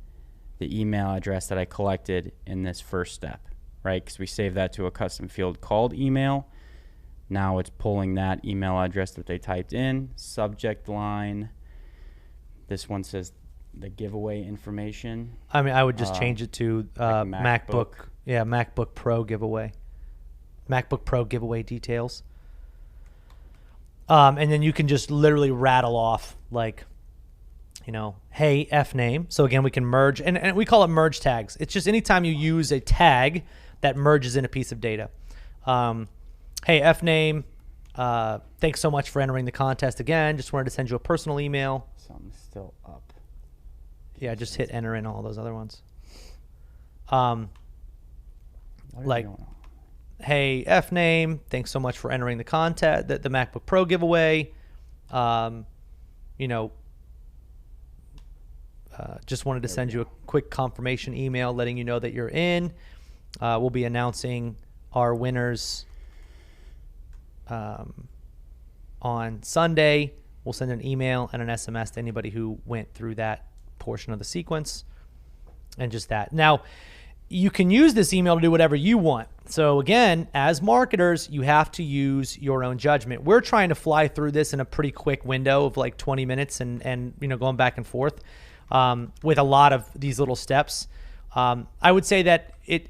B: the email address that I collected in this first step, right? Because we saved that to a custom field called email. Now it's pulling that email address that they typed in, subject line. This one says the giveaway information.
A: I mean, I would just change it to
B: like
A: MacBook. Yeah, MacBook Pro giveaway. MacBook Pro giveaway details. And then you can just literally rattle off like, hey, F name. So again, we can merge, and we call it merge tags. It's just anytime you use a tag that merges in a piece of data. Hey, F name. Thanks so much for entering the contest again. Just wanted to send you a personal email.
B: Something's still up.
A: Yeah, just hit enter in all those other ones. Like, hey, F name, thanks so much for entering the contest, the MacBook Pro giveaway. Just wanted to send you a quick confirmation email letting you know that you're in. We'll be announcing our winners on Sunday. We'll send an email and an SMS to anybody who went through that portion of the sequence, and just that. Now, you can use this email to do whatever you want. So again, as marketers, you have to use your own judgment. We're trying to fly through this in a pretty quick window of like 20 minutes and going back and forth with a lot of these little steps. I would say that it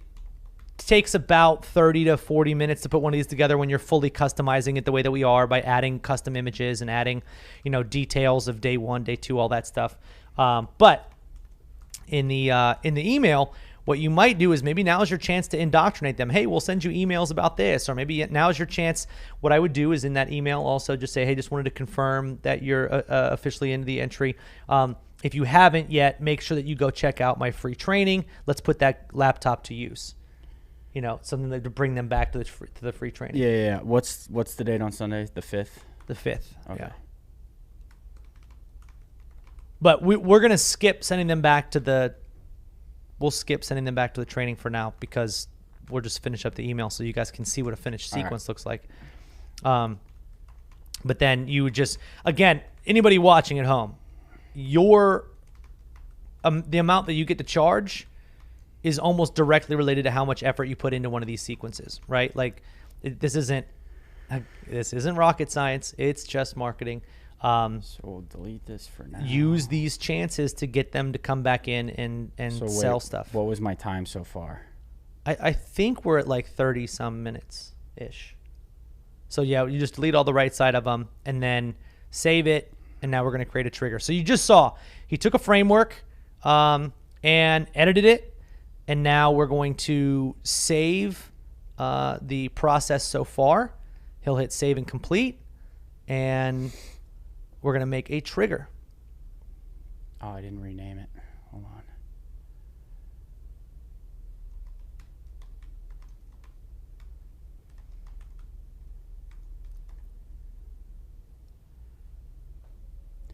A: takes about 30 to 40 minutes to put one of these together when you're fully customizing it the way that we are, by adding custom images and adding, details of day 1, day 2, all that stuff. But in the email, what you might do is maybe now is your chance to indoctrinate them. Hey, we'll send you emails about this, or maybe now is your chance. What I would do is in that email also just say, hey, just wanted to confirm that you're officially into the entry. If you haven't yet, make sure that you go check out my free training. Let's put that laptop to use. Something to bring them back to the free training.
B: Yeah. What's the date on Sunday? The 5th?
A: The 5th.
B: Okay.
A: Yeah. But we're going to skip sending them back to the training for now, because we'll just finish up the email so you guys can see what a finished sequence looks like. But then you would just, again, anybody watching at home, the amount that you get to charge is almost directly related to how much effort you put into one of these sequences, right? Like this isn't rocket science. It's just marketing.
B: So we'll delete this for now.
A: Use these chances to get them to come back in and sell stuff.
B: What was my time so far?
A: I think we're at like 30 some minutes ish. So yeah, you just delete all the right side of them and then save it. And now we're going to create a trigger. So you just saw he took a framework and edited it. And now we're going to save the process so far. He'll hit save and complete. And we're going to make a trigger.
B: Oh, I didn't rename it. Hold on.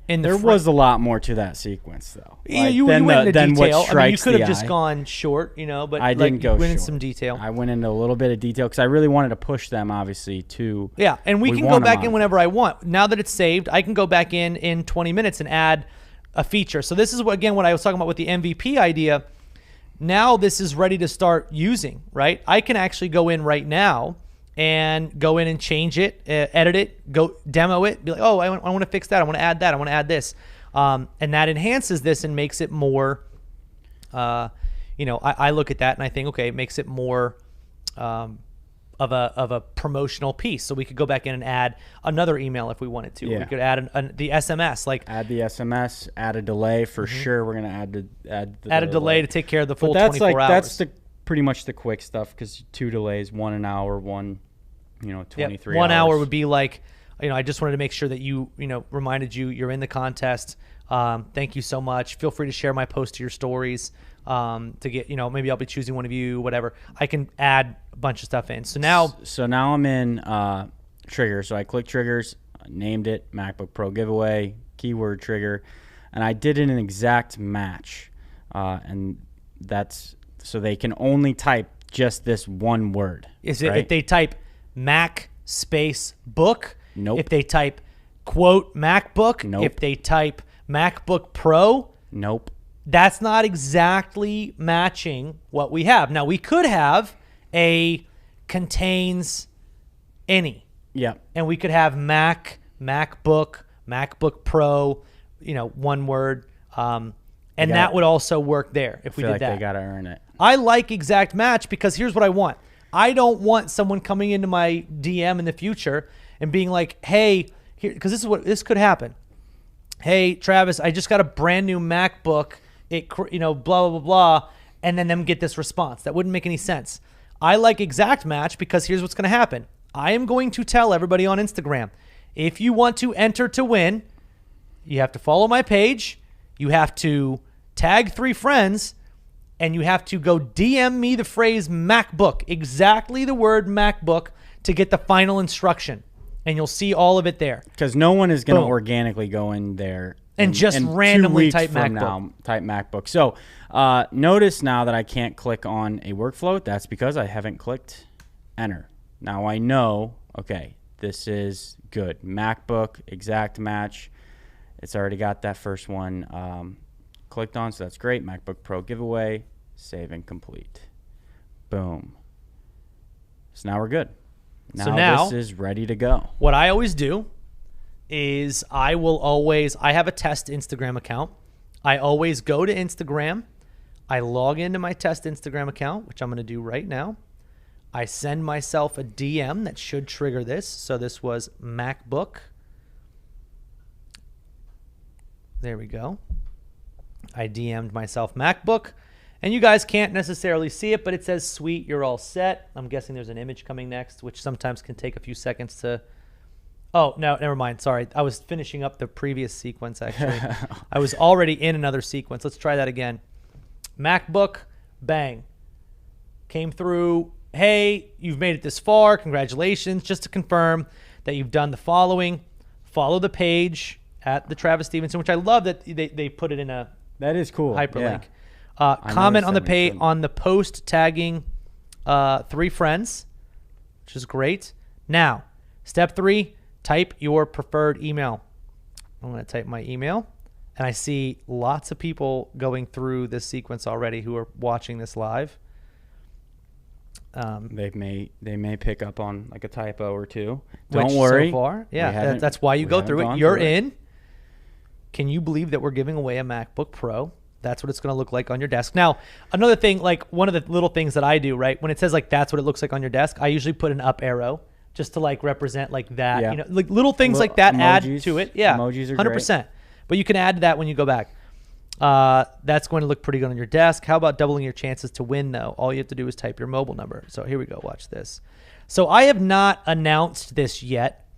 B: There was a lot more to that sequence, though.
A: Yeah, you went into detail. I mean, you could have just gone short, but
B: I didn't go
A: you went
B: short.
A: into some detail.
B: I went into a little bit of detail because I really wanted to push them, obviously, to.
A: Yeah, and we can go back in whenever I want. Now that it's saved, I can go back in 20 minutes and add a feature. So this is what I was talking about with the MVP idea. now this is ready to start using, right? I can actually go in right now and go in and change it, edit it, go demo it, be like, oh, I want to fix that. I want to add that. I want to add this. And that enhances this and makes it more, I look at that and I think, okay, it makes it more of a promotional piece. So we could go back in and add another email if we wanted to.
B: Yeah.
A: We could add the SMS, like
B: add the SMS, add a delay for sure. We're gonna add
A: a delay to take care of the full
B: but that's
A: 24 hours.
B: That's pretty much the quick stuff, because 2 delays, 1 an hour, 1 23
A: 1
B: hours.
A: hour would be like, I just wanted to make sure that reminded you you're in the contest. Thank you so much. Feel free to share my post to your stories. To get, maybe I'll be choosing one of you, whatever. I can add a bunch of stuff in. So now
B: I'm in triggers. So I click triggers, named it MacBook Pro giveaway, keyword trigger, and I did an exact match. And that's so they can only type just this one word.
A: Is it
B: right?
A: if they type Mac space book?
B: Nope.
A: If they type quote MacBook?
B: Nope.
A: If they type MacBook Pro?
B: Nope.
A: That's not exactly matching what we have. Now, we could have a contains any.
B: Yeah.
A: And we could have Mac, MacBook, MacBook Pro, one word. And that would also work there if we did that.
B: They got to earn it.
A: I like exact match because here's what I want. I don't want someone coming into my DM in the future and being like, hey, here, because this could happen. Hey, Travis, I just got a brand new MacBook. It, blah, blah, blah, blah, and then them get this response. That wouldn't make any sense. I like exact match because here's what's going to happen. I am going to tell everybody on Instagram, if you want to enter to win, you have to follow my page, you have to tag 3 friends, and you have to go DM me the phrase MacBook, exactly the word MacBook, to get the final instruction. And you'll see all of it there.
B: Because no one is going to organically go in there
A: and just randomly type MacBook.
B: Type MacBook. So notice now that I can't click on a workflow. That's because I haven't clicked enter. Now I know, okay, this is good. MacBook, exact match. It's already got that first one clicked on, so that's great. MacBook Pro giveaway, save and complete. Boom. So now we're good. Now this is ready to go.
A: What I always do is I have a test Instagram account. I always go to Instagram. I log into my test Instagram account, which I'm going to do right now. I send myself a DM that should trigger this. So this was MacBook. There we go. I DM'd myself MacBook. And you guys can't necessarily see it, but it says, sweet, you're all set. I'm guessing there's an image coming next, which sometimes can take a few seconds to... Oh, no, never mind. Sorry. I was finishing up the previous sequence, actually. I was already in another sequence. Let's try that again. MacBook, bang. Came through. Hey, you've made it this far. Congratulations. Just to confirm that you've done the following. Follow the page at the Travis Stevenson, which I love that they put it in a...
B: That is cool.
A: Hyperlink. Yeah. Comment on the page on the post tagging 3 friends, which is great. Now, step 3, type your preferred email. I'm going to type my email, and I see lots of people going through this sequence already who are watching this live.
B: They may pick up on like a typo or two. Don't worry.
A: So far, yeah, that's why you go through it. You're in. Can you believe that we're giving away a MacBook Pro? That's what it's going to look like on your desk. Now, another thing, like one of the little things that I do, right? When it says like that's what it looks like on your desk, I usually put an up arrow just to like represent like that.
B: Yeah.
A: Like little things like that
B: emojis,
A: add to it. Yeah,
B: emojis are
A: 100%.
B: great.
A: But you can add to that when you go back. That's going to look pretty good on your desk. How about doubling your chances to win, though? All you have to do is type your mobile number. So here we go. Watch this. So I have not announced this yet,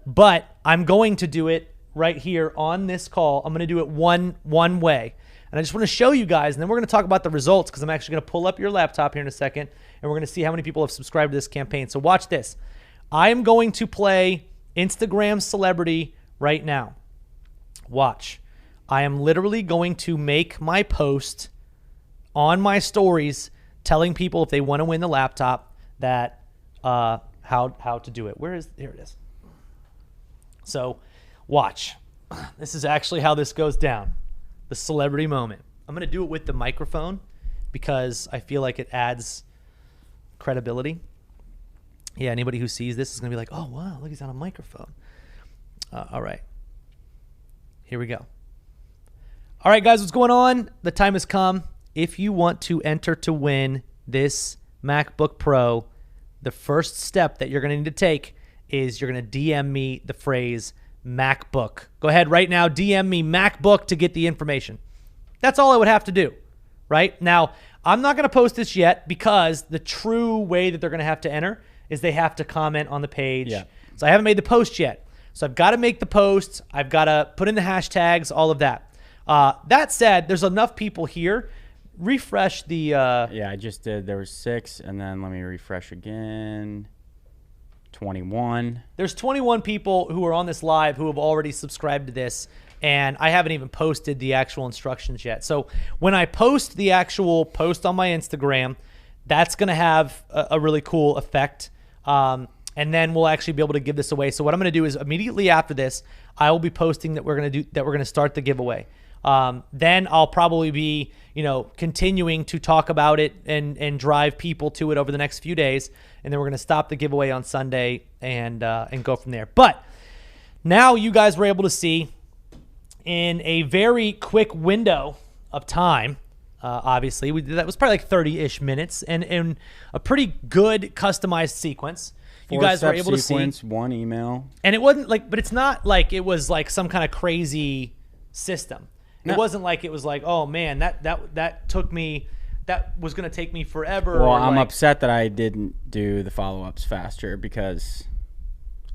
A: but I'm going to do it right here on this call. I'm going to do it one way. And I just want to show you guys, and then we're going to talk about the results because I'm actually going to pull up your laptop here in a second, and we're going to see how many people have subscribed to this campaign. So watch this. I am going to play Instagram Celebrity right now. Watch. I am literally going to make my post on my stories telling people if they want to win the laptop that how to do it. Here it is. So watch. This is actually how this goes down. The celebrity moment. I'm going to do it with the microphone because I feel like it adds credibility. Yeah, anybody who sees this is going to be like, oh, wow, look, he's on a microphone. All right. Here we go. All right, guys, what's going on? The time has come. If you want to enter to win this MacBook Pro, the first step that you're going to need to take is you're going to DM me the phrase MacBook. Go ahead right now, DM me MacBook to get the information. That's all I would have to do, right? Now, I'm not going to post this yet because the true way that they're going to have to enter is they have to comment on the page.
B: Yeah.
A: So I haven't made the post yet. So I've got to make the post. I've got to put in the hashtags, all of that. That said, there's enough people here. Refresh the...
B: yeah, I just did. There was 6, and then let me refresh again. 21.
A: There's 21 people who are on this live who have already subscribed to this, and I haven't even posted the actual instructions yet. So when I post the actual post on my Instagram, that's going to have a really cool effect. And then we'll actually be able to give this away. So what I'm going to do is immediately after this, I will be posting that we're going to start the giveaway. Then I'll probably be, continuing to talk about it and drive people to it over the next few days. And then we're going to stop the giveaway on Sunday and go from there. But now you guys were able to see in a very quick window of time, obviously, that was probably like 30-ish minutes and in a pretty good customized sequence. You guys were able to see
B: 1 email.
A: And it wasn't like, but it's not like it was like some kind of crazy system. It wasn't like it was like, oh man, that took me, that was going to take me forever.
B: Well, I'm upset that I didn't do the follow-ups faster because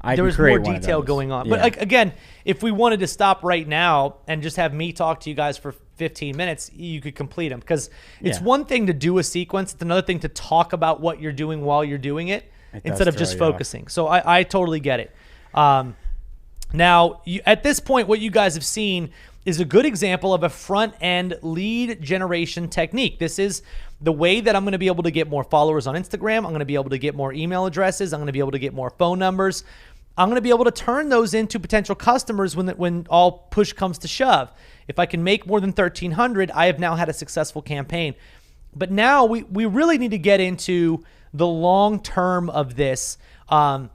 A: there was more detail going on. But like, again, if we wanted to stop right now and just have me talk to you guys for 15 minutes, you could complete them, because it's one thing to do a sequence. It's another thing to talk about what you're doing while you're doing it instead of just focusing. So I totally get it. Now, at this point, what you guys have seen is a good example of a front-end lead generation technique. This is the way that I'm going to be able to get more followers on Instagram. I'm going to be able to get more email addresses. I'm going to be able to get more phone numbers. I'm going to be able to turn those into potential customers when all push comes to shove. If I can make more than 1,300, I have now had a successful campaign. But now we really need to get into the long term of this. And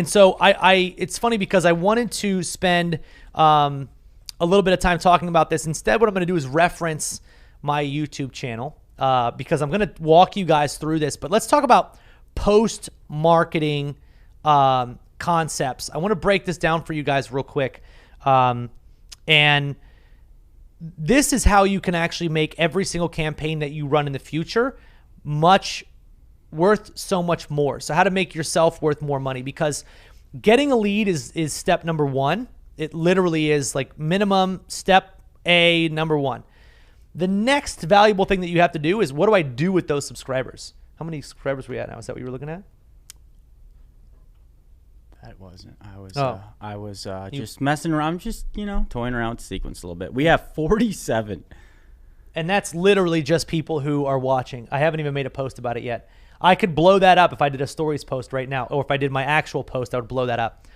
A: so it's funny because I wanted to spend a little bit of time talking about this. Instead, what I'm going to do is reference my YouTube channel because I'm going to walk you guys through this. But let's talk about post-marketing concepts. I want to break this down for you guys real quick. And this is how you can actually make every single campaign that you run in the future worth so much more. So how to make yourself worth more money, because getting a lead is step number 1. It literally is like minimum step A, number 1. The next valuable thing that you have to do is, what do I do with those subscribers? How many subscribers were we at now? Is that what you were looking at?
B: That wasn't. I was just messing around, just toying around with the sequence a little bit. We have 47.
A: And that's literally just people who are watching. I haven't even made a post about it yet. I could blow that up if I did a stories post right now, or if I did my actual post, I would blow that up.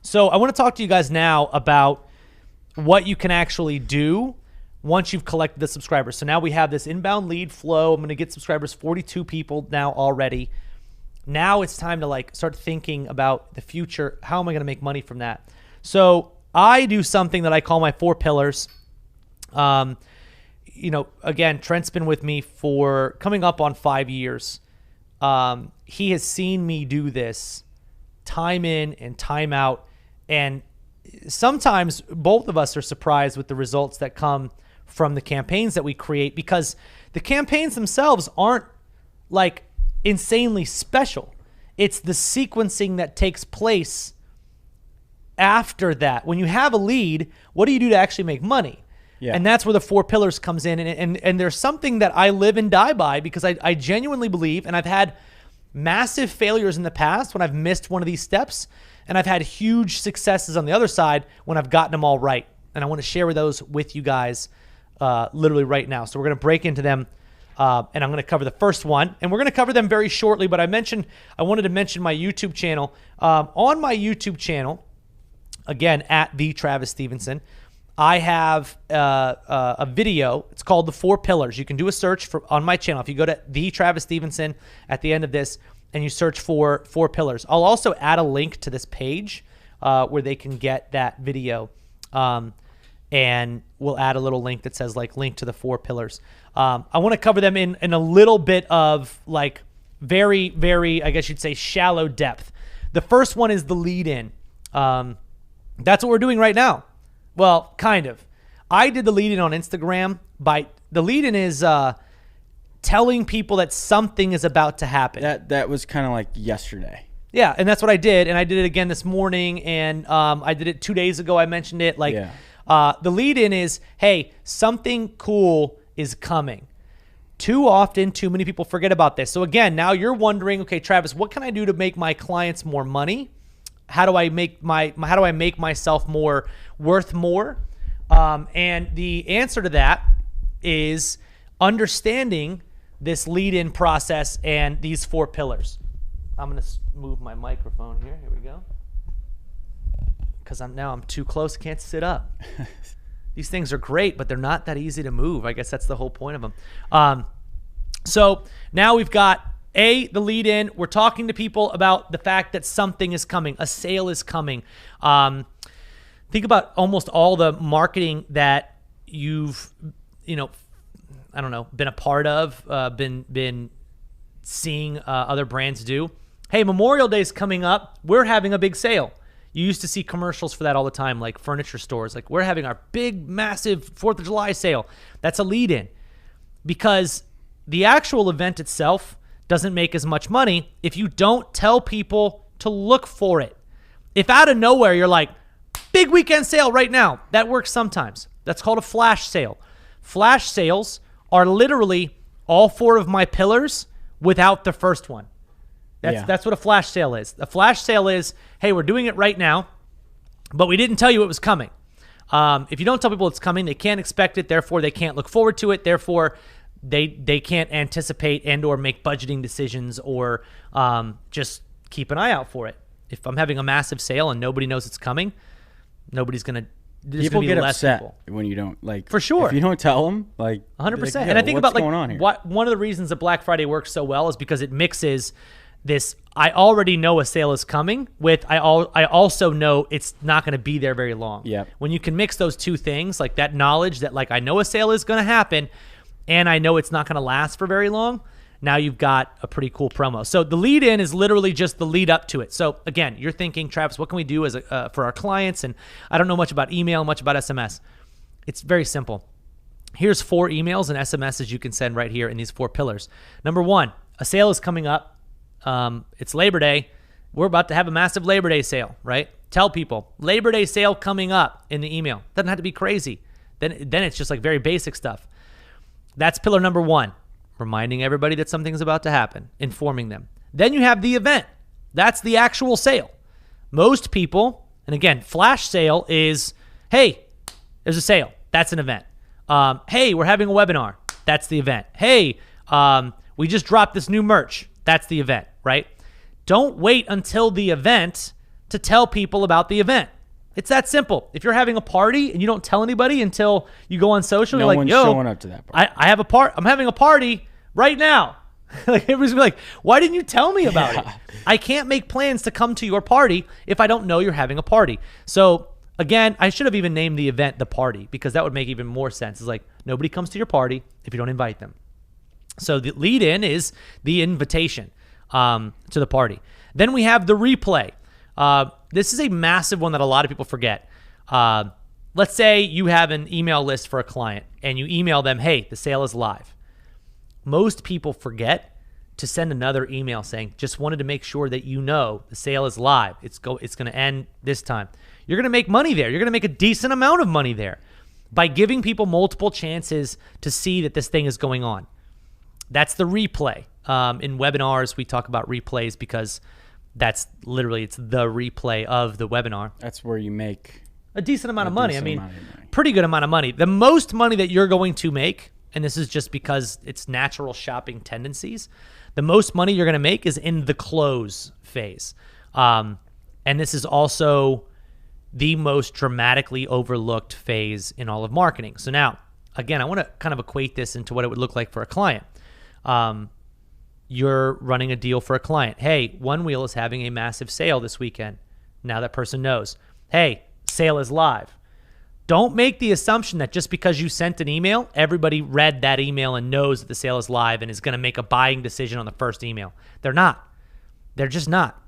A: So I want to talk to you guys now about what you can actually do once you've collected the subscribers. So now we have this inbound lead flow. I'm going to get subscribers, 42 people now already. Now it's time to start thinking about the future. How am I going to make money from that? So I do something that I call my 4 pillars. Again, Trent's been with me for coming up on 5 years. He has seen me do this time in and time out. And sometimes both of us are surprised with the results that come from the campaigns that we create, because the campaigns themselves aren't insanely special. It's the sequencing that takes place after that. When you have a lead, what do you do to actually make money? Yeah. And that's where the 4 pillars comes in. And there's something that I live and die by, because I genuinely believe, and I've had massive failures in the past when I've missed one of these steps, and I've had huge successes on the other side when I've gotten them all right. And I want to share those with you guys literally right now. So we're going to break into them, and I'm going to cover the first one. And we're going to cover them very shortly, but I wanted to mention my YouTube channel. On my YouTube channel, again, at the Travis Stevenson, I have a video. It's called The 4 Pillars. You can do a search on my channel. If you go to the Travis Stevenson at the end of this and you search for 4 Pillars, I'll also add a link to this page where they can get that video. And we'll add a little link that says like link to the 4 pillars. I want to cover them in a little bit of like very, very, I guess you'd say shallow depth. The first one is the lead in. That's what we're doing right now. Well, kind of. I did the lead in on Instagram the lead in is telling people that something is about to happen.
B: That was kind of like yesterday.
A: Yeah. And that's what I did. And I did it again this morning. And I did it 2 days ago. I mentioned it like, the lead in is, hey, something cool is coming. Too often, too many people forget about this. So again, now you're wondering, okay, Travis, what can I do to make my clients more money? How do I make myself more worth more? And the answer to that is understanding this lead-in process and these 4 pillars. I'm going to move my microphone here. Here we go. Because I'm too close, can't sit up. These things are great, but they're not that easy to move. I guess that's the whole point of them. So now we've got the lead in. We're talking to people about the fact that something is coming. A sale is coming. Think about almost all the marketing that you've, I don't know, been a part of, been seeing other brands do. Hey, Memorial Day is coming up. We're having a big sale. You used to see commercials for that all the time, like furniture stores. Like, we're having our big, massive 4th of July sale. That's a lead-in. Because the actual event itself doesn't make as much money if you don't tell people to look for it. If out of nowhere you're like, big weekend sale right now, that works sometimes. That's called a flash sale. Flash sales are literally all 4 of my pillars without the first one. That's what a flash sale is. A flash sale is, hey, we're doing it right now, but we didn't tell you it was coming. If you don't tell people it's coming, they can't expect it. Therefore, they can't look forward to it. Therefore, they can't anticipate and or make budgeting decisions or just keep an eye out for it. If I'm having a massive sale and nobody knows it's coming, nobody's going to.
B: People get upset when you don't, like,
A: for sure.
B: If you don't tell them, like,
A: 100%.
B: Like,
A: and I think about, like,
B: on
A: one of the reasons that Black Friday works so well is because it mixes this, I already know a sale is coming, with I also know it's not going to be there very long.
B: Yeah.
A: When you can mix those two things, like that knowledge that, like, I know a sale is going to happen and I know it's not going to last for very long, now you've got a pretty cool promo. So the lead in is literally just the lead up to it. So again, you're thinking, Travis, what can we do as for our clients? And I don't know much about email, much about SMS. It's very simple. Here's 4 emails and SMSs you can send right here in these 4 pillars. Number 1, a sale is coming up. It's Labor Day. We're about to have a massive Labor Day sale, right? Tell people, Labor Day sale coming up in the email. Doesn't have to be crazy. Then it's just like very basic stuff. That's pillar number 1. Reminding everybody that something's about to happen, informing them. Then you have the event. That's the actual sale. Most people, and again, flash sale is, hey, there's a sale. That's an event. Hey, we're having a webinar. That's the event. Hey, we just dropped this new merch. That's the event, right? Don't wait until the event to tell people about the event. It's that simple. If you're having a party and you don't tell anybody until you go on social, you're like, yo,
B: showing up to that party.
A: I'm having a party right now. Like, everybody's gonna be like, why didn't you tell me about it? I can't make plans to come to your party if I don't know you're having a party. So again, I should have even named the event the party, because that would make even more sense. It's like, nobody comes to your party if you don't invite them. So the lead in is the invitation to the party. Then we have the replay. This is a massive one that a lot of people forget. Let's say you have an email list for a client and you email them, hey, the sale is live. Most people forget to send another email saying, just wanted to make sure that you know the sale is live. It's going to end this time. You're going to make money there. You're going to make a decent amount of money there by giving people multiple chances to see that this thing is going on. That's the replay. In webinars, we talk about replays because that's literally, it's the replay of the webinar.
B: That's where you make
A: a decent amount of money. I mean, pretty good amount of money. The most money that you're going to make, and this is just because it's natural shopping tendencies, the most money you're going to make is in the close phase. And this is also the most dramatically overlooked phase in all of marketing. So now, again, I want to kind of equate this into what it would look like for a client. You're running a deal for a client. Hey, One Wheel is having a massive sale this weekend. Now that person knows. Hey, sale is live. Don't make the assumption that just because you sent an email, everybody read that email and knows that the sale is live and is going to make a buying decision on the first email. They're not. They're just not.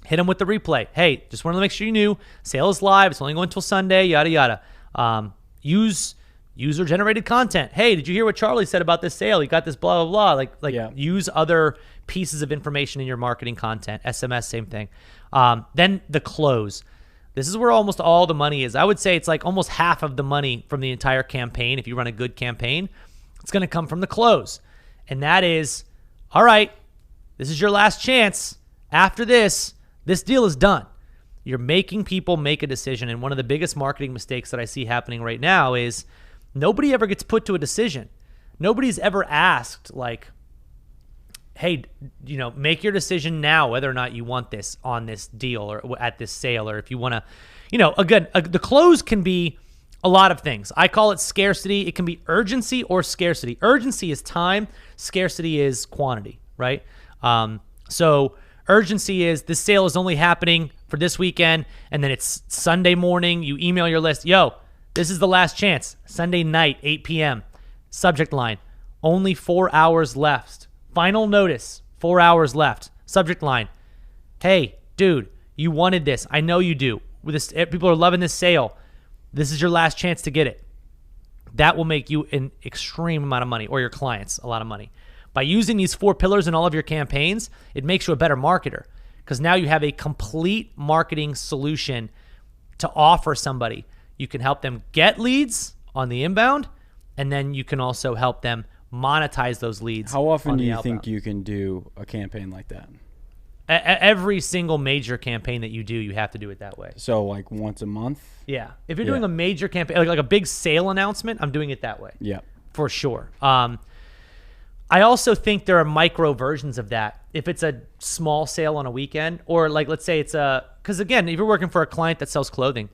A: Hit them with the replay. Hey, just wanted to make sure you knew sale is live. It's only going until Sunday, yada, yada. Use user-generated content. Hey, did you hear what Charlie said about this sale? He got this blah, blah, blah. Like use other pieces of information in your marketing content. SMS, same thing. Then the close. This is where almost all the money is. I would say it's like almost half of the money from the entire campaign. If you run a good campaign, it's going to come from the close. And that is, all right, this is your last chance. After this deal is done. You're making people make a decision. And one of the biggest marketing mistakes that I see happening right now is nobody ever gets put to a decision. Nobody's ever asked, like, hey, make your decision now whether or not you want this on this deal or at this sale, or if you want to, again, the close can be a lot of things. I call it scarcity. It can be urgency or scarcity. Urgency is time. Scarcity is quantity, right? So urgency is this sale is only happening for this weekend, and then it's Sunday morning. You email your list. Yo, this is the last chance. Sunday night, 8 p.m. Subject line, only 4 hours left. Final notice, 4 hours left. Subject line, hey, dude, you wanted this. I know you do. People are loving this sale. This is your last chance to get it. That will make you an extreme amount of money, or your clients a lot of money. By using these 4 pillars in all of your campaigns, it makes you a better marketer, because now you have a complete marketing solution to offer somebody. You can help them get leads on the inbound, and then you can also help them monetize those leads.
B: How often do you think you can do a campaign like that?
A: Every single major campaign that you do, you have to do it that way.
B: So like once a month?
A: Yeah. If you're doing a major campaign, like a big sale announcement, I'm doing it that way.
B: Yeah.
A: For sure. I also think there are micro versions of that. If it's a small sale on a weekend, or like, let's say it's because again, if you're working for a client that sells clothing,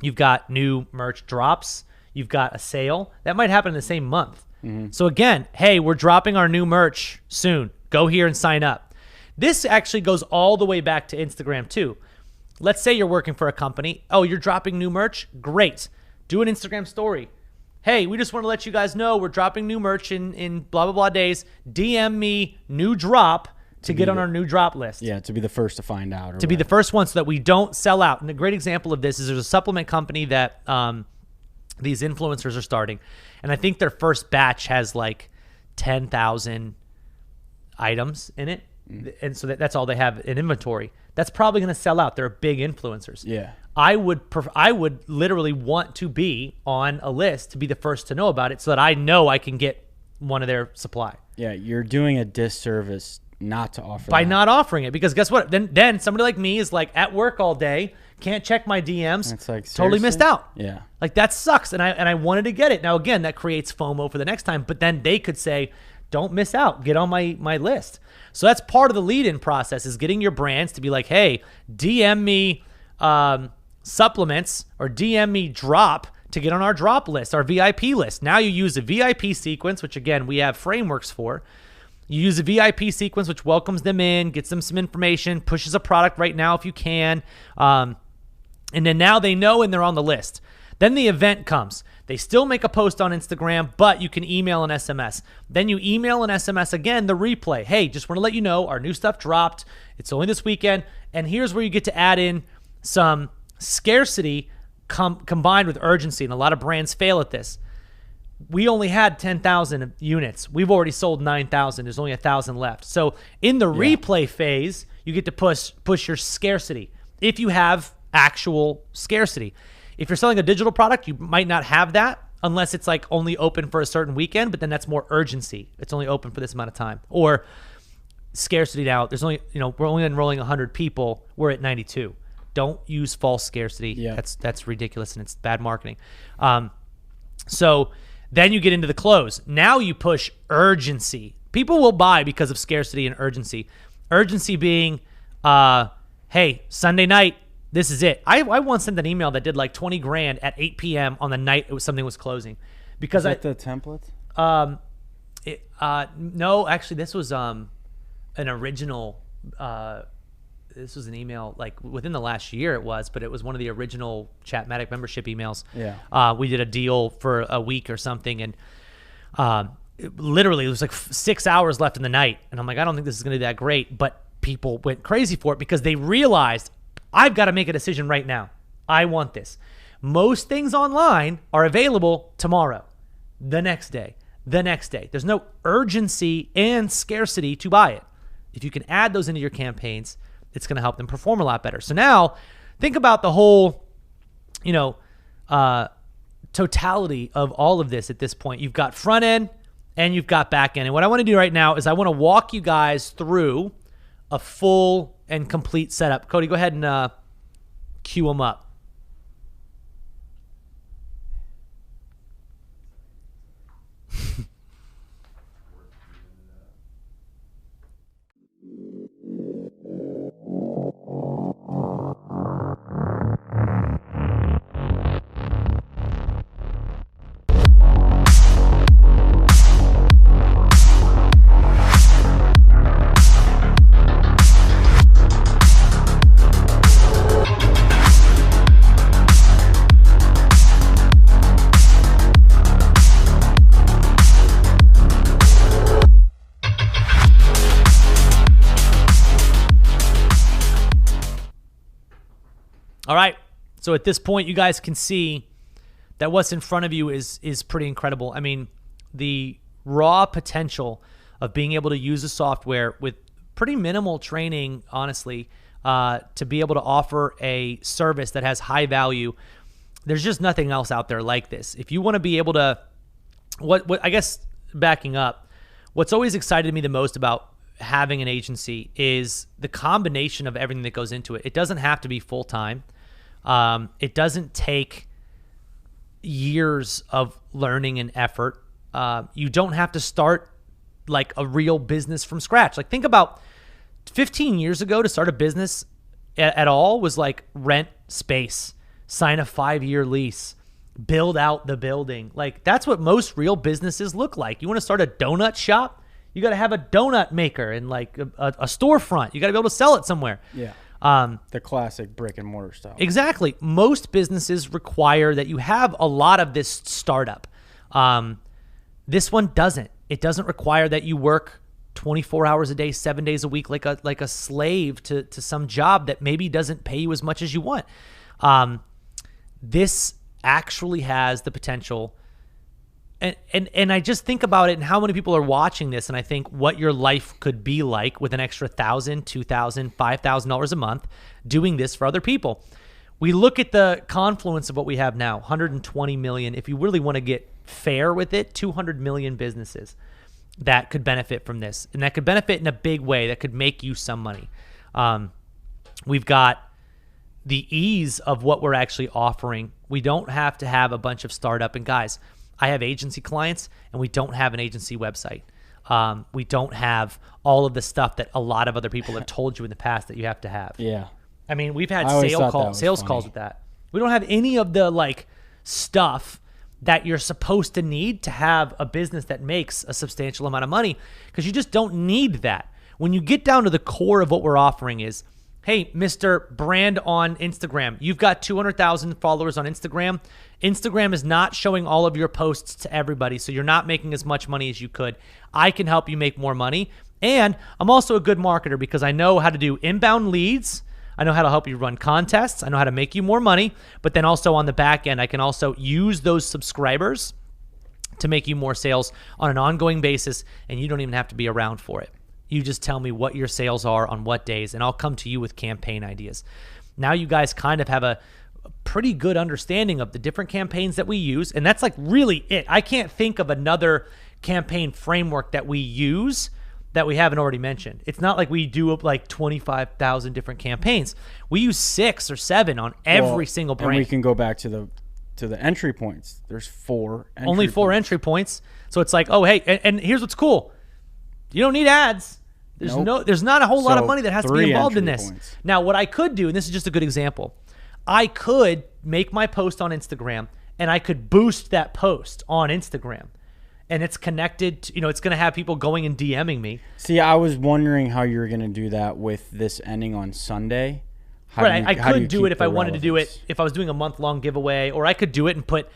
A: you've got new merch drops, you've got a sale, that might happen in the same month. Mm-hmm. So again, hey, we're dropping our new merch soon. Go here and sign up. This actually goes all the way back to Instagram too. Let's say you're working for a company. Oh, you're dropping new merch? Great. Do an Instagram story. Hey, we just want to let you guys know we're dropping new merch in blah, blah, blah days. DM me new drop to get on our new drop list.
B: Yeah, to be the first to find out.
A: To be the first one so that we don't sell out. And a great example of this is there's a supplement company that these influencers are starting. And I think their first batch has like 10,000 items in it. And so that's all they have in inventory. That's probably going to sell out. They're big influencers.
B: Yeah.
A: I would literally want to be on a list to be the first to know about it so that I know I can get one of their supply.
B: Yeah, you're doing a disservice not to offer
A: by
B: that.
A: not offering it, because guess what? Then somebody like me is like at work all day, can't check my DMs,
B: it's like,
A: totally missed out.
B: Yeah.
A: Like that sucks. And I wanted to get it. Now again, that creates FOMO for the next time, but then they could say, don't miss out, get on my list. So that's part of the lead-in process, is getting your brands to be like, hey, DM me supplements, or DM me drop to get on our drop list, our VIP list. Now you use a VIP sequence, which again, we have frameworks for. You use a VIP sequence, which welcomes them in, gets them some information, pushes a product right now if you can. And then now they know and they're on the list. Then the event comes. They still make a post on Instagram, but you can email and SMS. Then you email and SMS again, the replay. Hey, just want to let you know our new stuff dropped. It's only this weekend. And here's where you get to add in some scarcity combined with urgency. And a lot of brands fail at this. We only had 10,000 units. We've already sold 9,000. There's only 1,000 left. So in the replay phase, you get to push your scarcity if you have actual scarcity. If you're selling a digital product, you might not have that unless it's like only open for a certain weekend, but then that's more urgency. It's only open for this amount of time. Or scarcity now, there's only, we're only enrolling 100 people. We're at 92. Don't use false scarcity.
B: Yeah.
A: That's ridiculous, and it's bad marketing. So then you get into the close. Now you push urgency. People will buy because of scarcity and urgency. Urgency being, hey, Sunday night, This is it. I once sent an email that did like 20 grand at 8 p.m. on the night something was closing, because
B: Is that the template?
A: No, actually, this was an original. This was an email like within the last year but it was one of the original Chatmatic membership emails.
B: Yeah.
A: We did a deal for a week or something, and literally it was like 6 hours left in the night, and I'm like, I don't think this is going to be that great, but people went crazy for it because they realized, I've got to make a decision right now. I want this. Most things online are available tomorrow, the next day, the next day. There's no urgency and scarcity to buy it. If you can add those into your campaigns, it's going to help them perform a lot better. So now think about the whole, totality of all of this at this point. You've got front end and you've got back end. And what I want to do right now is I want to walk you guys through a full and complete setup. Cody, go ahead and cue them up. All right, so at this point, you guys can see that what's in front of you is pretty incredible. I mean, the raw potential of being able to use a software with pretty minimal training, honestly, to be able to offer a service that has high value. There's just nothing else out there like this. If you want to be able to, what I guess backing up, what's always excited me the most about having an agency is the combination of everything that goes into it. It doesn't have to be full-time. It doesn't take years of learning and effort. You don't have to start like a real business from scratch. Like think about 15 years ago to start a business at all was like rent space, sign a 5-year lease, build out the building. Like that's what most real businesses look like. You want to start a donut shop? You got to have a donut maker and like a storefront. You got to be able to sell it somewhere.
B: Yeah. The classic brick and mortar style.
A: Exactly. Most businesses require that you have a lot of this startup. This one doesn't. It doesn't require that you work 24 hours a day, 7 days a week, like a slave to some job that maybe doesn't pay you as much as you want. This actually has the potential. And I just think about it and how many people are watching this, and I think what your life could be like with an extra $1,000, $2,000, $5,000 a month doing this for other people. We look at the confluence of what we have now, 120 million. If you really want to get fair with it, 200 million businesses that could benefit from this, and that could benefit in a big way, that could make you some money. We've got the ease of what we're actually offering. We don't have to have a bunch of startup. And guys, I have agency clients, and we don't have an agency website. We don't have all of the stuff that a lot of other people have told you in the past that you have to have.
B: Yeah.
A: I mean, we've had sales calls with that. We don't have any of the like stuff that you're supposed to need to have a business that makes a substantial amount of money, because you just don't need that. When you get down to the core of what we're offering is, hey, Mr. Brand on Instagram, you've got 200,000 followers on Instagram. Instagram is not showing all of your posts to everybody, so you're not making as much money as you could. I can help you make more money. And I'm also a good marketer because I know how to do inbound leads. I know how to help you run contests. I know how to make you more money. But then also on the back end, I can also use those subscribers to make you more sales on an ongoing basis, and you don't even have to be around for it. You just tell me what your sales are on what days, and I'll come to you with campaign ideas. Now you guys kind of have a pretty good understanding of the different campaigns that we use, and that's like really it. I can't think of another campaign framework that we use that we haven't already mentioned. It's not like we do like 25,000 different campaigns. We use 6 or 7 on every single brand.
B: And we can go back to the entry points. There's 4 entry
A: Only 4
B: points.
A: entry points. So it's like, oh, hey, and here's what's cool. You don't need ads. There's not a whole lot of money that has to be involved in this.
B: Points.
A: Now, what I could do, and this is just a good example, I could make my post on Instagram and I could boost that post on Instagram. And it's connected to, it's going to have people going and DMing me.
B: See, I was wondering how you were going to do that with this ending on Sunday.
A: Right, I could do it if I wanted to do it, if I was doing a month-long giveaway, or I could do it and put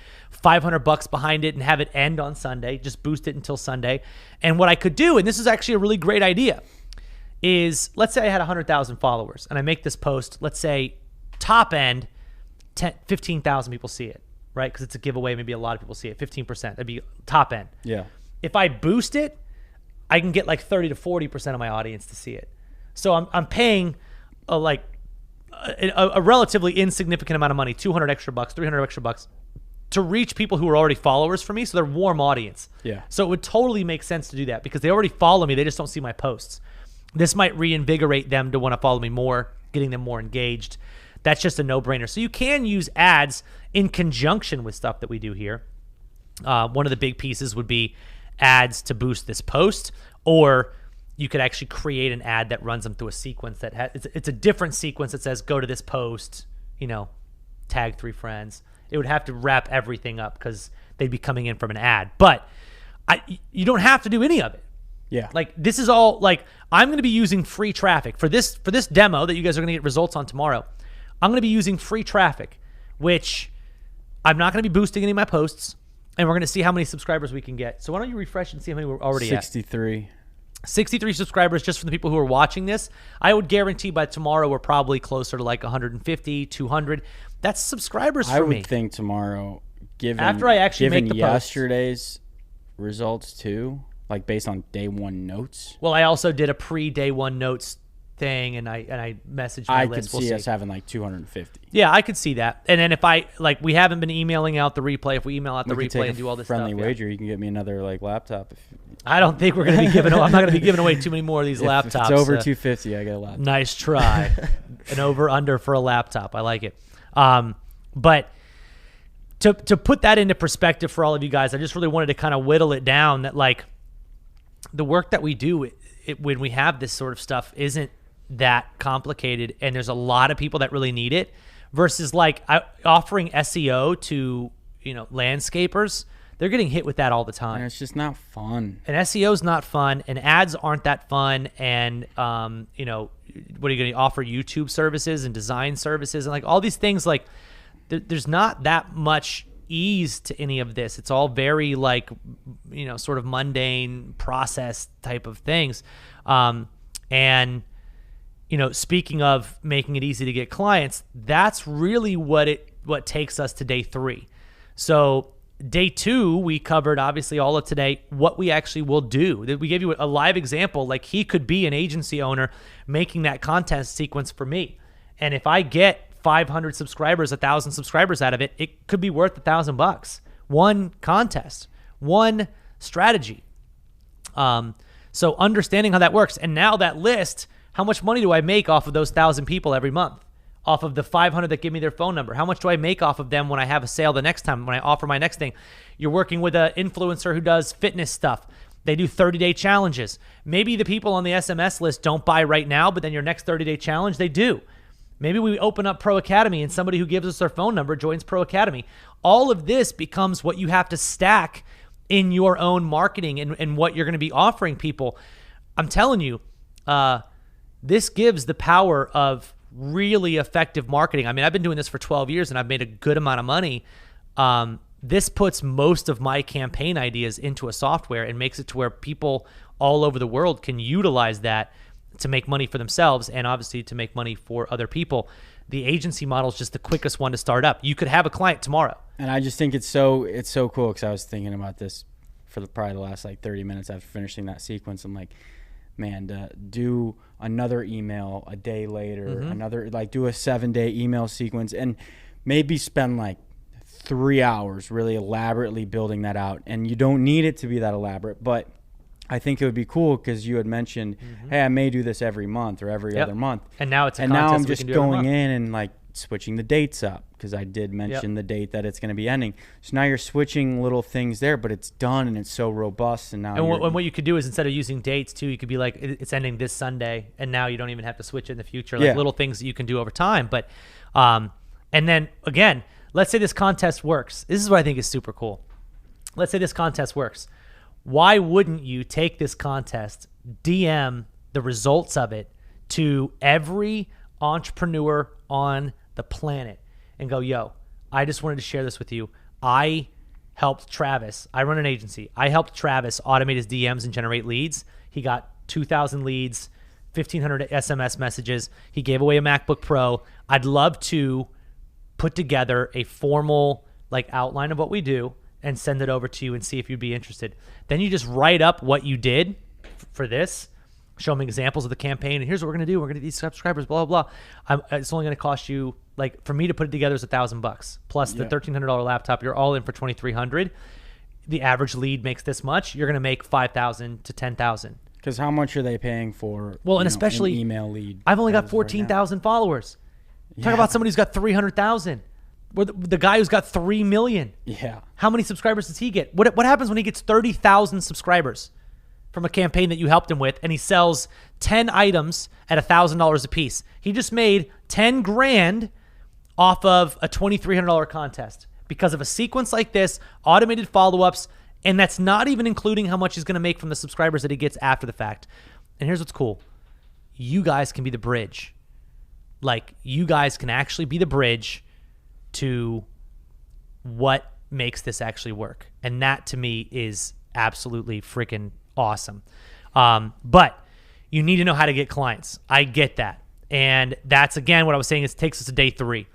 A: $500 behind it and have it end on Sunday, just boost it until Sunday. And what I could do, and this is actually a really great idea, is let's say I had 100,000 followers and I make this post, let's say top end, 15,000 people see it, right? Because it's a giveaway, maybe a lot of people see it, 15%, that'd be top end.
B: Yeah.
A: If I boost it, I can get like 30 to 40% of my audience to see it. So I'm paying a relatively insignificant amount of money, $200 extra bucks, $300 extra bucks, to reach people who are already followers for me, so they're warm audience.
B: Yeah.
A: So it would totally make sense to do that because they already follow me, they just don't see my posts. This might reinvigorate them to want to follow me more, getting them more engaged. That's just a no-brainer. So you can use ads in conjunction with stuff that we do here. One of the big pieces would be ads to boost this post, or you could actually create an ad that runs them through a sequence that has, it's a different sequence that says, go to this post, tag 3 friends. It would have to wrap everything up because they'd be coming in from an ad. But you don't have to do any of it.
B: Yeah.
A: Like this is all I'm going to be using free traffic for this demo that you guys are going to get results on tomorrow. I'm going to be using free traffic, which I'm not going to be boosting any of my posts, and we're going to see how many subscribers we can get. So why don't you refresh and see how many we're already
B: 63.
A: at? 63 subscribers just from the people who are watching this. I would guarantee by tomorrow we're probably closer to like 150, 200. That's subscribers for me.
B: I would think tomorrow,
A: after I actually make the
B: yesterday's results too, like based on day one notes.
A: Well, I also did a pre-day one notes thing, and I messaged my list.
B: I could see us having like 250.
A: Yeah, I could see that. And then if we haven't been emailing out the replay. If we email out the replay and do all this
B: friendly
A: stuff,
B: wager, you can get me another laptop.
A: I don't think we're going to be giving. I'm not going to be giving away too many more of these laptops.
B: If it's over 250, I get a laptop.
A: Nice try. An over under for a laptop. I like it. But to put that into perspective for all of you guys, I just really wanted to kind of whittle it down that the work that we do when we have this sort of stuff isn't that complicated, and there's a lot of people that really need it versus offering SEO to landscapers. They're getting hit with that all the time.
B: And it's just not fun.
A: And SEO is not fun, and ads aren't that fun. And what are you going to offer? YouTube services and design services and all these things. There's not that much ease to any of this. It's all very sort of mundane process type of things. And speaking of making it easy to get clients, that's really what takes us to day 3. So day 2, we covered obviously all of today, what we actually will do. We gave you a live example. He could be an agency owner making that content sequence for me. And if I get 500 subscribers, 1,000 subscribers out of it, it could be worth $1,000. One contest, one strategy. So understanding how that works. And now that list, how much money do I make off of those 1,000 people every month? Off of the 500 that give me their phone number? How much do I make off of them when I have a sale the next time, when I offer my next thing? You're working with an influencer who does fitness stuff. They do 30-day challenges. Maybe the people on the SMS list don't buy right now, but then your next 30-day challenge, they do. Maybe we open up Pro Academy and somebody who gives us their phone number joins Pro Academy. All of this becomes what you have to stack in your own marketing and what you're going to be offering people. I'm telling you, this gives the power of really effective marketing. I mean, I've been doing this for 12 years and I've made a good amount of money. This puts most of my campaign ideas into a software and makes it to where people all over the world can utilize that to make money for themselves and obviously to make money for other people. The agency model is just the quickest one to start up. You could have a client tomorrow.
B: And I just think it's so cool because I was thinking about this for probably the last 30 minutes after finishing that sequence. I'm like, man, to do another email a day later, another do a 7-day email sequence, and maybe spend 3 hours really elaborately building that out. And you don't need it to be that elaborate, but I think it would be cool because you had mentioned, hey, I may do this every month or every other month.
A: And now it's a
B: and
A: contest
B: now I'm
A: we
B: just
A: can do
B: going in and switching the dates up because I did mention the date that it's going to be ending. So now you're switching little things there, but it's done and it's so robust. And now
A: and what you could do is instead of using dates too, you could be it's ending this Sunday, and now you don't even have to switch it in the future. Little things that you can do over time. But And then again, let's say this contest works. This is what I think is super cool. Let's say this contest works. Why wouldn't you take this contest, DM the results of it to every entrepreneur on the planet and go, yo, I just wanted to share this with you. I helped Travis. I run an agency. I helped Travis automate his DMs and generate leads. He got 2,000 leads, 1,500 SMS messages. He gave away a MacBook Pro. I'd love to put together a formal outline of what we do and send it over to you and see if you'd be interested. Then you just write up what you did for this, show them examples of the campaign, and here's what we're going to do. We're going to get these subscribers, blah, blah, blah. It's only going to cost you, for me to put it together is $1,000 plus the $1,300 laptop. You're all in for $2,300. The average lead makes this much. You're going to make $5,000 to $10,000.
B: Because how much are they paying for?
A: Well, and especially
B: an email lead.
A: I've only got 14,000 followers. Talk about somebody who's got 300,000. The guy who's got 3 million.
B: Yeah.
A: How many subscribers does he get? What happens when he gets 30,000 subscribers from a campaign that you helped him with, and he sells 10 items at $1,000 a piece? He just made 10 grand off of a $2,300 contest because of a sequence like this, automated follow-ups, and that's not even including how much he's going to make from the subscribers that he gets after the fact. And here's what's cool. You guys can be the bridge. You guys can actually be the bridge to what makes this actually work. And that, to me, is absolutely freaking awesome. But you need to know how to get clients. I get that. And that's, again, what I was saying is it takes us to day 3.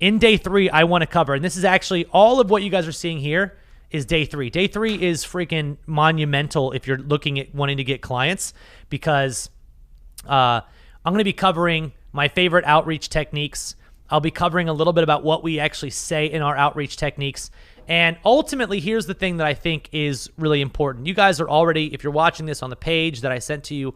A: In day 3, I want to cover, and this is actually all of what you guys are seeing here is day 3. Day 3 is freaking monumental if you're looking at wanting to get clients, because I'm going to be covering my favorite outreach techniques. I'll be covering a little bit about what we actually say in our outreach techniques. And ultimately, here's the thing that I think is really important. You guys are already, if you're watching this on the page that I sent to you,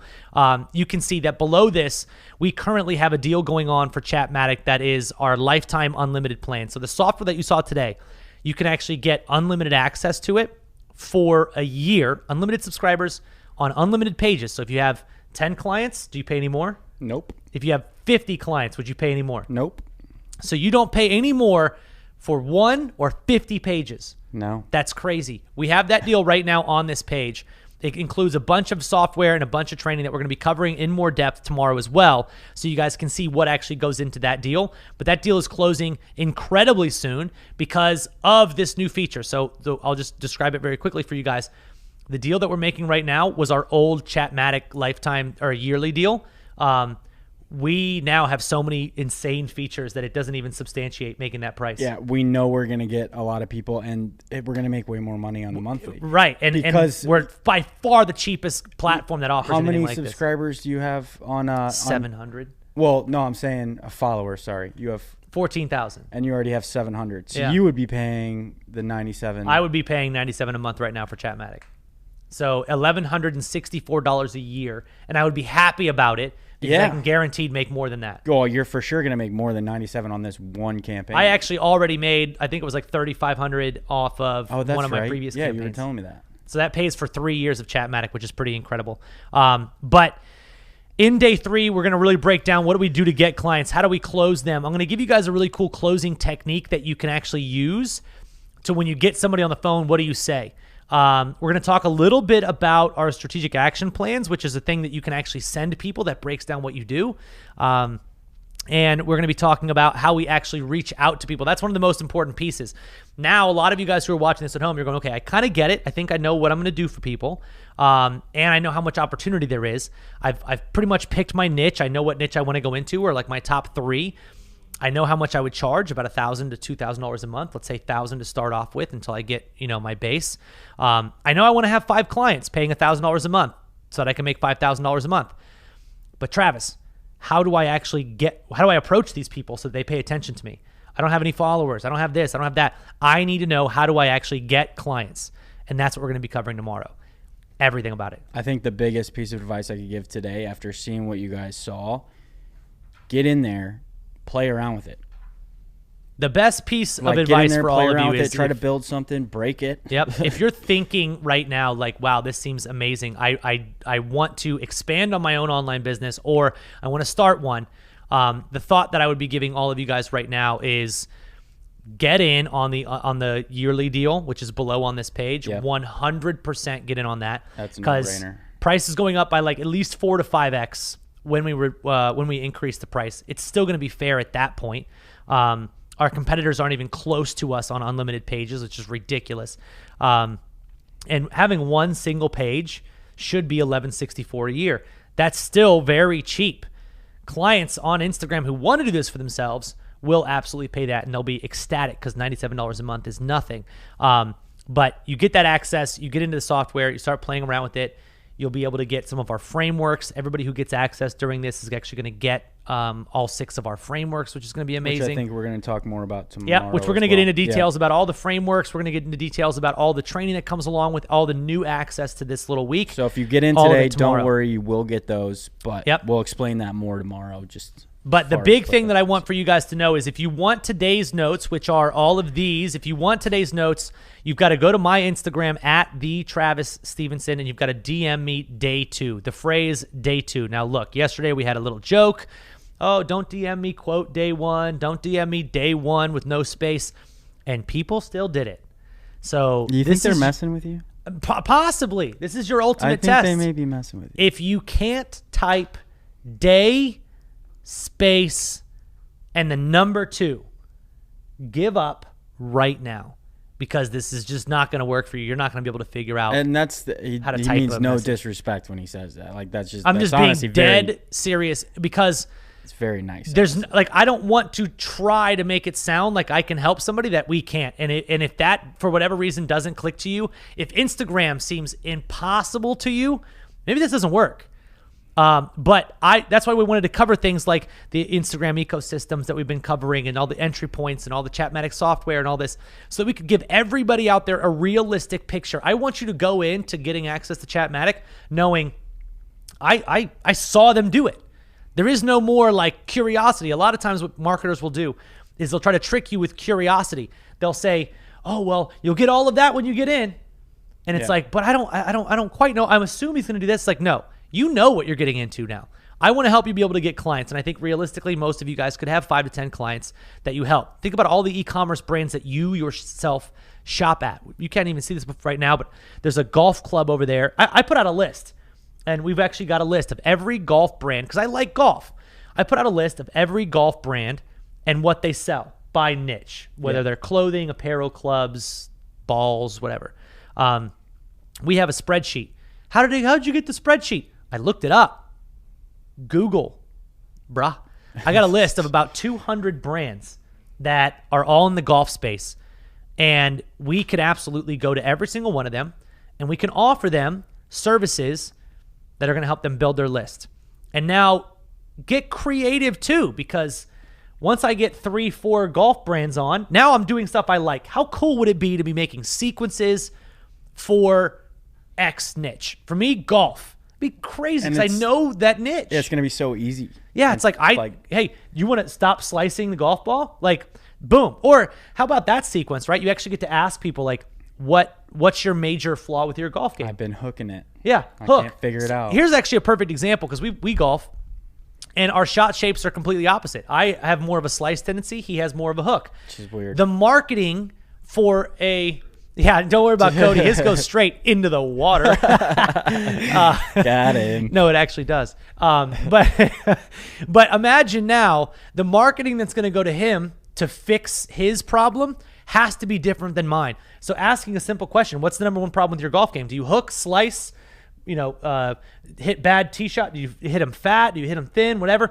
A: you can see that below this, we currently have a deal going on for Chatmatic that is our lifetime unlimited plan. So the software that you saw today, you can actually get unlimited access to it for a year, unlimited subscribers on unlimited pages. So if you have 10 clients, do you pay any more?
B: Nope.
A: If you have 50 clients, would you pay any more?
B: Nope.
A: So you don't pay any more for 1 or 50 pages.
B: No.
A: That's crazy. We have that deal right now on this page. It includes a bunch of software and a bunch of training that we're going to be covering in more depth tomorrow as well, so you guys can see what actually goes into that deal. But that deal is closing incredibly soon because of this new feature. So I'll just describe it very quickly for you guys. The deal that we're making right now was our old Chatmatic lifetime or yearly deal. We now have so many insane features that it doesn't even substantiate making that price.
B: Yeah, we know we're going to get a lot of people, and we're going to make way more money on the monthly.
A: Right, and we're by far the cheapest platform that offers anything like this.
B: How many subscribers do you have on
A: 700.
B: Well, no, I'm saying a follower, sorry. You have
A: 14,000.
B: And you already have 700. So
A: yeah.
B: You would be paying the 97.
A: I would be paying $97 a month right now for Chatmatic. So $1,164 a year, and I would be happy about it. Because I can guaranteed make more than that.
B: Oh, you're for sure going to make more than 97 on this one campaign.
A: I actually already made, I think it was like $3,500 off of one of my previous campaigns.
B: Yeah, you were telling me that.
A: So that pays for 3 years of Chatmatic, which is pretty incredible. But in day 3, we're going to really break down what do we do to get clients? How do we close them? I'm going to give you guys a really cool closing technique that you can actually use to when you get somebody on the phone, what do you say? We're going to talk a little bit about our strategic action plans, which is a thing that you can actually send to people that breaks down what you do. And we're going to be talking about how we actually reach out to people. That's one of the most important pieces. Now, a lot of you guys who are watching this at home, you're going, okay, I kind of get it. I think I know what I'm going to do for people. And I know how much opportunity there is. I've pretty much picked my niche. I know what niche I want to go into, or like my top 3. I know how much I would charge, about $1,000 to $2,000 a month. Let's say $1,000 to start off with until I get, my base. I know I want to have 5 clients paying $1,000 a month so that I can make $5,000 a month. But Travis, how do I approach these people so that they pay attention to me? I don't have any followers. I don't have this. I don't have that. I need to know, how do I actually get clients? And that's what we're going to be covering tomorrow. Everything about it.
B: I think the biggest piece of advice I could give today, after seeing what you guys saw, get in there. Play around with it.
A: The best piece of advice for all of you is
B: try to build something, break it.
A: Yep. If you're thinking right now, like, wow, this seems amazing. I want to expand on my own online business, or I want to start one. The thought that I would be giving all of you guys right now is get in on the yearly deal, which is below on this page. 100% get in on that.
B: That's a no-brainer.
A: Price is going up by like at least 4 to 5x when we increase the price. It's still going to be fair at that point. Our competitors aren't even close to us on unlimited pages, which is ridiculous. And having one single page should be $11.64 a year. That's still very cheap. Clients on Instagram who want to do this for themselves will absolutely pay that, and they'll be ecstatic because $97 a month is nothing. But you get that access, you get into the software, you start playing around with it. You'll be able to get some of our frameworks. Everybody who gets access during this is actually going to get all 6 of our frameworks, which is going to be amazing.
B: Which I think we're going to talk more about tomorrow.
A: Yeah, which we're going to get into details about all the frameworks. We're going to get into details about all the training that comes along with all the new access to this little week.
B: So if you get in today, don't worry, you will get those. But we'll explain that more tomorrow.
A: But the big thing that I want for you guys to know is if you want today's notes, which are all of these, if you want today's notes, you've got to go to my Instagram at @TheTravisStevenson, and you've got to DM me day 2, the phrase day 2. Now, look, yesterday we had a little joke. Oh, don't DM me quote day 1. Don't DM me day 1 with no space. And people still did it. So
B: you think they're messing with you?
A: Possibly. This is your ultimate test.
B: I think they may be messing with you.
A: If you can't type day, space, and the number 2, give up right now, because this is just not going to work for you. You're not going to be able to figure out.
B: And that's how to type. He means no disrespect when he says that. Like
A: I'm just being dead serious, because
B: it's very nice.
A: There's like, I don't want to try to make it sound like I can help somebody that we can't. And if that for whatever reason doesn't click to you, if Instagram seems impossible to you, maybe this doesn't work. But that's why we wanted to cover things like the Instagram ecosystems that we've been covering, and all the entry points and all the Chatmatic software and all this, so that we could give everybody out there a realistic picture. I want you to go into getting access to Chatmatic knowing I saw them do it. There is no more like curiosity. A lot of times what marketers will do is they'll try to trick you with curiosity. They'll say, oh, well, you'll get all of that when you get in. And it's like, but I don't quite know. I'm assuming he's going to do this. It's like, no. You know what you're getting into now. I want to help you be able to get clients, and I think realistically most of you guys could have 5 to 10 clients that you help. Think about all the e-commerce brands that you yourself shop at. You can't even see this right now, but there's a golf club over there. I put out a list, and we've actually got a list of every golf brand, because I like golf. I put out a list of every golf brand and what they sell by niche, whether they're clothing, apparel, clubs, balls, whatever. We have a spreadsheet. How did you get the spreadsheet? I looked it up. Google, bruh. I got a list of about 200 brands that are all in the golf space. And we could absolutely go to every single one of them, and we can offer them services that are going to help them build their list. And now get creative too, because once I get 3-4 golf brands on, now I'm doing stuff I like. How cool would it be to be making sequences for X niche? For me, golf. Be crazy, because I know that niche.
B: Yeah, it's going to be so easy.
A: Yeah, it's like, hey, you want to stop slicing the golf ball? Like, boom. Or how about that sequence, right? You actually get to ask people, like, what's your major flaw with your golf game?
B: I've been hooking it.
A: Yeah,
B: I can't figure it out.
A: Here's actually a perfect example, because we golf, and our shot shapes are completely opposite. I have more of a slice tendency. He has more of a hook.
B: Which is weird.
A: The marketing for a... Yeah, don't worry about Cody. His goes straight into the water.
B: Got him.
A: No, it actually does. But imagine now the marketing that's going to go to him to fix his problem has to be different than mine. So asking a simple question, what's the number 1 problem with your golf game? Do you hook, slice, hit bad tee shot? Do you hit him fat? Do you hit him thin? Whatever.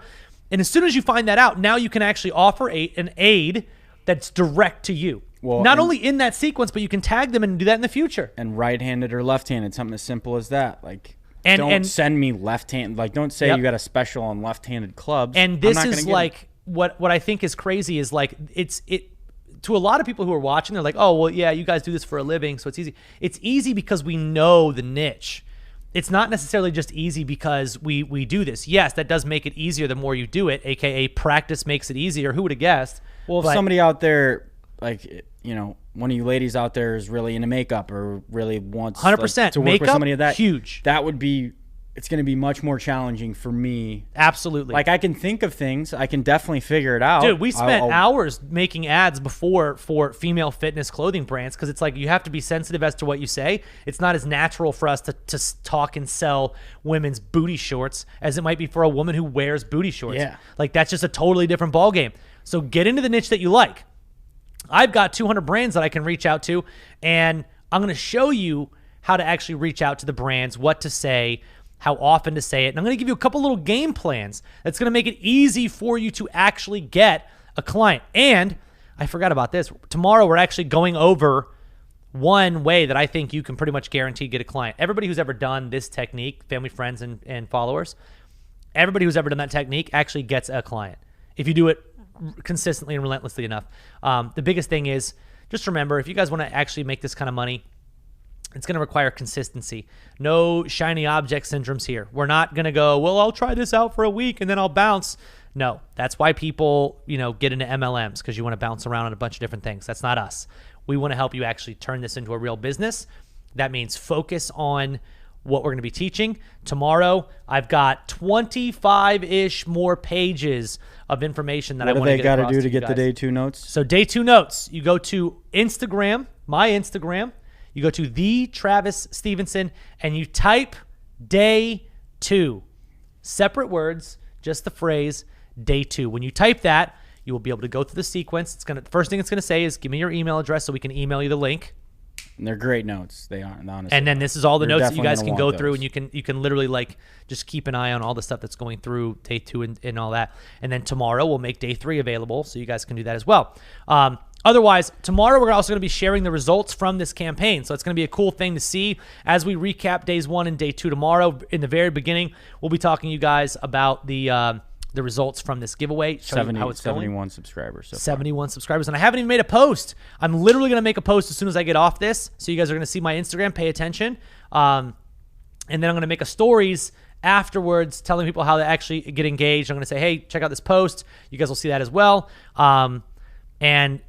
A: And as soon as you find that out, now you can actually offer an aid that's direct to you. Well, not only in that sequence, but you can tag them and do that in the future.
B: And right-handed or left-handed, something as simple as that. Like, don't send me left-handed. Like, don't say you got a special on left-handed clubs.
A: And this is like what I think is crazy is like it to a lot of people who are watching. They're like, oh well, yeah, you guys do this for a living, so it's easy. It's easy because we know the niche. It's not necessarily just easy because we do this. Yes, that does make it easier the more you do it. AKA practice makes it easier. Who would have guessed?
B: Well, if somebody out there, like, one of you ladies out there is really into makeup or really wants
A: 100%
B: to work with somebody of that,
A: huge.
B: That would be it's going to be much more challenging for me.
A: Absolutely.
B: Like, I can think of things. I can definitely figure it out.
A: Dude, we spent hours making ads before for female fitness clothing brands because it's like you have to be sensitive as to what you say. It's not as natural for us to talk and sell women's booty shorts as it might be for a woman who wears booty shorts.
B: Yeah.
A: Like, that's just a totally different ballgame. So get into the niche that you like. I've got 200 brands that I can reach out to, and I'm going to show you how to actually reach out to the brands, what to say, how often to say it. And I'm going to give you a couple little game plans that's going to make it easy for you to actually get a client. And I forgot about this. Tomorrow, we're actually going over one way that I think you can pretty much guarantee get a client. Everybody who's ever done this technique, family, friends, and followers, everybody who's ever done that technique actually gets a client if you do it consistently and relentlessly enough. The biggest thing is just remember, if you guys want to actually make this kind of money, it's going to require consistency. No shiny object syndromes here. We're not going to go, well, I'll try this out for a week and then I'll bounce. No, that's why people, get into MLMs, because you want to bounce around on a bunch of different things. That's not us. We want to help you actually turn this into a real business. That means focus on what we're going to be teaching. Tomorrow, I've got 25-ish more pages of information that I want to get across to you guys.
B: What do they got to do to get the day 2 notes?
A: So day 2 notes, you go to Instagram, my Instagram. You go to the Travis Stevenson and you type day 2. Separate words, just the phrase day 2. When you type that, you will be able to go through the sequence. The first thing it's going to say is give me your email address so we can email you the link.
B: And they're great notes. They are, honestly.
A: And then this is all the notes that you guys can go through, and you can literally just keep an eye on all the stuff that's going through day 2 and all that. And then tomorrow we'll make day 3 available so you guys can do that as well. Otherwise, tomorrow we're also going to be sharing the results from this campaign. So it's going to be a cool thing to see as we recap days 1 and day 2 tomorrow. In the very beginning, we'll be talking to you guys about the results from this giveaway.
B: 71 subscribers. So
A: 71 subscribers. And I haven't even made a post. I'm literally going to make a post as soon as I get off this. So you guys are going to see my Instagram. Pay attention. And then I'm going to make a stories afterwards telling people how to actually get engaged. I'm going to say, hey, check out this post. You guys will see that as well. And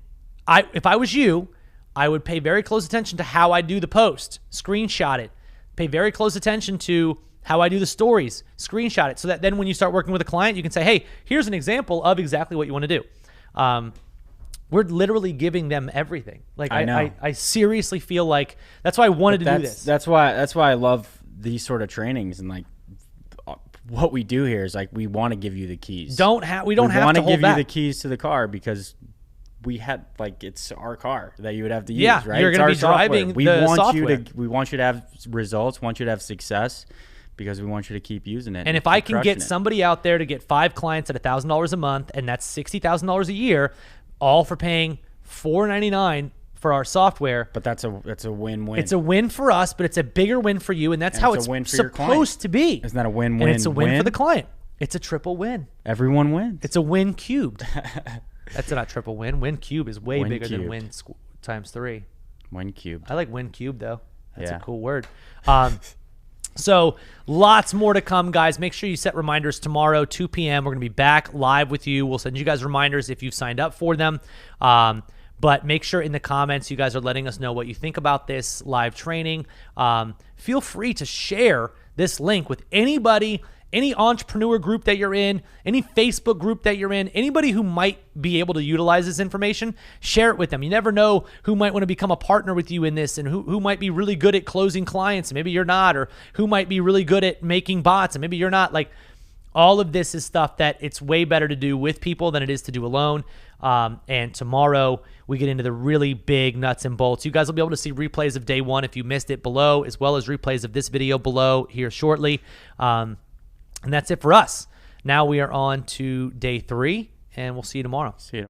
A: if I was you, I would pay very close attention to how I do the post. Screenshot it. Pay very close attention to how I do the stories. Screenshot it so that then when you start working with a client, you can say, hey, here's an example of exactly what you want to do. We're literally giving them everything. Like I seriously feel like that's why I wanted to do this.
B: That's why I love these sort of trainings, and what we do here is we want to give you the keys.
A: We don't have to hold back.
B: We want to give you the keys to the car because we had it's our car that you would have to use, right?
A: You're going to be driving the software.
B: We want you to have results, want you to have success, because we want you to keep using it.
A: And if I can get somebody out there to get 5 clients at $1,000 a month, and that's $60,000 a year, all for paying $499 for our software.
B: But that's a win-win.
A: It's a win for us, but it's a bigger win for you, and that's how it's supposed to be.
B: Isn't that a win-win?
A: And it's a win for the client. It's a triple win.
B: Everyone wins.
A: It's a win cubed. That's not triple win. Win cube is way bigger than win times 3.
B: Win cube.
A: I like win cube though. That's a cool word. So lots more to come, guys. Make sure you set reminders tomorrow, 2 p.m. We're going to be back live with you. We'll send you guys reminders if you've signed up for them. But make sure in the comments you guys are letting us know what you think about this live training. Feel free to share this link with anybody, any entrepreneur group that you're in, any Facebook group that you're in, anybody who might be able to utilize this information, share it with them. You never know who might want to become a partner with you in this, and who might be really good at closing clients, and maybe you're not, or who might be really good at making bots, and maybe you're not. All of this is stuff that it's way better to do with people than it is to do alone. And tomorrow we get into the really big nuts and bolts. You guys will be able to see replays of day 1 if you missed it below, as well as replays of this video below here shortly. And that's it for us. Now we are on to day 3, and we'll see you tomorrow.
B: See you.